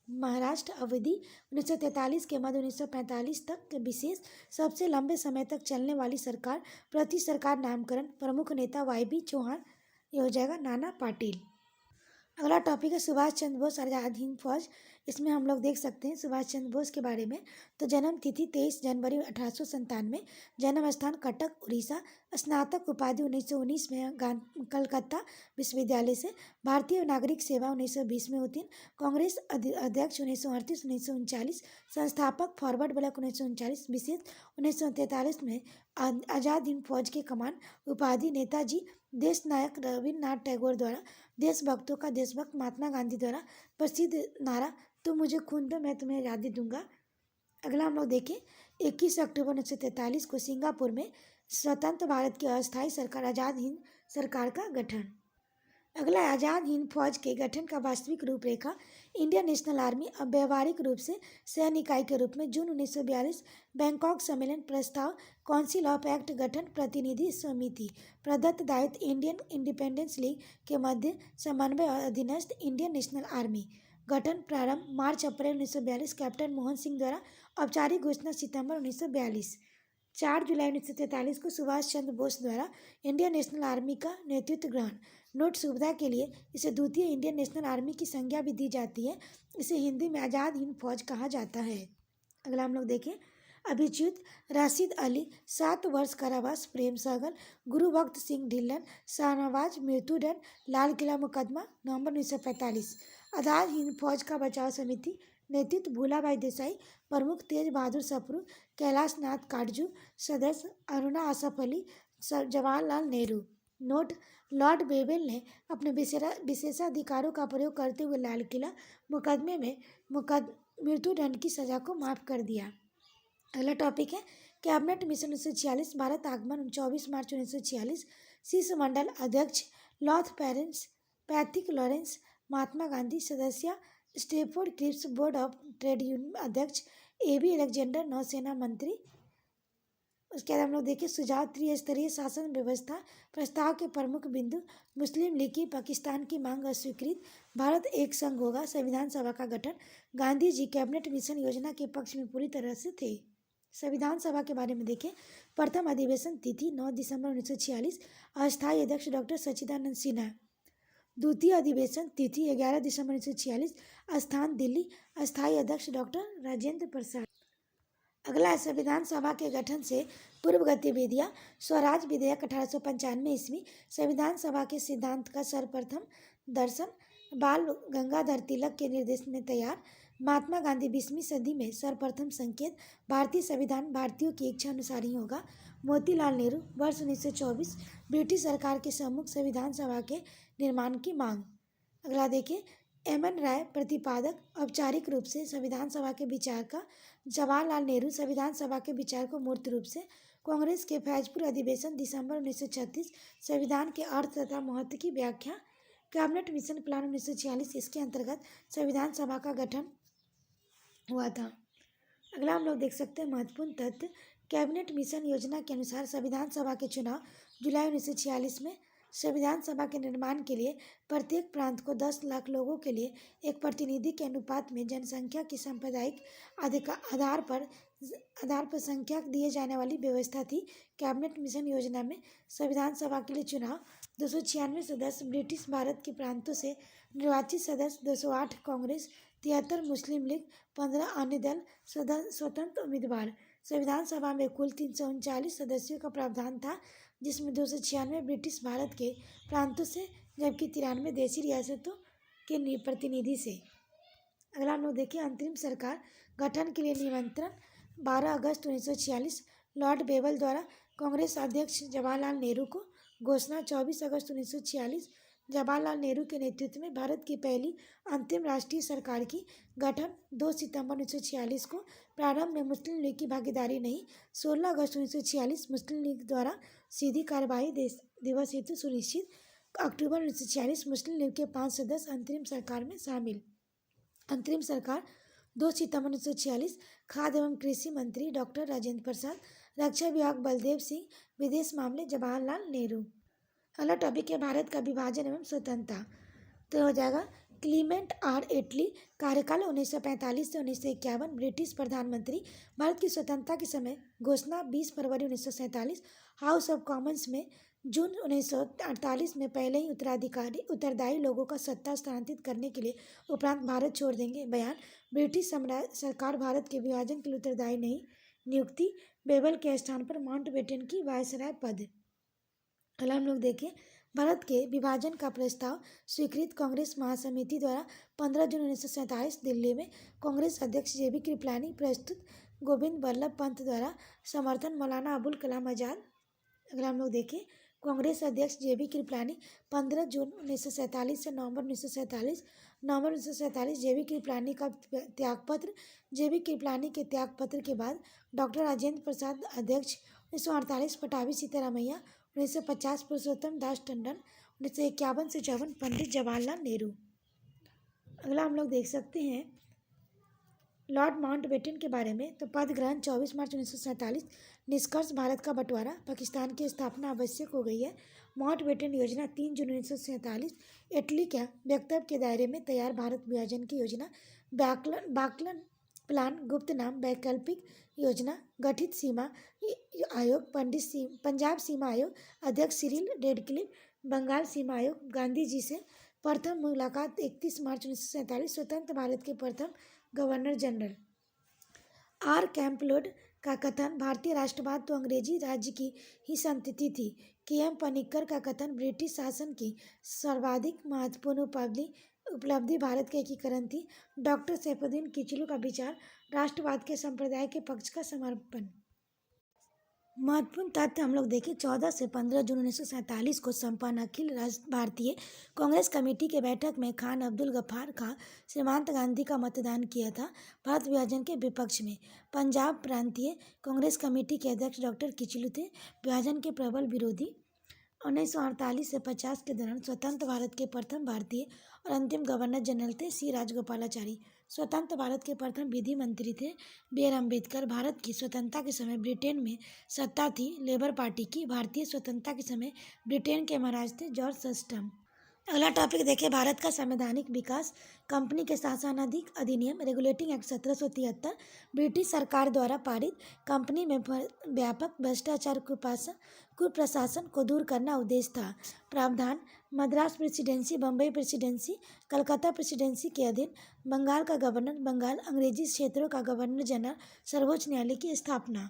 महाराष्ट्र, अवधि 1943 के मध्य 1945 तक विशेष सबसे लंबे समय तक चलने वाली सरकार, प्रति सरकार नामकरण, प्रमुख नेता वाई.बी. चौहान, ये हो जाएगा नाना पाटिल। अगला टॉपिक है सुभाष चंद्र बोस आज़ाद हिंद फौज। इसमें हम लोग देख सकते हैं सुभाष चंद्र बोस के बारे में, तो जन्म तिथि 23 जनवरी 1897, जन्म स्थान कटक उड़ीसा, स्नातक उपाधि 1919 में कलकत्ता विश्वविद्यालय से, भारतीय नागरिक सेवा 1920 में उत्तीर्ण, कांग्रेस अध्यक्ष 1938-1939, संस्थापक फॉरवर्ड ब्लॉक 1939, विशेष 1943 में आज़ाद हिंद फौज के कमान, उपाधि नेताजी देश नायक रविन्द्रनाथ टैगोर द्वारा, देशभक्तों का देशभक्त महात्मा गांधी द्वारा प्रसिद्ध नारा तुम मुझे खून दो मैं तुम्हें आज़ादी दूंगा। अगला हम लोग देखें 21 अक्टूबर 1943 को सिंगापुर में स्वतंत्र भारत की अस्थायी सरकार आज़ाद हिंद सरकार का गठन। अगला आज़ाद हिंद फौज के गठन का वास्तविक रूपरेखा, इंडियन नेशनल आर्मी अब व्यवहारिक रूप से सैन्य इकाई के रूप में जून 1942 बैंकॉक सम्मेलन, प्रस्ताव काउंसिल ऑफ एक्ट गठन, प्रतिनिधि समिति, प्रदत्त दायित्व इंडियन इंडिपेंडेंस लीग के मध्य समन्वय और अधीनस्थ इंडियन नेशनल आर्मी, गठन प्रारंभ मार्च अप्रैल 1942, कैप्टन मोहन सिंह द्वारा, औपचारिक घोषणा सितंबर 1942, 4 जुलाई 1943 को सुभाष चंद्र बोस द्वारा इंडियन नेशनल आर्मी का नेतृत्व ग्रहण। नोट सुविधा के लिए इसे द्वितीय इंडियन नेशनल आर्मी की संज्ञा भी दी जाती है, इसे हिंदी में आज़ाद हिंद फौज कहा जाता है। अगला हम लोग देखें अभिच्युत राशिद अली 7 वर्ष कारावास, प्रेम सहगल, गुरु भक्त सिंह ढिल्लन, शाहनवाज मृत्युदंड, लाल किला मुकदमा, नवंबर 1945। आज़ाद हिंद फौज का बचाव समिति, नेतृत्व भूलाभाई देसाई, प्रमुख तेज बहादुर सप्रू, कैलाश नाथ काटजू, सदस्य Aruna Asaf Ali, Jawaharlal Nehru. Note: Lord Wavell ने अपने विशेषाधिकारों का प्रयोग करते हुए लाल किला मुकदमे में मृत्युदंड की सजा को माफ कर दिया। अगला टॉपिक है कैबिनेट मिशन 1946। भारत आगमन 24 मार्च 1946। शिष्टमंडल अध्यक्ष Lord Pethick Lawrence, Mahatma Gandhi. सदस्य Stafford Cripps, board of trade union अध्यक्ष एबी अलेक्जेंडर, नौसेना मंत्री। उसके बाद हम लोग देखें सुझाव त्रिस्तरीय शासन व्यवस्था प्रस्ताव के प्रमुख बिंदु। मुस्लिम लीग की पाकिस्तान की मांग अस्वीकृत। भारत एक संघ होगा। संविधान सभा का गठन। गांधी जी कैबिनेट मिशन योजना के पक्ष में पूरी तरह से थे। संविधान सभा के बारे में देखें। प्रथम अधिवेशन तिथि 9 दिसंबर 1946। अस्थायी अध्यक्ष डॉक्टर सच्चिदानंद सिन्हा। द्वितीय अधिवेशन तिथि 11 दिसंबर 1946। स्थान दिल्ली। अस्थायी अध्यक्ष डॉक्टर राजेंद्र प्रसाद। अगला है संविधान सभा के गठन से पूर्व गतिविधियां। स्वराज विधेयक 1895 ईस्वी। संविधान सभा के सिद्धांत का सर्वप्रथम दर्शन बाल गंगाधर तिलक के निर्देश में तैयार। महात्मा गांधी 20वीं सदी में सर्वप्रथम संकेत। भारतीय संविधान भारतीयों की इच्छा अनुसार ही होगा। मोतीलाल नेहरू वर्ष 1924। ब्रिटिश सरकार के सम्मुख संविधान सभा के निर्माण की मांग। अगला देखिए एम.एन. राय प्रतिपादक। औपचारिक रूप से संविधान सभा के विचार का जवाहरलाल नेहरू। संविधान सभा के विचार को मूर्त रूप से कांग्रेस के फैजपुर अधिवेशन दिसंबर 1936। संविधान के अर्थ तथा महत्व की व्याख्या। कैबिनेट मिशन प्लान 1946 इसके अंतर्गत संविधान सभा का गठन हुआ था। अगला हम लोग देख सकते हैं महत्वपूर्ण तथ्य। कैबिनेट मिशन योजना के अनुसार संविधान सभा के चुनाव जुलाई 1946 में। संविधान सभा के निर्माण के लिए प्रत्येक प्रांत को 10 लाख लोगों के लिए एक प्रतिनिधि के अनुपात में जनसंख्या की सांप्रदायिक आधार पर संख्या दिए जाने वाली व्यवस्था थी। कैबिनेट मिशन योजना में संविधान सभा के लिए चुनाव 296 सदस्य ब्रिटिश भारत के प्रांतों से निर्वाचित सदस्य 208 कांग्रेस, 73 मुस्लिम लीग, 15 अन्य दल, स्वतंत्र उम्मीदवार। संविधान सभा में कुल 339 सदस्यों का प्रावधान था, जिसमें 296 ब्रिटिश भारत के प्रांतों से जबकि 93 देशी रियासतों के प्रतिनिधि से। अगला हम लोग देखिए अंतरिम सरकार गठन के लिए निमंत्रण। 12 अगस्त 1946 लॉर्ड बेवेल द्वारा कांग्रेस अध्यक्ष जवाहरलाल नेहरू को घोषणा। 24 अगस्त 1946 जवाहरलाल नेहरू के नेतृत्व में भारत की पहली अंतिम राष्ट्रीय सरकार की गठन। 2 सितंबर 1946 को प्रारंभ में मुस्लिम लीग की भागीदारी नहीं। 16 अगस्त 1946 मुस्लिम लीग द्वारा सीधी कार्यवाही दिवस हेतु सुनिश्चित। अक्टूबर 1946 मुस्लिम लीग के 5 सदस्य अंतरिम सरकार में शामिल। अंतरिम सरकार 2 सितंबर 1946 खाद्य एवं कृषि मंत्री डॉक्टर राजेंद्र प्रसाद, रक्षा विभाग बलदेव सिंह, विदेश मामले जवाहरलाल नेहरू। अगला टॉपिक है भारत का विभाजन एवं स्वतंत्रता। तो हो जाएगा क्लीमेंट आर एटली, कार्यकाल 1945 से 1951, ब्रिटिश प्रधानमंत्री। भारत की स्वतंत्रता के समय घोषणा 20 फरवरी 1947। हाउस ऑफ कॉमन्स में जून 1948 में पहले ही उत्तरदायी लोगों का सत्ता स्थानांतरित करने के लिए उपरांत भारत छोड़ देंगे। बयान ब्रिटिश सरकार भारत के विभाजन के लिए उत्तरदायी नहीं। नियुक्ति बेबल के स्थान पर माउंटबेटन की वायसराय पद। अगला हम लोग देखें भारत के विभाजन का प्रस्ताव स्वीकृत कांग्रेस महासमिति द्वारा 15 जून 1947 दिल्ली में। कांग्रेस अध्यक्ष जेबी कृपलानी, प्रस्तुत गोविंद वल्लभ पंत द्वारा समर्थन, मौलाना अबुल कलाम आजाद। अगला हम लोग देखें कांग्रेस अध्यक्ष जेबी कृपलानी 15 जून 1947 से नवंबर 1947। नवंबर 1947 जेबी कृपलानी का त्यागपत्र। जेबी कृपलानी के त्यागपत्र के बाद डॉक्टर राजेंद्र प्रसाद अध्यक्ष। 1948 पटाभी सीतारामैया। 1950 पुरुषोत्तम दास टंडन। 1951 से 54 पंडित जवाहरलाल नेहरू। अगला हम लोग देख सकते हैं लॉर्ड माउंटबेटन के बारे में। तो पद ग्रहण 24 मार्च 1947। निष्कर्ष भारत का बंटवारा, पाकिस्तान की स्थापना आवश्यक हो गई है। माउंटबेटन योजना 3 जून 1947। इटली के वक्तव्य के दायरे में तैयार भारत विभाजन की योजना। बाकलन प्लान, गुप्त नाम, वैकल्पिक योजना। गठित सीमा आयोग, पंजाब सीमा आयोग, अध्यक्ष सिरिल रेडक्लिफ। बंगाल सीमा आयोग, गांधी जी से प्रथम मुलाकात 31 मार्च 1947। स्वतंत्र भारत के प्रथम गवर्नर जनरल। आर कैंपबेल का कथन, भारतीय राष्ट्रवाद तो अंग्रेजी राज्य की ही संतति थी। के.एम. पनिक्कर का कथन, ब्रिटिश शासन की सर्वाधिक महत्वपूर्ण उपलब्धि भारत का एकीकरण थी। डॉक्टर सैफुद्दीन किचलू का विचार, राष्ट्रवाद के संप्रदाय के पक्ष का समर्पण। महत्वपूर्ण तथ्य हम लोग देखें, 14 से 15 जून 1947 को संपन्न अखिल भारतीय कांग्रेस कमेटी के बैठक में खान अब्दुल गफ्फार खां सीमांत गांधी का मतदान किया था भारत विभाजन के विपक्ष में। पंजाब प्रांतीय कांग्रेस कमेटी के अध्यक्ष डॉक्टर किचलू थे विभाजन के प्रबल विरोधी। 1948 से 50 के दौरान स्वतंत्र भारत के प्रथम भारतीय और अंतिम गवर्नर जनरल थे सी राजगोपालाचारी। स्वतंत्र भारत के प्रथम विधि मंत्री थे बी आर अम्बेडकर। भारत की स्वतंत्रता के समय ब्रिटेन में सत्ता थी लेबर पार्टी की। भारतीय स्वतंत्रता के समय ब्रिटेन के महाराज थे जॉर्ज सस्टम। अगला टॉपिक देखिए, भारत का संवैधानिक विकास। कंपनी के शासनाधिक अधिनियम रेगुलेटिंग एक्ट 1773 ब्रिटिश सरकार द्वारा पारित। कंपनी में व्यापक भ्रष्टाचार कुप्रशासन को दूर करना उद्देश्य था। प्रावधान, Madras presidency, Bombay presidency, Calcutta presidency के अधीन बंगाल का गवर्नर, बंगाल अंग्रेजी क्षेत्रों का गवर्नर जनरल, सर्वोच्च न्यायालय की स्थापना।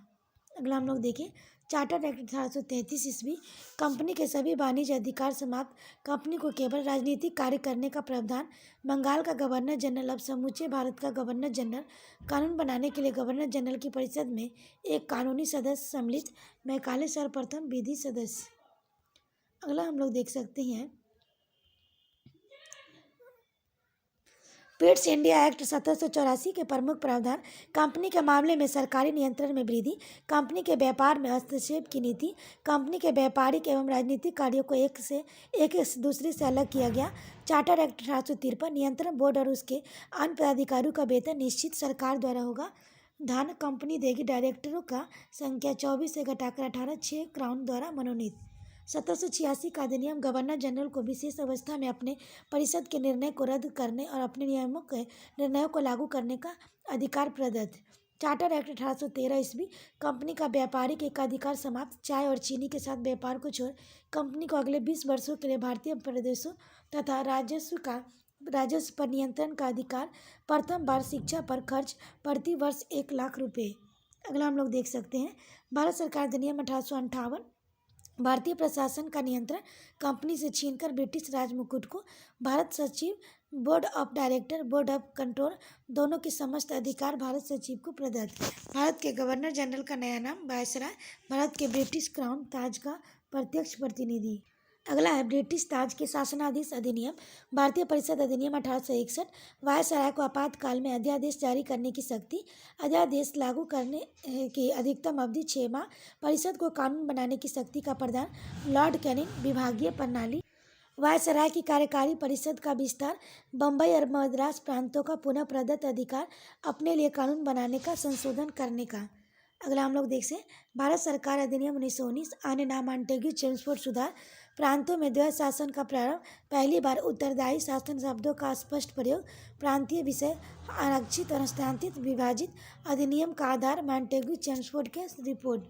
अगला हम लोग देखें, चार्टर एक्ट 1833 ईस्वी। कंपनी के सभी वाणिज्य अधिकार समाप्त। कंपनी को केवल राजनीतिक कार्य करने का प्रावधान। बंगाल का गवर्नर जनरल अब समूचे भारत का गवर्नर जनरल। कानून बनाने के लिए गवर्नर जनरल की परिषद में एक कानूनी सदस्य सम्मिलित। मैकाले सर्वप्रथम विधि सदस्य। अगला हम लोग देख सकते हैं, पिट्स इंडिया एक्ट 1784 के प्रमुख प्रावधान। कंपनी के मामले में सरकारी नियंत्रण में वृद्धि। कंपनी के व्यापार में हस्तक्षेप की नीति। कंपनी के व्यापारिक एवं राजनीतिक कार्यों को एक दूसरे से अलग किया गया। चार्टर एक्ट 1853 नियंत्रण बोर्ड और उसके अन्य पदाधिकारियों का वेतन निश्चित सरकार द्वारा होगा। धन कंपनी देगी। डायरेक्टरों का संख्या 24 से घटाकर 18, 6 क्राउन द्वारा मनोनीत। 1786 का अधिनियम गवर्नर जनरल को विशेष अवस्था में अपने परिषद के निर्णय को रद्द करने और अपने निर्णयों को लागू करने का अधिकार प्रदत्त। चार्टर एक्ट 1813 ईस्वी। कंपनी का व्यापारिक एकाधिकार समाप्त। चाय और चीनी के साथ व्यापार को छोड़ कंपनी को अगले 20 वर्षों के लिए भारतीय प्रदेशों तथा राजस्व पर नियंत्रण का अधिकार। प्रथम बार शिक्षा पर खर्च प्रति वर्ष 1 लाख रुपये। अगला हम लोग देख सकते हैं, भारत सरकार अधिनियम 1858। भारतीय प्रशासन का नियंत्रण कंपनी से छीनकर ब्रिटिश राज मुकुट को। भारत सचिव, board of director, board of control दोनों के समस्त अधिकार भारत सचिव को प्रदत्त। भारत के गवर्नर जनरल का नया नाम वायसराय। भारत के ब्रिटिश क्राउन ताज का प्रत्यक्ष प्रतिनिधि। अगला है ब्रिटिश ताज के शासनाधीश अधिनियम। भारतीय परिषद अधिनियम 1861। वायसराय को आपातकाल में अध्यादेश जारी करने की शक्ति। अध्यादेश लागू करने की अधिकतम अवधि 6 माह। परिषद को कानून बनाने की शक्ति का प्रदान। लॉर्ड कैनिंग विभागीय प्रणाली। वायसराय की कार्यकारी परिषद का विस्तार। बम्बई और मद्रास प्रांतों का पुनः प्रदत्त अधिकार अपने लिए कानून बनाने का, संशोधन करने का। अगला हम लोग देख से भारत सरकार अधिनियम 1919। अन्य नाम मॉन्टेग्यू चेम्सफोर्ड सुधार। प्रांतों में द्वैध शासन का प्रारंभ। पहली बार उत्तरदायी शासन शब्दों का स्पष्ट प्रयोग। प्रांतीय विषय आरक्षित और हस्तांतरित विभाजित। अधिनियम का आधार मॉन्टेग्यू चेम्सफोर्ड के रिपोर्ट।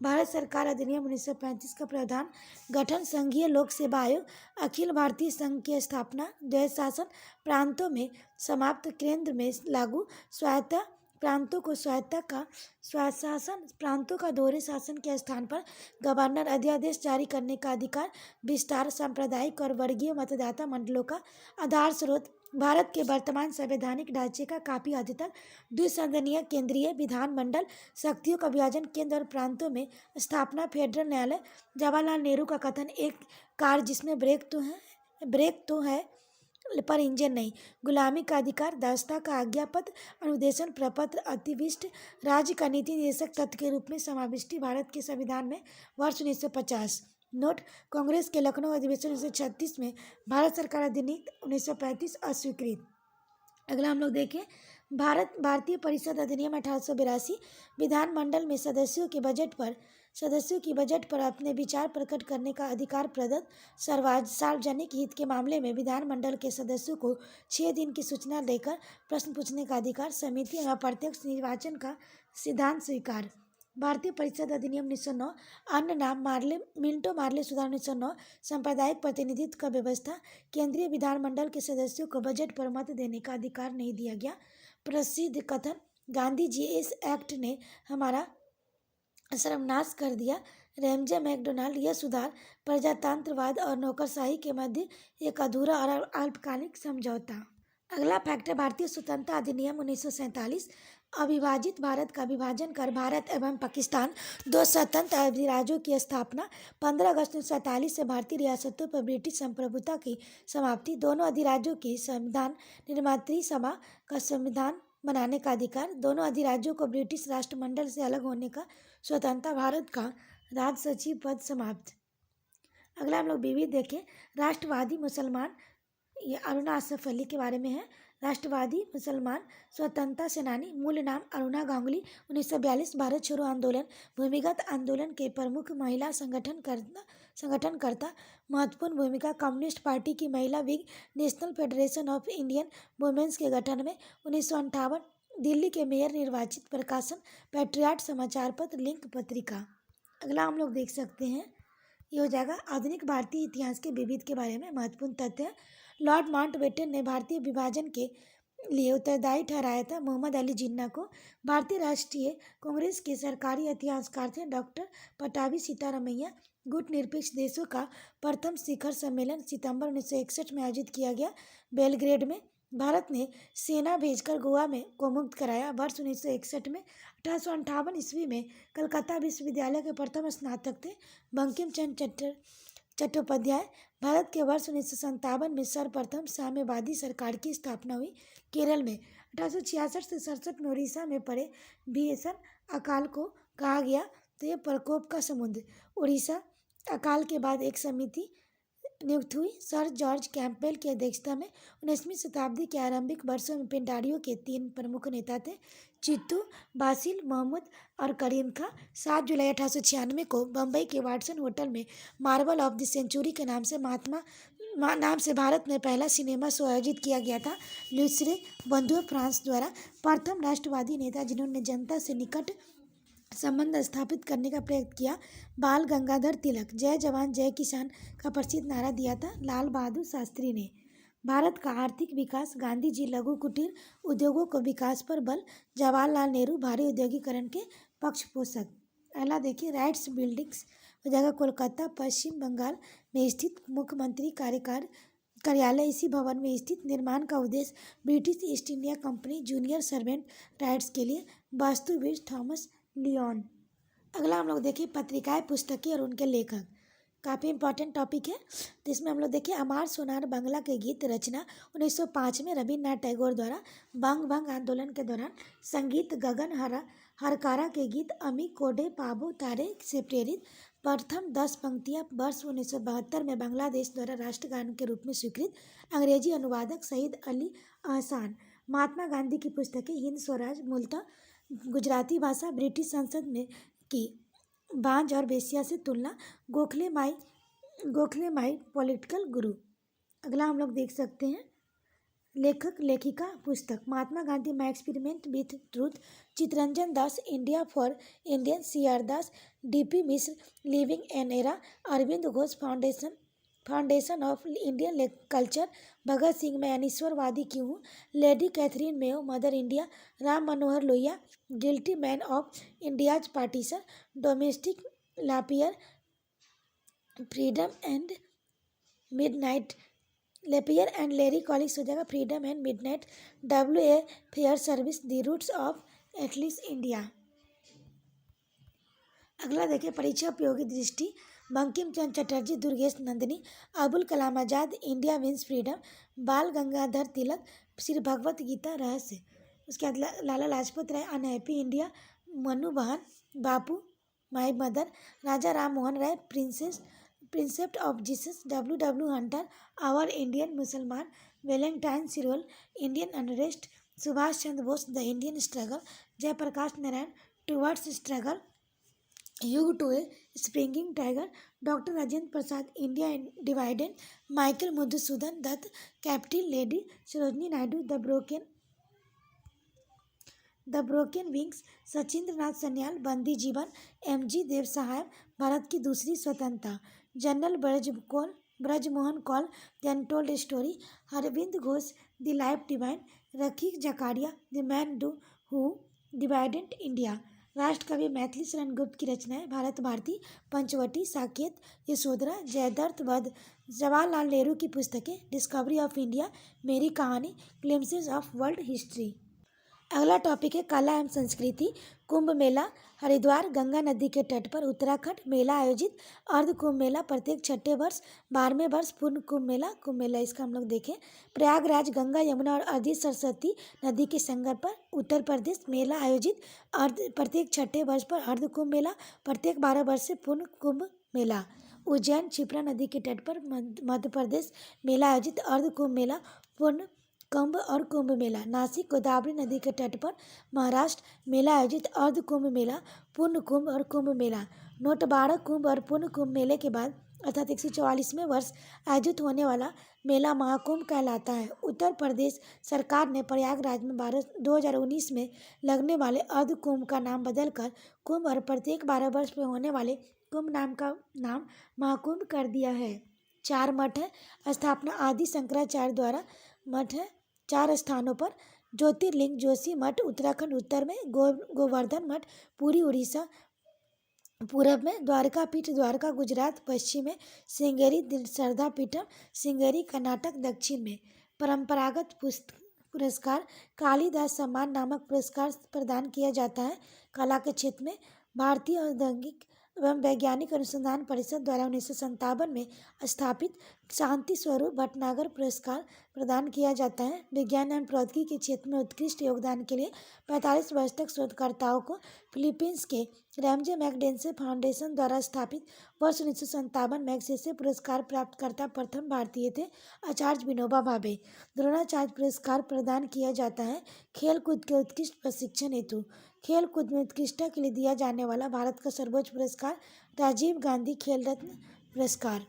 भारत सरकार अधिनियम 1935 का प्रावधान। गठन संघीय लोक सेवा आयोग। अखिल भारतीय संघ की स्थापना। द्वैध शासन प्रांतों में समाप्त, केंद्र में लागू। स्वायत्ता प्रांतों को स्वशासन प्रांतों का दोहरे शासन के स्थान पर गवर्नर अध्यादेश जारी करने का अधिकार विस्तार। सांप्रदायिक और वर्गीय मतदाता मंडलों का आधार स्रोत। भारत के वर्तमान संवैधानिक ढांचे का काफी हद तक द्विसदनीय केंद्रीय विधानमंडल। शक्तियों का विभाजन, केंद्र और प्रांतों में स्थापना। फेडरल न्यायालय। जवाहरलाल नेहरू का कथन, एक कार जिसमें ब्रेक तो है पर इंजन नहीं। गुलामी का अधिकार। दासता का आज्ञा पत्र, अनुदेशन प्रपत्र, अतिविष्ट राज्य का नीति निर्देशक तत्व के रूप में समाविष्टि भारत के संविधान में वर्ष 1950। नोट, कांग्रेस के लखनऊ अधिवेशन 1936 में भारत सरकार अधिनियम 1935 अस्वीकृत। अगला हम लोग देखें, भारतीय परिषद अधिनियम 1882। विधानमंडल में सदस्यों की बजट पर अपने विचार प्रकट करने का अधिकार प्रदत्त। सार्वजनिक हित के मामले में विधानमंडल के सदस्यों को 6 दिन की सूचना देकर प्रश्न पूछने का अधिकार। समिति एवं प्रत्यक्ष निर्वाचन का सिद्धांत स्वीकार। भारतीय परिषद अधिनियम 1909। अन्य नाम मिंटो मार्ले सुधार 1909। सांप्रदायिक प्रतिनिधित्व का व्यवस्था। केंद्रीय विधानमंडल के सदस्यों को बजट पर मत देने का अधिकार नहीं दिया गया। प्रसिद्ध कथन, गांधी जी, इस एक्ट ने हमारा सर्वनाश कर दिया। रैमजे मैकडोनाल्ड, यह सुधार प्रजातंत्रवाद और नौकरशाही के मध्य एक अधूरा और अल्पकालिक समझौता। अगला फैक्ट है भारतीय स्वतंत्रता अधिनियम 1947। अविभाजित भारत का विभाजन कर भारत एवं पाकिस्तान दो स्वतंत्र अधिराज्यों की स्थापना 15 अगस्त 1947 से भारतीय रियासतों पर ब्रिटिश संप्रभुता की समाप्ति। दोनों अधिराज्यों की संविधान निर्मात्री सभा का संविधान बनाने का अधिकार। दोनों अधिराज्यों को ब्रिटिश राष्ट्रमंडल से अलग होने का स्वतंत्रता। भारत का राज सचिव पद समाप्त। अगला हम लोग विविध देखें। राष्ट्रवादी मुसलमान, ये अरुणा असफ अली के बारे में है। राष्ट्रवादी मुसलमान स्वतंत्रता सेनानी, मूल नाम अरुणा गांगुली। 1942 भारत छोड़ो आंदोलन, भूमिगत आंदोलन के प्रमुख महिला संगठनकर्ता। महत्वपूर्ण भूमिका कम्युनिस्ट पार्टी की महिला wing national federation of Indian women's के गठन में। 1958 दिल्ली के मेयर निर्वाचित। प्रकाशन पैट्रियट समाचार पत्र, लिंक पत्रिका। अगला हम लोग देख सकते हैं, ये हो जाएगा आधुनिक भारतीय इतिहास के विविध के बारे में महत्वपूर्ण तथ्य। लॉर्ड माउंटबेटन ने भारतीय विभाजन के लिए उत्तरदायी ठहराया था मोहम्मद अली जिन्ना को। भारतीय राष्ट्रीय कांग्रेस के सरकारी इतिहासकार थे डॉक्टर पटाभी सीतारमैया। गुटनिरपेक्ष देशों का प्रथम शिखर सम्मेलन सितंबर 1961 में आयोजित किया गया बेलग्रेड में। भारत ने सेना भेजकर गोवा में को मुक्त कराया। वर्ष 1961 में 1858 ईस्वी में कलकत्ता विश्वविद्यालय के प्रथम स्नातक थे बंकिम चंद्र चट्टोपाध्याय। भारत के वर्ष 1957 में सर्वप्रथम साम्यवादी सरकार की स्थापना हुई केरल में। 1866 से 67 में उड़ीसा में पड़े भीषण अकाल को कहा गया तो ये प्रकोप का समुद्र। उड़ीसा अकाल के बाद एक समिति नियुक्त हुई सर जॉर्ज कैंपबेल की अध्यक्षता में। 19वीं शताब्दी के आरंभिक वर्षों में पिंडारियों के 3 प्रमुख नेता थे, चित्तू, बासिल महमूद और करीम खां। 7 जुलाई 1896 को बम्बई के वाटसन होटल में मार्बल ऑफ द सेंचुरी के नाम से भारत में पहला सिनेमा शो आयोजित किया गया था। लुसरे बंधुआ फ्रांस द्वारा प्रथम राष्ट्रवादी नेता जिन्होंने जनता से निकट संबंध स्थापित करने का प्रयत्न किया। बाल गंगाधर तिलक। जय जवान जय किसान का प्रसिद्ध नारा दिया था लाल बहादुर शास्त्री ने। भारत का आर्थिक विकास। गांधी जी लघु कुटीर उद्योगों को विकास पर बल। जवाहरलाल नेहरू भारी औद्योगिकरण के पक्षपोषक। पहला देखिए, राइट्स बिल्डिंग्स हो जाएगा कोलकाता पश्चिम बंगाल में स्थित मुख्यमंत्री कार्यालय इसी भवन में स्थित। निर्माण का उद्देश्य British east India company junior servant rights के लिए। वास्तुविद थॉमस लियोन। अगला हम लोग देखिए पत्रिकाएं, पुस्तकें और उनके लेखक। काफ़ी इंपॉर्टेंट टॉपिक है। तो इसमें हम लोग देखिए अमार सोनार बांग्ला के गीत रचना 1905 में रविन्द्रनाथ टैगोर द्वारा। बंग भंग आंदोलन के दौरान संगीत गगन हरकारा के गीत अमी कोडे पाबो तारे से प्रेरित। प्रथम 10 पंक्तियां वर्ष 1972 में बांग्लादेश द्वारा राष्ट्रगान के रूप में स्वीकृत। अंग्रेजी अनुवादक सईद अली अहसान। महात्मा गांधी की पुस्तकें हिंद स्वराज मूलतः गुजराती भाषा। ब्रिटिश संसद में की बांझ और बेसिया से तुलना। गोखले माई पॉलिटिकल गुरु। अगला हम लोग देख सकते हैं लेखक लेखिका पुस्तक। Mahatma Gandhi my experiment with truth. Chittaranjan Das India for Indian. CR Das. DP Mishra living an era. Aurobindo Ghosh foundation of Indian culture. Bhagat Singh मैं अनिश्वरवादी क्यों हूँ। Lady Katherine Mayo mother India. Ram Manohar Lohia guilty man of India's partition. Dominique Lapierre freedom and midnight. Lapierre and Larry Collins हो जाएगा freedom and midnight. WA Fairservis the roots of athletes India. अगला देखिए परीक्षा उपयोगी दृष्टि। Bankim Chandra Chatterjee Durgesh Nandini. Abul Kalam Azad India means freedom. Bal Gangadhar Tilak Shri Bhagavad Gita Rahasya. उसके बाद Lala Lajpat Rai unhappy India. Manu Behn Bapu my mother. Raja Ram Mohan Roy precepts of Jesus. W Hunter our Indian Musalman. Valentine Chirol Indian unrest. Subhash Chandra Bose the Indian struggle. Jayaprakash Narayan towards struggle युग to a springing tiger. Doctor Rajendra Prasad India divided. Michael Madhusudan Dutt captive lady. Sarojini Naidu the broken wings. Sachindra Nath Sanyal Bandi Jeevan. MG Dev Sahay भारत की दूसरी स्वतंत्रता। General Brajmohan Kaul the untold story. Aurobindo Ghosh the life divine. Rafiq Zakaria the man who divided India. राष्ट्रकवि मैथिली शरण गुप्त की रचनाएं। भारत भारती पंचवटी साकेत यशोधरा जयद्रथ वध। जवाहरलाल नेहरू की पुस्तकें। डिस्कवरी ऑफ इंडिया मेरी कहानी। Glimpses of world history. अगला टॉपिक है कला एवं संस्कृति। कुंभ मेला हरिद्वार गंगा नदी के तट पर उत्तराखंड मेला आयोजित अर्ध कुंभ मेला प्रत्येक छठे वर्ष 12वें वर्ष पूर्ण कुंभ मेला इसका हम लोग देखें। प्रयागराज गंगा यमुना और अदि सरस्वती नदी के संगम पर उत्तर प्रदेश मेला आयोजित प्रत्येक छठे वर्ष पर अर्ध कुंभ मेला प्रत्येक 12 वर्ष से पूर्ण कुंभ मेला। उज्जैन क्षिप्रा नदी के तट पर मध्य प्रदेश मेला आयोजित अर्ध कुंभ मेला पूर्ण कुंभ और कुंभ मेला। नासिक गोदावरी नदी के तट पर महाराष्ट्र मेला आयोजित अर्ध कुंभ मेला पूर्ण कुंभ और कुंभ मेला। नोट 12 कुंभ और पूर्ण कुंभ मेले के बाद अर्थात 144वें वर्ष आयोजित होने वाला मेला महाकुंभ कहलाता है। उत्तर प्रदेश सरकार ने प्रयागराज में 2019 में लगने वाले अर्ध कुंभ का नाम बदलकर कुंभ और प्रत्येक 12 वर्ष में होने वाले कुंभ का नाम महाकुंभ कर दिया है। 4 मठ है। स्थापना आदि शंकराचार्य द्वारा मठ है। 4 स्थानों पर ज्योतिर्लिंग जोशी मठ उत्तराखंड उत्तर में, गोवर्धन मठ पुरी उड़ीसा पूरब में, द्वारका पीठ द्वारका गुजरात पश्चिम में, श्रृंगेरी श्रद्धा पीठम श्रृंगेरी कर्नाटक दक्षिण में। परंपरागत पुरस्कार कालिदास सम्मान नामक पुरस्कार प्रदान किया जाता है। कला के क्षेत्र में भारतीय औद्योगिक एवं वैज्ञानिक अनुसंधान परिषद द्वारा 1957 में स्थापित शांति स्वरूप भटनागर पुरस्कार प्रदान किया जाता है। विज्ञान एवं प्रौद्योगिकी के क्षेत्र में उत्कृष्ट योगदान के लिए 45 वर्ष तक शोधकर्ताओं को फिलीपींस के रैमजे मैग्सेसे फाउंडेशन द्वारा स्थापित वर्ष 1957 मैग्सेसे पुरस्कार प्राप्तकर्ता प्रथम भारतीय थे आचार्य विनोबा भावे। द्रोणाचार्य पुरस्कार प्रदान किया जाता है खेल कूद के उत्कृष्ट प्रशिक्षण हेतु। खेल कूद में उत्कृष्टता के लिए दिया जाने वाला भारत का सर्वोच्च पुरस्कार राजीव गांधी खेल रत्न पुरस्कार।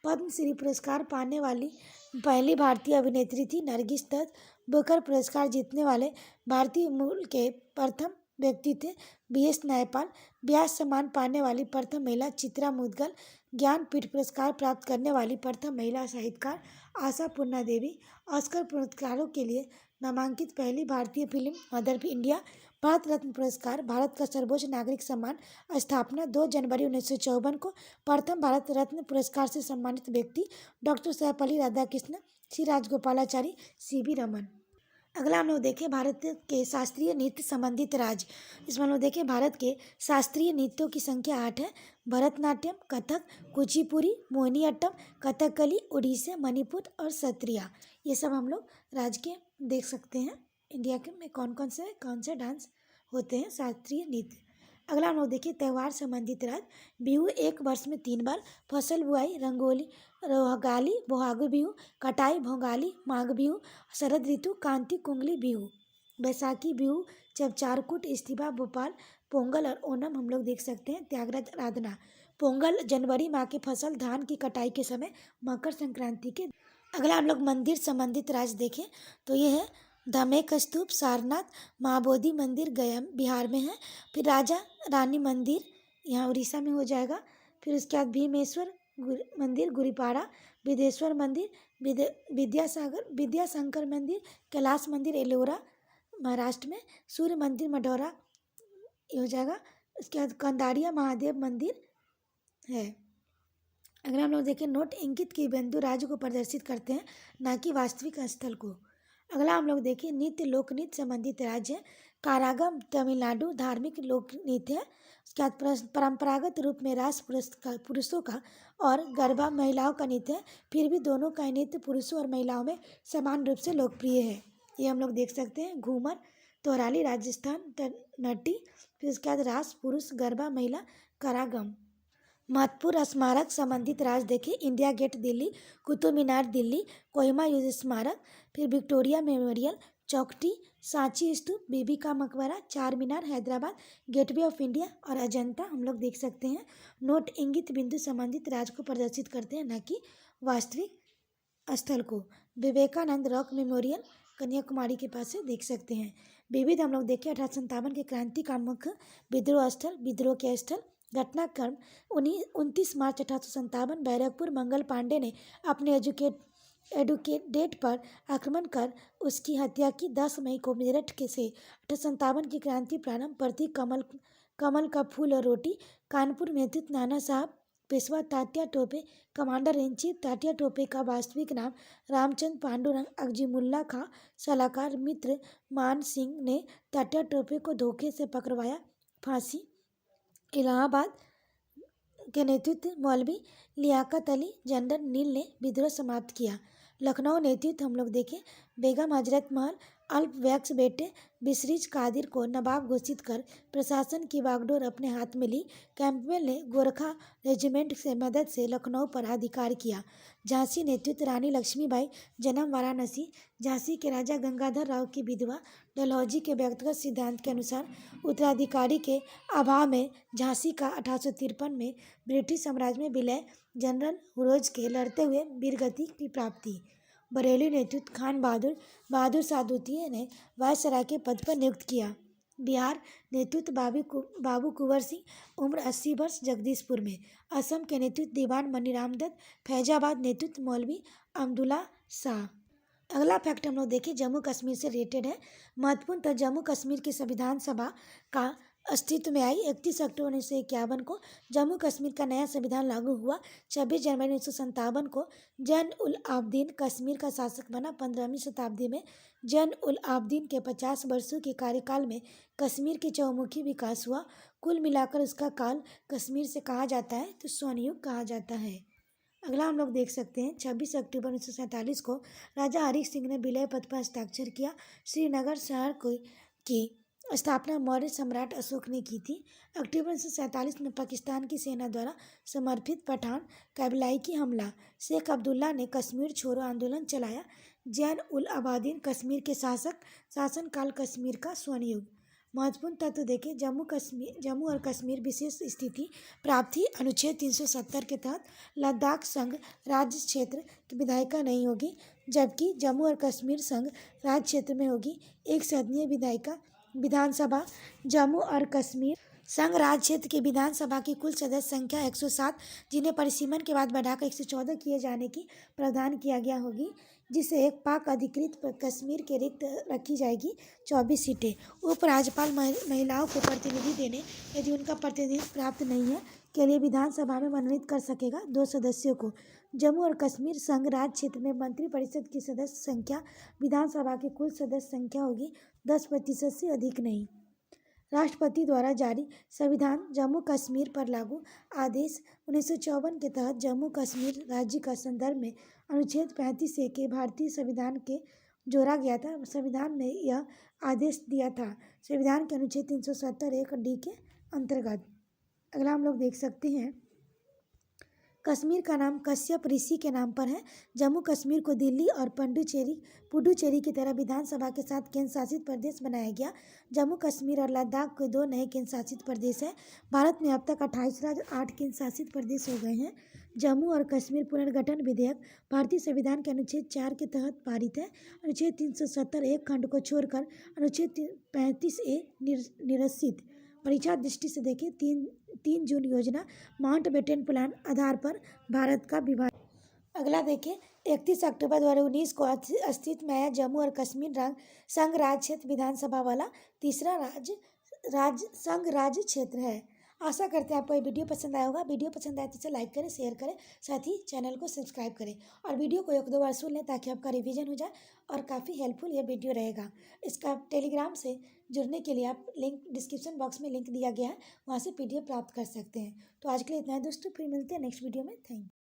पद्मश्री पुरस्कार पाने वाली पहली भारतीय अभिनेत्री थी नरगिस दत्त। बुकर पुरस्कार जीतने वाले भारतीय मूल के प्रथम व्यक्ति थे BS न्यायपाल। व्यास सम्मान पाने वाली प्रथम महिला चित्रा मुदगल। ज्ञानपीठ पुरस्कार प्राप्त करने वाली प्रथम महिला साहित्यकार आशा पूर्णा देवी। ऑस्कर पुरस्कारों के लिए नामांकित पहली भारतीय film mother India. Bharat Ratna पुरस्कार भारत का सर्वोच्च नागरिक सम्मान। स्थापना 2 जनवरी 1954 को। प्रथम भारत रत्न पुरस्कार से सम्मानित व्यक्ति डॉक्टर सर्वपल्ली राधाकृष्णन, श्री राजगोपालाचारी, CV रमन। अगला हम लोग देखें भारत के शास्त्रीय नृत्य संबंधित राज्य। इसमें हम लोग देखें भारत के शास्त्रीय नृत्यों की संख्या 8 है। भरतनाट्यम, कथक, कुचिपुड़ी, मोहिनीअट्टम, कथकली, ओडिसी, मणिपुर और सत्रिया। ये सब हम लोग राज्य के देख सकते हैं। इंडिया के में कौन से डांस होते हैं शास्त्रीय नृत्य। अगला हम लोग देखिए त्यौहार संबंधित राज्य। बिहू 1 वर्ष में 3 बार। फसल बुआई रंगोली रोहगाली बोहागु बिहू। कटाई भोगाली माघ बिहू। शरद ऋतु कांति कुंगली बिहू। बैसाखी बिहू जब चारकूट इस्तीबा भोपाल। पोंगल और ओणम हम लोग देख सकते हैं त्यागराज आराधना। पोंगल जनवरी माह की फसल धान की कटाई के समय। मकर संक्रांति के। अगला हम लोग मंदिर संबंधित राज्य देखें तो ये है धमेक स्तूप सारनाथ, महाबोधि मंदिर गया बिहार में है। फिर राजा रानी मंदिर यहाँ उड़ीसा में हो जाएगा। फिर उसके बाद भीमेश्वर मंदिर गुरीपाड़ा। विदेश्वर मंदिर विद्याशंकर मंदिर कैलाश मंदिर एलोरा महाराष्ट्र में। सूर्य मंदिर मढ़ौरा ये हो जाएगा। उसके बाद कंदारिया महादेव मंदिर है। अगर हम लोग देखें नोट इंगित की बिंदु राज्य को प्रदर्शित करते हैं न कि वास्तविक स्थल को। अगला हम लोग देखें नृत्य लोक नृत्य संबंधित राज्य है। कारागम तमिलनाडु धार्मिक लोक नृत्य है। उसके बाद परंपरागत रूप में रास पुरुषों का और गरबा महिलाओं का नृत्य है। फिर भी दोनों का नृत्य पुरुषों और महिलाओं में समान रूप से लोकप्रिय है। ये हम लोग देख सकते हैं घूमर तोराली राजस्थान नटी। फिर उसके बाद रास पुरुष गरबा महिला करागम। महत्वपूर्ण स्मारक संबंधित राज्य देखें इंडिया गेट दिल्ली, कुतुब मीनार दिल्ली, कोहिमा युद्ध स्मारक, फिर विक्टोरिया मेमोरियल, चौखटी, सांची स्तूप, बीबी का मकबरा, चार मीनार हैदराबाद, गेटवे ऑफ इंडिया और अजंता हम लोग देख सकते हैं। नोट इंगित बिंदु संबंधित राज्य को प्रदर्शित करते हैं न कि वास्तविक स्थल को। विवेकानंद रॉक मेमोरियल कन्याकुमारी के पास से देख सकते हैं। विविध हम लोग देखें 1857 के क्रांति का मुख्य विद्रोह स्थल, विद्रोह के स्थल, घटनाक्रम 29 मार्च 1857 बैरकपुर मंगल पांडे ने अपने एडुकेटेड पर आक्रमण कर उसकी हत्या की। 10 मई को मेरठ के से 1857 की क्रांति प्रारंभ। प्रतीक कमल का फूल और रोटी। कानपुर में स्थित नाना साहब Peshwa Tatya Tope, commander in chief. Tatya Tope का वास्तविक नाम रामचंद्र पांडुरंग अजीमुल्ला खां। सलाहकार मित्र मान सिंह ने तात्या टोपे को धोखे से पकड़वाया फांसी। इलाहाबाद के नेतृत्व मौलवी लियाकत अली जनरल नील ने विद्रोह समाप्त किया। लखनऊ नेतृत्व हम लोग देखें, बेगम हजरत महल अल्पवयस्क बेटे बिशरीज कादिर को नवाब घोषित कर प्रशासन की बागडोर अपने हाथ में ली। कैंपबेल ने गोरखा रेजिमेंट से मदद से लखनऊ पर अधिकार किया। झांसी नेतृत्व रानी लक्ष्मीबाई, जन्म वाराणसी। झांसी के राजा गंगाधर राव की विधवा। डलहौजी के व्यक्तिगत सिद्धांत के अनुसार उत्तराधिकारी के अभाव में झांसी का 1853 में ब्रिटिश साम्राज्य में विलय। जनरल हुरोज के लड़ते हुए वीरगति की प्राप्ति। बरेली नेतृत्व खान बहादुर शाह द्वितीय ने वायसराय के पद पर नियुक्त किया। बिहार नेतृत्व बाबू कुंवर सिंह, उम्र 80 वर्ष, जगदीशपुर में। असम के नेतृत्व दीवान मनीराम दत्त। फैजाबाद नेतृत्व मौलवी अब्दुल्ला शाह। अगला फैक्ट हम लोग देखें, जम्मू कश्मीर से रिलेटेड है। महत्वपूर्ण तो जम्मू कश्मीर की संविधान सभा का अस्तित्व में आई 31 अक्टूबर 1951 को। जम्मू कश्मीर का नया संविधान लागू हुआ 26 जनवरी 1957 को। जैन उल आबदीन कश्मीर का शासक बना। 15वीं शताब्दी में जैन उल आबदीन के 50 वर्षों के कार्यकाल में कश्मीर की चहुमुखी विकास हुआ। कुल मिलाकर उसका काल कश्मीर से कहा जाता है तो स्वर्ण युग कहा जाता है। अगला हम लोग देख सकते हैं, 26 अक्टूबर 1947 को राजा हरि सिंह ने विलय पत्र पर हस्ताक्षर किया। श्रीनगर शहर की स्थापना मौर्य सम्राट अशोक ने की थी। अक्टूबर 1947 में पाकिस्तान की सेना द्वारा समर्थित पठान कबीलाई की हमला। शेख अब्दुल्ला ने कश्मीर छोड़ो आंदोलन चलाया। जैन उल आबदीन कश्मीर के शासनकाल कश्मीर का स्वर्ण युग। महत्वपूर्ण तत्व देखें, जम्मू और कश्मीर विशेष स्थिति प्राप्त थी। अनुच्छेद 370 के तहत लद्दाख संघ राज्य क्षेत्र की विधायिका नहीं होगी, जबकि जम्मू और कश्मीर संघ राज्य क्षेत्र में होगी। एक सदनीय विधानसभा। जम्मू और कश्मीर संघ राज्य क्षेत्र की विधानसभा की कुल सदस्य संख्या 107, जिन्हें परिसीमन के बाद बढ़ाकर 114 किए जाने की प्रावधान किया गया होगी, जिसे एक पाक अधिकृत कश्मीर के रिक्त रखी जाएगी 24 सीटें। उपराज्यपाल महिलाओं को प्रतिनिधि देने, यदि उनका प्रतिनिधित्व प्राप्त नहीं है, के लिए विधानसभा में मनोनीत कर सकेगा 2 सदस्यों को। जम्मू और कश्मीर संघ राज्य क्षेत्र में मंत्रिपरिषद की सदस्य संख्या विधानसभा की कुल सदस्य संख्या होगी 10% से अधिक नहीं। राष्ट्रपति द्वारा जारी संविधान जम्मू कश्मीर पर लागू आदेश 1954 के तहत जम्मू कश्मीर राज्य का संदर्भ में अनुच्छेद 35A के भारतीय संविधान के जोड़ा गया था। संविधान ने यह आदेश दिया था संविधान के अनुच्छेद 370(1)(d) के अंतर्गत। अगला हम लोग देख सकते हैं, कश्मीर का नाम कश्यप ऋषि के नाम पर है। जम्मू कश्मीर को दिल्ली और पुडुचेरी की तरह विधानसभा के साथ केंद्र शासित प्रदेश बनाया गया। जम्मू कश्मीर और लद्दाख के 2 नए केंद्र शासित प्रदेश हैं। भारत में अब तक 28 राज्य 8 केंद्र शासित प्रदेश हो गए हैं। जम्मू और कश्मीर पुनर्गठन विधेयक भारतीय संविधान के अनुच्छेद 4 के तहत पारित है। अनुच्छेद 370(1) खंड को छोड़कर अनुच्छेद 35A निरसित। परीक्षा दृष्टि से देखें, 3 जून योजना माउंटबेटन प्लान आधार पर भारत का विभाजन। अगला देखें, 31 अक्टूबर 2019 को अस्तित्व में आया जम्मू और कश्मीर संघ राज्य क्षेत्र विधानसभा वाला तीसरा संघ राज्य क्षेत्र है। आशा करते हैं आपको ये वीडियो पसंद आया होगा। वीडियो पसंद आए तो इसे लाइक करें, शेयर करें, साथ ही चैनल को सब्सक्राइब करें और वीडियो को 1-2 बार सुन लें ताकि आपका रिवीजन हो जाए और काफ़ी हेल्पफुल ये वीडियो रहेगा। इसका टेलीग्राम से जुड़ने के लिए आप लिंक डिस्क्रिप्शन बॉक्स में लिंक दिया गया है, वहाँ से PDF प्राप्त कर सकते हैं। तो आज के लिए इतना है दोस्तों, फिर मिलते हैं नेक्स्ट वीडियो में। Thank you.